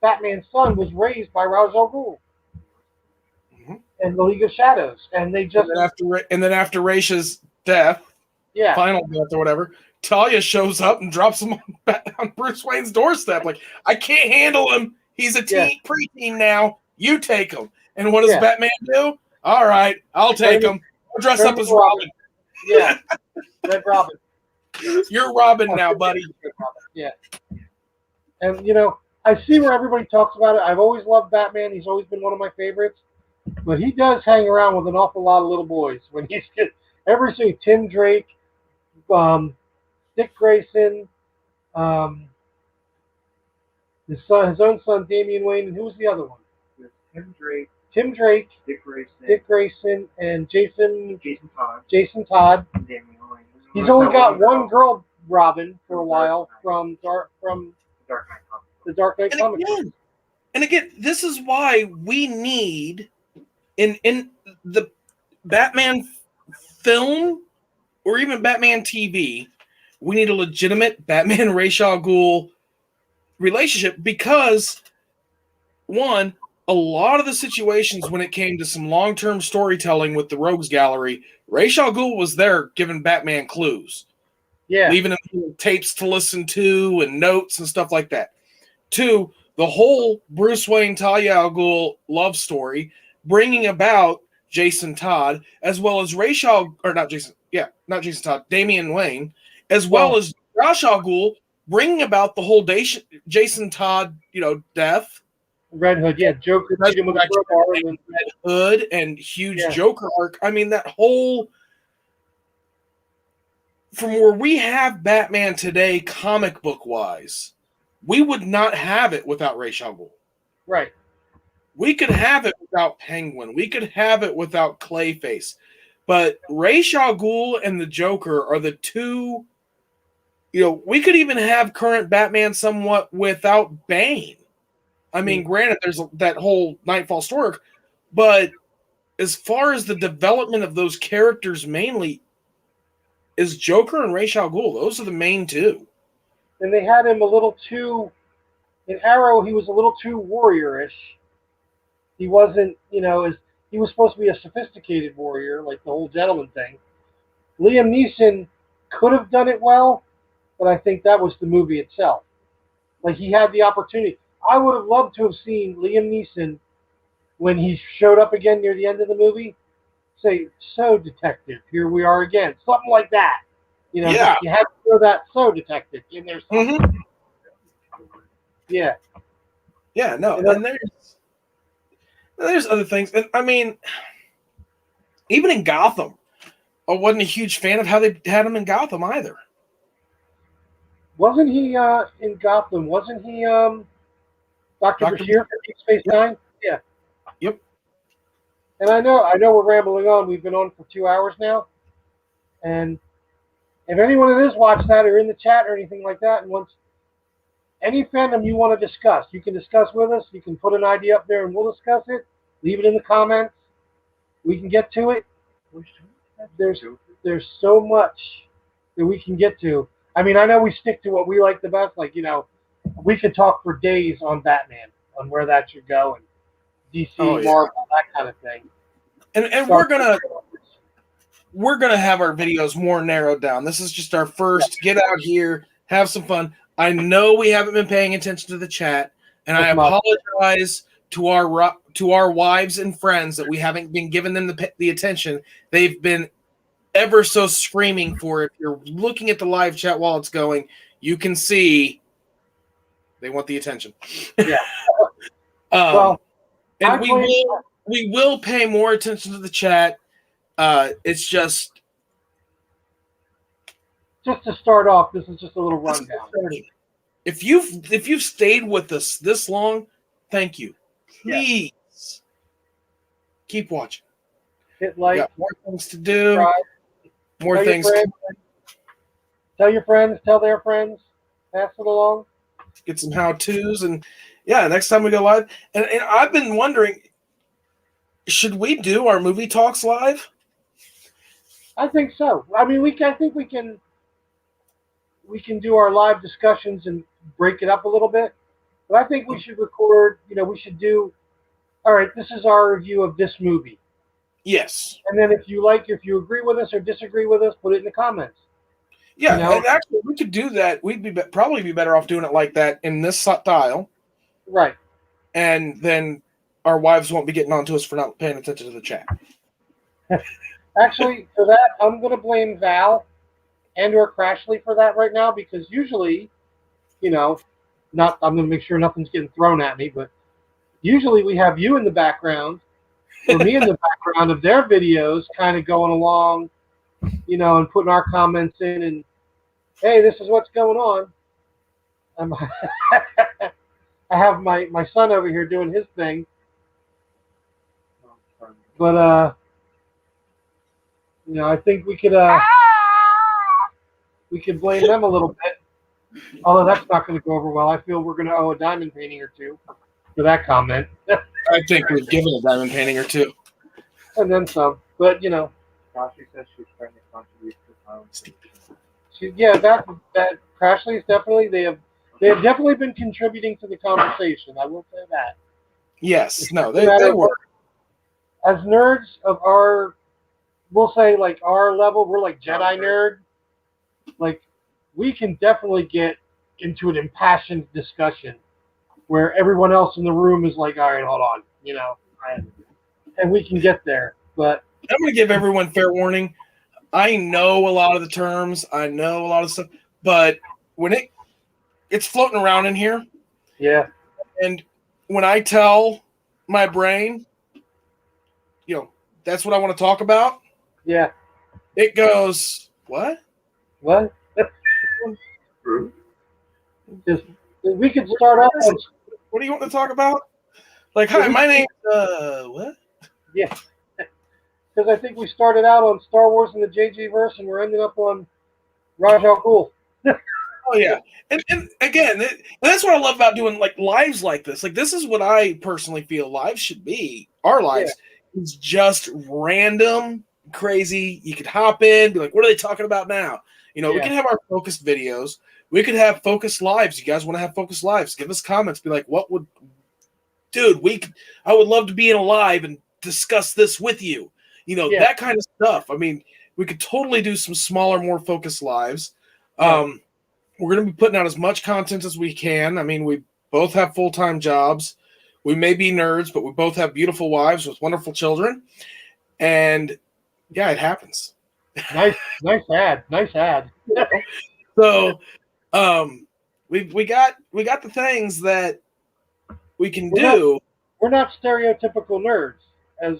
Batman's son was raised by Ra's al Ghul and the League of Shadows, and they just
And then after Raisha's death, final death or whatever, Talia shows up and drops him on Bruce Wayne's doorstep. Like, I can't handle him. He's a preteen now. You take him. And what does Batman do? All right, I'll take him. I'll dress up as Robin.
Yeah, Red Robin.
You're Robin now, buddy.
Yeah. And, you know, I see where everybody talks about it. I've always loved Batman. He's always been one of my favorites. But he does hang around with an awful lot of little boys. When he's ever seen Tim Drake, Dick Grayson, his own son Damian Wayne, and who was the other one? Tim Drake, Dick Grayson, and Jason Todd. He's only got one girl, Robin, for a while from the Dark Knight comic book.
And again, this is why we need in the Batman film or even Batman TV, we need a legitimate Batman Ra's al Ghul relationship because, one, a lot of the situations when it came to some long-term storytelling with the Rogues Gallery, Ra's al Ghul was there giving Batman clues.
Yeah.
Leaving him tapes to listen to and notes and stuff like that. Two, the whole Bruce Wayne Talia al Ghul love story, bringing about Jason Todd, as well as not Jason Todd, Damian Wayne, as well as Ra's al Ghul, bringing about the whole Jason Todd, death.
Red Hood, yeah, Joker beat him with a crowbar, and
Red Hood and huge Joker arc. I mean, that whole, from where we have Batman today, comic book wise, we would not have it without Ra's al Ghul.
Right.
We could have it without Penguin. We could have it without Clayface. But Ra's al Ghul and the Joker are the two. We could even have current Batman somewhat without Bane. I mean, granted, there's that whole Nightfall story, but as far as the development of those characters mainly, is Joker and Ra's al Ghul. Those are the main two.
And they had him a little too, in Arrow, he was a little too warrior-ish. He wasn't, he was supposed to be a sophisticated warrior, like the whole gentleman thing. Liam Neeson could have done it well, but I think that was the movie itself. Like, he had the opportunity. I would have loved to have seen Liam Neeson, when he showed up again near the end of the movie, say, "So, detective, here we are again." Something like that. You had to throw that "so, detective" in there. Yeah.
Yeah, no. And there's other things. And I mean, even in Gotham, I wasn't a huge fan of how they had him in Gotham either.
Wasn't he in Gotham? Wasn't he Dr. Bashir for Deep Space Nine? Yeah.
Yep.
And I know we're rambling on. We've been on for 2 hours now. And if anyone that has watched that or in the chat or anything like that and wants any fandom you want to discuss, you can discuss with us. You can put an idea up there and we'll discuss it. Leave it in the comments. We can get to it. There's so much that we can get to. I mean, I know we stick to what we like the best. Like, we could talk for days on Batman, on where that should go, and DC, Marvel, that kind of thing.
And we're gonna have our videos more narrowed down. This is just our first get out here, have some fun. I know we haven't been paying attention to the chat, and I apologize to our wives and friends that we haven't been giving them the attention they've been ever so screaming for. If you're looking at the live chat while it's going, you can see they want the attention.
Yeah.
And we will pay more attention to the chat. It's just
to start off, this is just a little rundown.
if you've stayed with us this long, thank you. Please keep watching.
Hit
We
like,
got more things to do,
subscribe,
more
tell
things.
your friends, tell your friends, tell their friends, pass it along.
Get some how-tos, and next time we go live. And I've been wondering, should we do our movie talks live?
I think so. I mean, I think we can do our live discussions and break it up a little bit. But I think we should record. We should do. All right, this is our review of this movie.
Yes.
And then if you agree with us or disagree with us, put it in the comments.
Yeah, and actually, we could do that. We'd probably be better off doing it like that in this style.
Right.
And then our wives won't be getting on to us for not paying attention to the chat.
Actually, for that, I'm going to blame Val and/or Crashly for that right now, because usually, I'm going to make sure nothing's getting thrown at me, but usually we have you in the background or me in the background of their videos kind of going along, and putting our comments in and, hey, this is what's going on. I have my son over here doing his thing. But, I think we could blame them a little bit. Although that's not going to go over well. I feel we're going to owe a diamond painting or two for that comment.
I think we've given a diamond painting or two.
And then some. But,
Joshie says she's trying to contribute to
that Crashly is definitely, they have definitely been contributing to the conversation. I will say that.
Yes, no, they were.
As nerds of our, we'll say like our level, we're like Jedi nerd. Like, we can definitely get into an impassioned discussion where everyone else in the room is like, all right, hold on, and we can get there. But
I'm going to give everyone fair warning. I know a lot of the terms. I know a lot of stuff. But when it's floating around in here.
Yeah.
And when I tell my brain, that's what I want to talk about.
Yeah.
It goes, what?
What? Just, we could start off.
What do you want to talk about? Like, hi, my name's what?
Yeah. Because I think we started out on Star Wars and the JJ verse, and we're ending up on Raj Al Ghul.
Oh yeah, and again, and that's what I love about doing like lives like this. Like, this is what I personally feel lives should be. Our lives is just random, crazy. You could hop in, be like, "What are they talking about now?" We can have our focused videos. We could have focused lives. You guys want to have focused lives? Give us comments. Be like, "What would, dude? I would love to be in a live and discuss this with you." That kind of stuff. I mean, we could totally do some smaller, more focused lives. We're going to be putting out as much content as we can. I mean, we both have full-time jobs. We may be nerds, but we both have beautiful wives with wonderful children. And yeah, it happens.
Nice ad.
So, we got the things that we can do.
We're not stereotypical nerds, as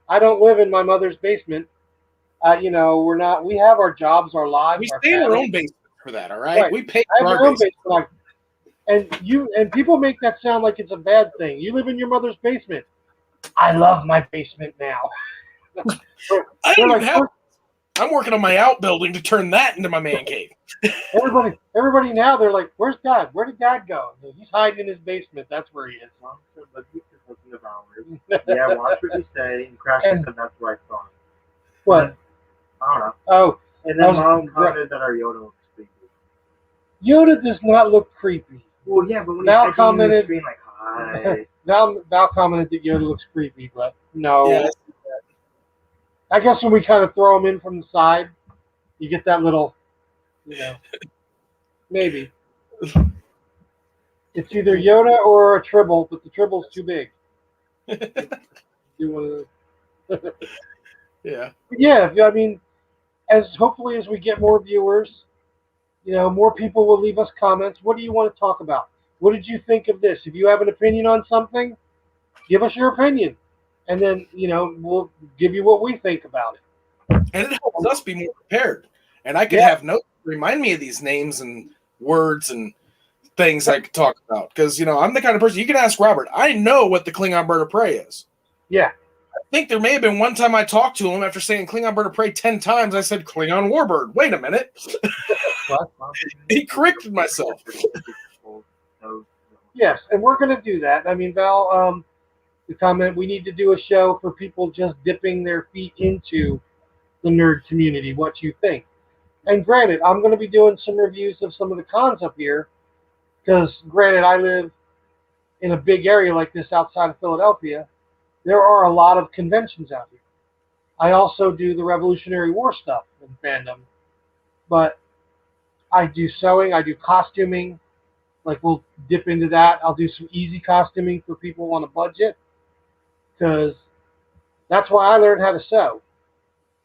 I don't live in my mother's basement. We're not. We have our jobs, our lives.
We
our
stay in our
families.
own basement for that. All right, we pay
I
for
have
our
my own
basement.
basement. And people make that sound like it's a bad thing. You live in your mother's basement. I love my basement now.
I don't even have. I'm working on my outbuilding to turn that into my man cave.
Everybody now, they're like, "Where's God? Where did God go?" He's hiding in his basement. That's where he is.
Yeah, watch what you say. And Crash said that's what I thought.
What?
I don't know.
Oh.
And then Mom commented that our Yoda looks creepy.
Yoda does not look creepy.
Well, yeah, but when
Val commented,
screen, like, hi.
Val commented that Yoda looks creepy, but no.
Yeah.
I guess when we kind of throw him in from the side, you get that little, maybe. It's either Yoda or a Tribble, but the Tribble's too big.
Yeah.
Yeah, I mean, hopefully as we get more viewers, more people will leave us comments. What do you want to talk about? What did you think of this? If you have an opinion on something, give us your opinion. And then, we'll give you what we think about it.
And it helps us be more prepared. And I could have notes remind me of these names and words and things I could talk about. Because, I'm the kind of person, you can ask Robert, I know what the Klingon bird of prey is.
Yeah.
I think there may have been one time I talked to him after saying Klingon bird of prey 10 times. I said Klingon warbird. Wait a minute. He corrected myself.
Yes, and we're going to do that. I mean, Val, the comment, we need to do a show for people just dipping their feet into the nerd community. What you think? And granted, I'm going to be doing some reviews of some of the cons up here because, granted, I live in a big area like this outside of Philadelphia. There are a lot of conventions out here. I also do the Revolutionary War stuff in fandom, but I do sewing, I do costuming. Like, we'll dip into that. I'll do some easy costuming for people on a budget because that's why I learned how to sew.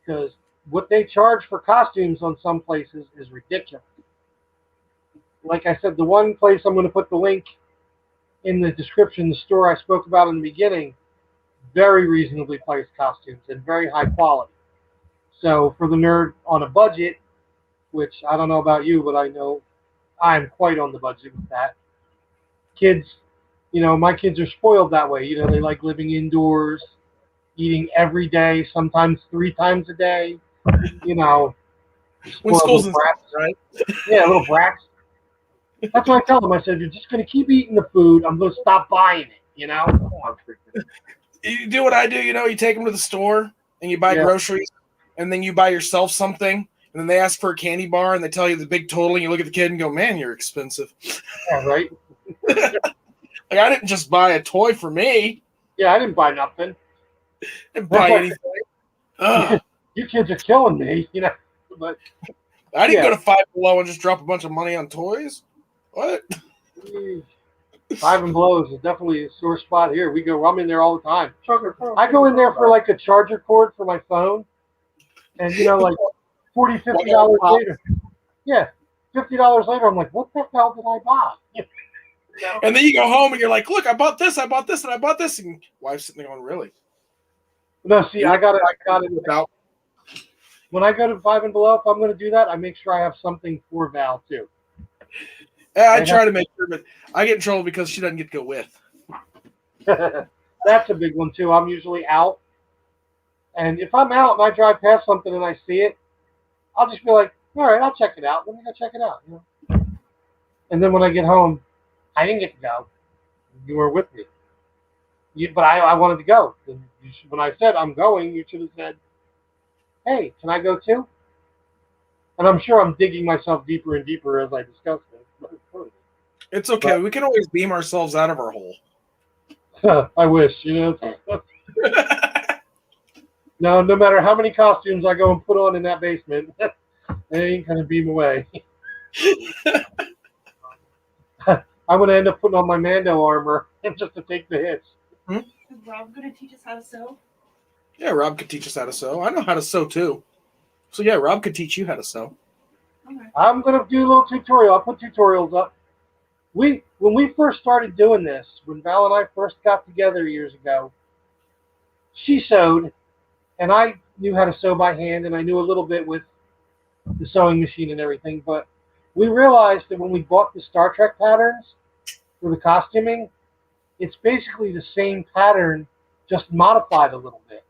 Because what they charge for costumes on some places is ridiculous. Like I said, the one place I'm going to put the link in the description, the store I spoke about in the beginning, very reasonably priced costumes and very high quality. So for the nerd on a budget, which I don't know about you, but I know I'm quite on the budget with that. Kids, my kids are spoiled that way. They like living indoors, eating every day, sometimes 3 times a day.
When school's in
brats,
right?
Yeah, little brats. That's what I tell them. I said, you're just going to keep eating the food. I'm going to stop buying it,
You do what I do, you take them to the store and you buy groceries and then you buy yourself something and then they ask for a candy bar and they tell you the big total and you look at the kid and go, man, you're expensive.
Yeah, right?
Like, I didn't just buy a toy for me.
Yeah, I didn't buy nothing.
Didn't buy anything.
You kids are killing me, But
I didn't go to Five Below and just drop a bunch of money on toys. What?
Five and Below is definitely a sore spot here. I'm in there all the time. I go in there for like a charger cord for my phone, and like $40, $50 later. Yeah, $50 later, I'm like, what the hell did I buy?
And then you go home and you're like, look, I bought this, and I bought this, and wife's sitting there going, really?
No, see, I got it without. When I go to Five and Below, if I'm going to do that, I make sure I have something for Val too.
Yeah, I try to make sure, but I get in trouble because she doesn't get to go with.
That's a big one too. I'm usually out, and if I'm out and I drive past something and I see it, I'll just be like, all right, I'll check it out. Let me go check it out. And then when I get home, I didn't get to go. You were with me. But I wanted to go. When I said I'm going, you should have said, hey, can I go too? And I'm sure I'm digging myself deeper and deeper as I discuss this.
It's okay. We can always beam ourselves out of our hole.
I wish, No matter how many costumes I go and put on in that basement, they ain't going to beam away. I'm going to end up putting on my Mando armor just to take the hits.
Is Rob going to teach us how to sew?
Yeah, Rob could teach us how to sew. I know how to sew too. So yeah, Rob could teach you how to sew.
Okay. I'm going to do a little tutorial. I'll put tutorials up. When we first started doing this, when Val and I first got together years ago, she sewed, and I knew how to sew by hand, and I knew a little bit with the sewing machine and everything, but we realized that when we bought the Star Trek patterns for the costuming, it's basically the same pattern, just modified a little bit.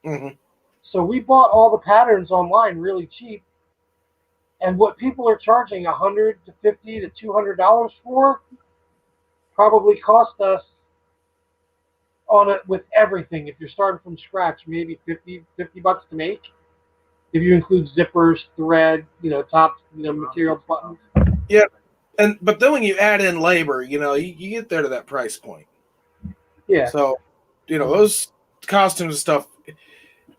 Mm-hmm.
So we bought all the patterns online really cheap, and what people are charging $150 to $200 for probably cost us on it with everything. If you're starting from scratch, maybe $50 to make. If you include zippers, thread, tops, material buttons.
Yeah, but then when you add in labor, you get there to that price point.
Yeah.
So, those costumes and stuff.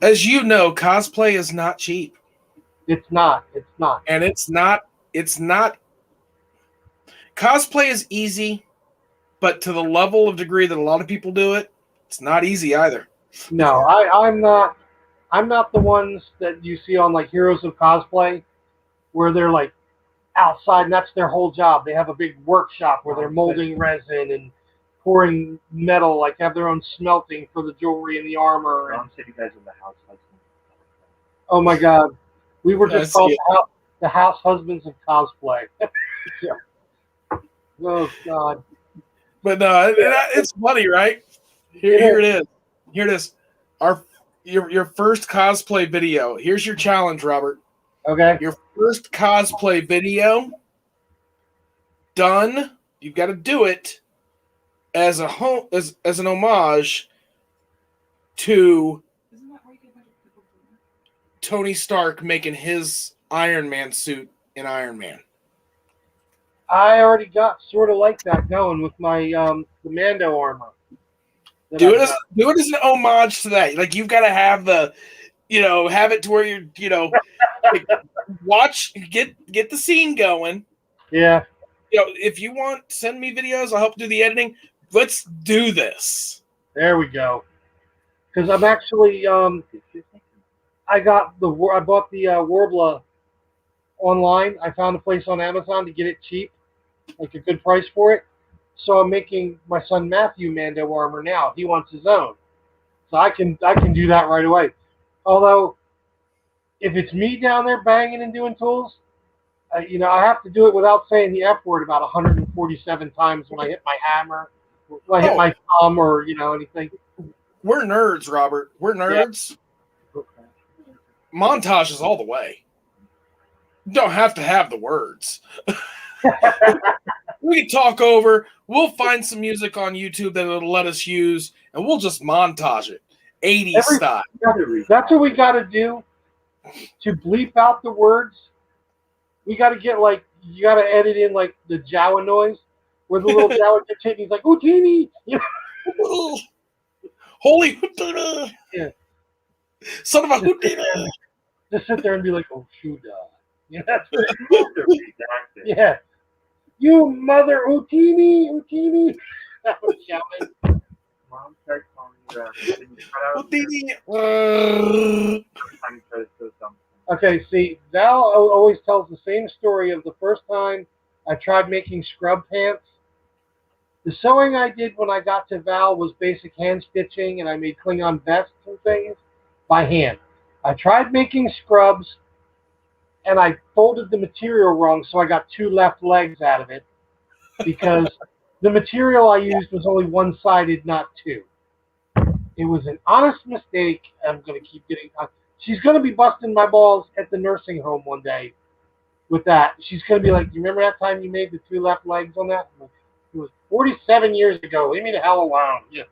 As you know, cosplay is not cheap.
It's not.
And it's not. Cosplay is easy, but to the level of degree that a lot of people do it, it's not easy either.
No, I'm not. I'm not the ones that you see on like Heroes of Cosplay, where they're like outside and that's their whole job. They have a big workshop where they're molding resin and pouring metal, like have their own smelting for the jewelry and the armar.
I'm sitting guys in the house.
Oh my God, we were
I
just
see
called
it.
the house husbands of cosplay. Oh God,
But it's funny, right?
it
Here
is.
it is. Here it is. Your first cosplay video. Here's your challenge, Robert.
Okay.
Your first cosplay video done. You've got to do it as as an homage to
Isn't that where you get a bunch of people doing it?
Tony Stark making his Iron Man suit in Iron Man.
I already got sort of like that going with my the Mando armor that
Do
I've
it as
got.
do it as an homage to that. Like you've got to have have it to where like, get the scene going.
Yeah,
If you want, send me videos. I'll help do the editing. Let's do this.
there we go. Because I'm actually I bought the Warbler online. I found a place on Amazon to get it cheap, like a good price for it. So I'm making my son Matthew Mando armor now. He wants his own, so I can do that right away. Although if it's me down there banging and doing tools, I have to do it without saying the F word about 147 times when I hit my hammer, when I hit
Oh,
my thumb, or anything.
we're nerds, Robert. We're
Yeah.
nerds. Montages all the way. You don't have to have the words. We can talk over. We'll find some music on YouTube that it'll let us use, and we'll just montage it, 80s style.
That's what we got to do to bleep out the words. We got to get you got to edit in the Jawa noise where the little Jawa gets hit and he's like Utini.
Holy Houdini!
Yeah.
Son of a Houdini!
Just sit there and be like, oh Shuda. That's
Exactly.
yeah. You mother Utini. That was shouting.
Mom started calling you that. Can you cut out
Houdini!
every time you try to say something?
Okay, see, Val always tells the same story of the first time I tried making scrub pants. The sewing I did when I got to Val was basic hand stitching, and I made Klingon vests and things by hand. I tried making scrubs, and I folded the material wrong, so I got two left legs out of it because the material I used was only one-sided, not two. It was an honest mistake. I'm going to keep getting. She's going to be busting my balls at the nursing home one day with that. She's going to be like, "You remember that time you made the two left legs on that? It was 47 years ago. Leave me the hell alone." Yeah.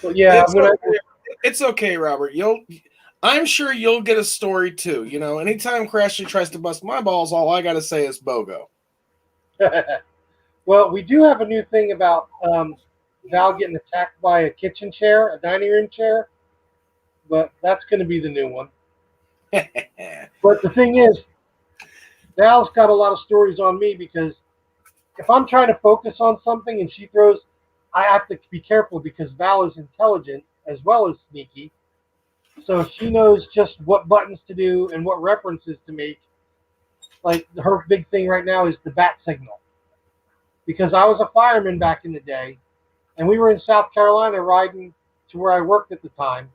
So yeah,
It's okay, Robert. I'm sure you'll get a story too. Anytime Crashly tries to bust my balls, all I gotta say is BOGO.
Well, we do have a new thing about Val getting attacked by a kitchen chair, a dining room chair, but that's going to be the new one. But the thing is, Val's got a lot of stories on me because if I'm trying to focus on something and she throws, I have to be careful because Val is intelligent as well as sneaky. So she knows just what buttons to do and what references to make. Like her big thing right now is the bat signal. Because I was a fireman back in the day, and we were in South Carolina riding to where I worked at the time.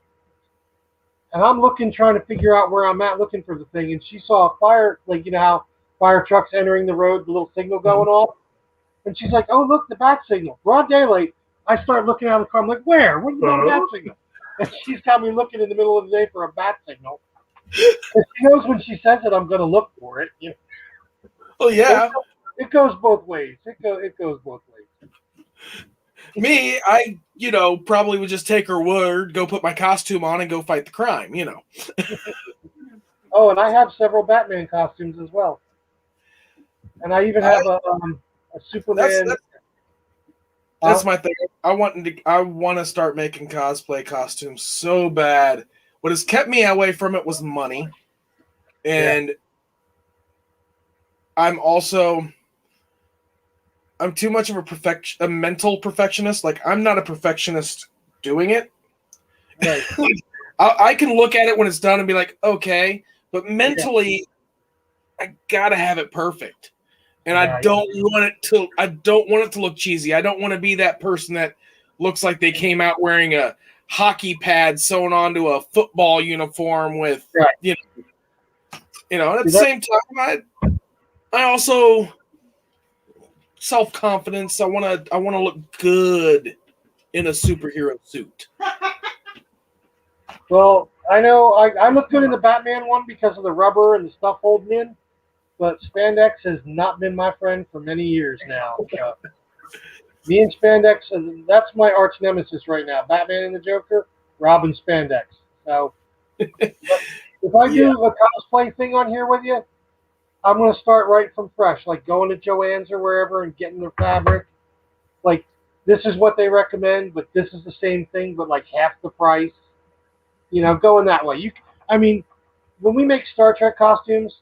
And I'm trying to figure out where I'm at, looking for the thing. And she saw a fire, how fire trucks entering the road, the little signal going off. And she's like, "Oh, look, the bat signal. Broad daylight." I start looking out of the car. I'm like, "Where? Where's the bat signal?" And she's got me looking in the middle of the day for a bat signal. And she knows when she says it, I'm going to look for it.
Well, yeah.
It goes both ways. It goes both ways.
Me, I probably would just take her word, go put my costume on, and go fight the crime.
Oh, and I have several Batman costumes as well. And I even have a Superman.
That's my thing. I want to start making cosplay costumes so bad. What has kept me away from it was money, and I'm too much of a mental perfectionist. Like I'm not a perfectionist doing it.
Right.
I can look at it when it's done and be like, okay, but mentally, I gotta have it perfect. And I don't want it to look cheesy. I don't want to be that person that looks like they came out wearing a hockey pads sewn onto a football uniform with,
Right.
and at the same time, I also self-confidence. I want to look good in a superhero suit.
Well, I know I look good in the Batman one because of the rubber and the stuff holding in, but spandex has not been my friend for many years now. So, me and spandex, that's my arch nemesis right now. Batman and the Joker, Robin spandex. So, if I do a cosplay thing on here with you, I'm going to start right from fresh, like going to Joann's or wherever and getting their fabric. Like, this is what they recommend, but this is the same thing, but like half the price. Going that way. I mean, when we make Star Trek costumes,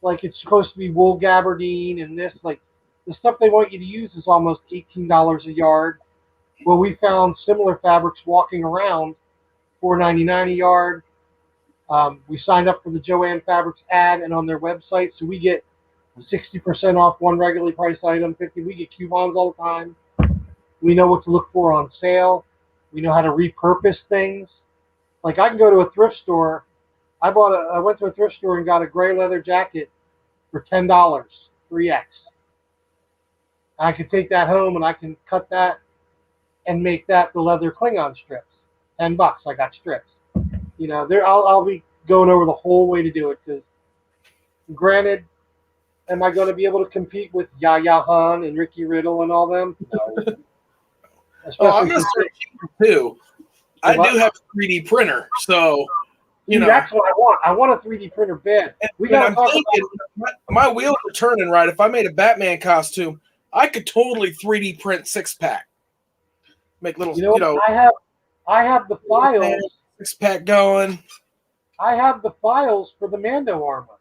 like it's supposed to be wool gabardine and this, like the stuff they want you to use is almost $18 a yard. Well, we found similar fabrics walking around, $4.99 a yard. We signed up for the Joann Fabrics ad and on their website, so we get 60% off one regularly priced item, 50. We get coupons all the time. We know what to look for on sale. We know how to repurpose things. Like I can go to a thrift store. I went to a thrift store and got a gray leather jacket for $10, 3X. I could take that home and I can cut that and make that the leather Klingon strips. $10. I got strips. I'll be going over the whole way to do it because, granted, am I going to be able to compete with Yaya Han and Ricky Riddle and all them? No.
I'm going to start too. I do have a 3D printer, so
that's what I want. I want a 3D printer bed.
My wheels are turning right. If I made a Batman costume, I could totally 3D print 6-pack. Make little,
I have the files.
6-pack going.
I have the files for the Mando armor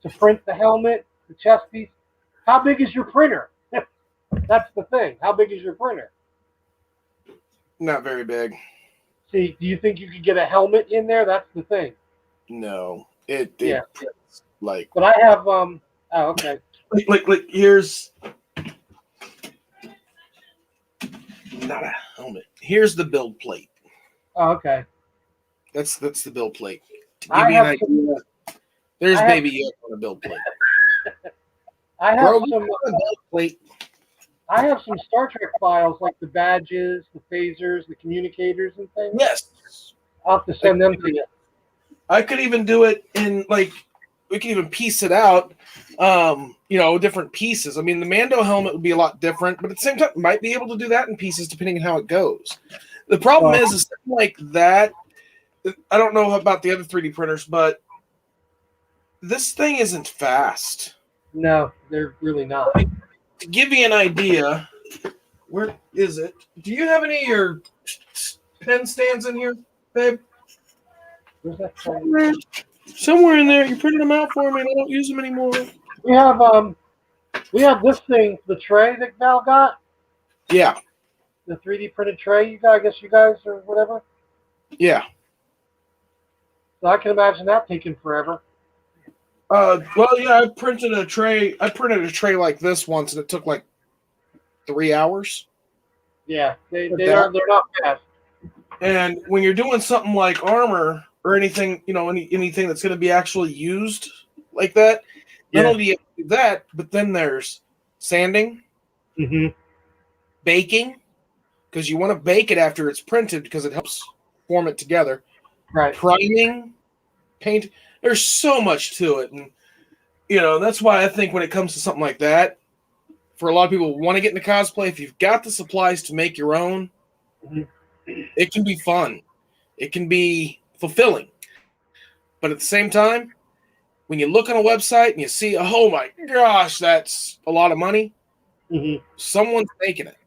to print the helmet, the chest piece. How big is your printer? That's the thing. How big is your printer?
Not very big.
See, do you think you could get a helmet in there? That's the thing.
No, like.
But I have Oh, okay.
Like here's not a helmet. Here's the build plate.
Oh, okay.
That's the build plate. To give you an idea, there's Baby Yoda on a build plate.
I have some
build plate.
I have some Star Trek files like the badges, the phasers, the communicators, and things.
Yes.
I'll have to send them to you.
I could even do it in we could even piece it out, different pieces. I mean, the Mando helmet would be a lot different, but at the same time, might be able to do that in pieces depending on how it goes. The problem is something like that. I don't know about the other 3D printers, but this thing isn't fast.
No, they're really not.
To give you an idea, where is it? Do you have any of your pen stands in here, babe?
Where's that
Somewhere in there. You printed them out for me, and I don't use them anymore.
We have this thing, the tray that Val got.
Yeah.
The 3D printed tray. I guess you guys or whatever.
Yeah.
So I can imagine that taking forever.
Well, yeah, I printed a tray like this once, and it took like 3 hours.
Yeah, they're not fast.
And when you're doing something like armor or anything, anything that's going to be actually used like that, not only do you have to do that, but then there's sanding, baking, because you want to bake it after it's printed because it helps form it together.
Right.
Priming, paint. There's so much to it, and that's why I think when it comes to something like that, for a lot of people who want to get into cosplay, if you've got the supplies to make your own, it can be fun. It can be fulfilling. But at the same time, when you look on a website and you see, oh my gosh, that's a lot of money, someone's making it.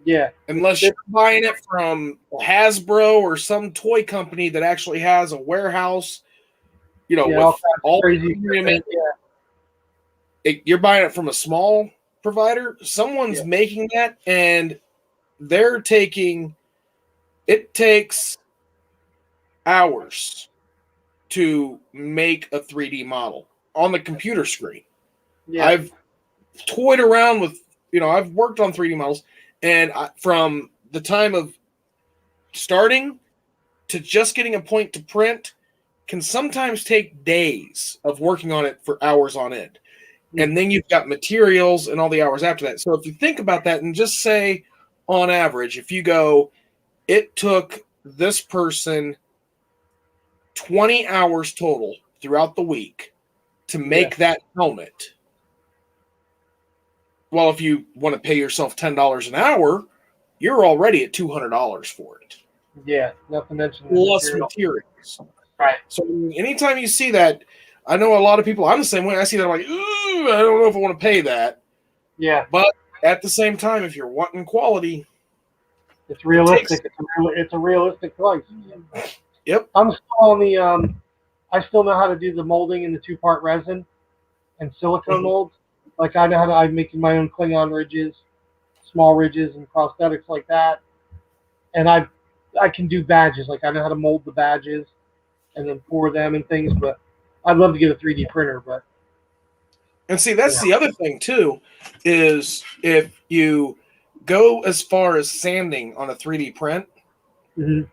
Yeah.
Unless you're buying it from Hasbro or some toy company that actually has a warehouse, with all
crazy.
You're buying it from a small provider. Someone's making that, and they're taking. It takes hours to make a 3D model on the computer screen. Yeah. I've toyed around with, I've worked on 3D models, and from the time of starting to just getting a point to print can sometimes take days of working on it for hours on end. And then you've got materials and all the hours after that. So if you think about that and just say, on average, if you go, it took this person 20 hours total throughout the week to make that helmet. Well, if you want to pay yourself $10 an hour, you're already at $200 for it.
Yeah, not to mention the
Plus
material.
materials.
Right.
So anytime you see that, I know a lot of people, I'm the same way. I see that, I'm like, ooh, I don't know if I want to pay that.
Yeah.
But at the same time, if you're wanting quality,
it's realistic. It's a realistic price.
Yep.
I'm still on the I still know how to do the molding in the 2-part resin and silicone molds. Like I know how to. I'm making my own Klingon ridges, small ridges, and prosthetics like that. And I can do badges. Like I know how to mold the badges and then pour them and things. But I'd love to get a 3D printer. But
and see, that's the other thing too, is if you go as far as sanding on a 3D print, and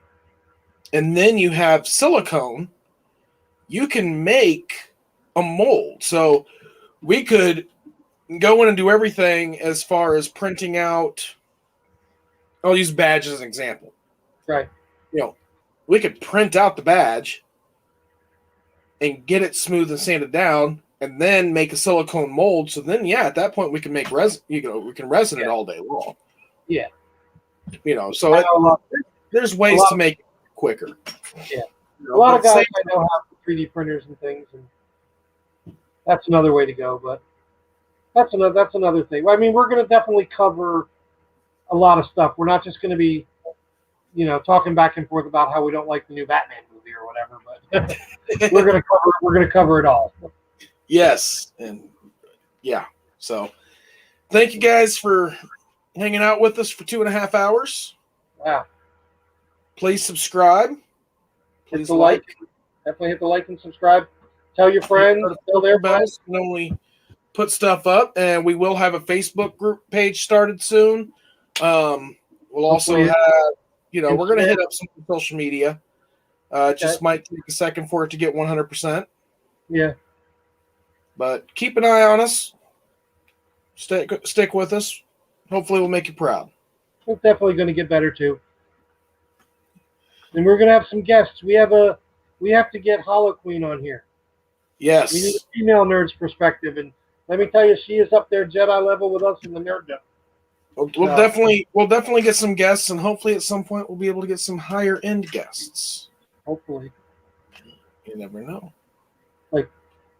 then you have silicone, you can make a mold. So we could go in and do everything as far as printing out. I'll use badge as an example.
Right.
We could print out the badge and get it smooth and sanded down, and then make a silicone mold. So then, at that point we can make resin. We can resin it all day long.
Yeah.
So there's ways to make it quicker.
Yeah. A lot of guys I know have 3D printers and things, and that's another way to go. But that's another thing. I mean, we're going to definitely cover a lot of stuff. We're not just going to be, talking back and forth about how we don't like the new Batman movie or whatever. But we're going to cover it all.
Yes, and So, thank you guys for hanging out with us for 2.5 hours.
Wow.
Please subscribe.
Please like. Definitely hit the like and subscribe. Tell your friends. Tell their friends.
When we put stuff up, and we will have a Facebook group page started soon. We'll also have, we're going to hit up some social media. It just might take a second for it to get 100%.
Yeah.
But keep an eye on us. Stick with us. Hopefully we'll make you proud.
It's definitely going to get better too. And we're going to have some guests. We have to get Hollow Queen on here.
Yes.
We need a female nerd's perspective, and let me tell you, she is up there Jedi level with us in the nerddom.
We'll definitely get some guests, and hopefully at some point we'll be able to get some higher end guests.
Hopefully.
You never know.
Like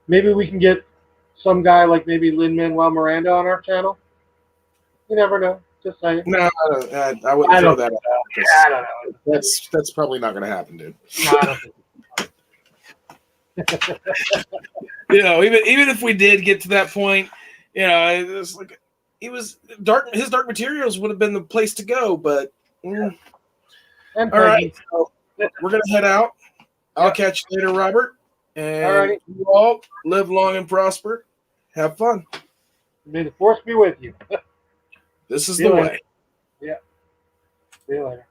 maybe we can get some guy like maybe Lin-Manuel Miranda on our channel. You never know. Just saying.
No, I wouldn't throw that out.
I don't know.
That's probably not going to happen, dude.
No, I don't think
even if we did get to that point, it was like his Dark Materials would have been the place to go, but all right, so we're gonna head out. I'll catch you later, Robert, and you all live long and prosper. Have fun.
May the force be with you.
This is the way.
Yeah. See you later.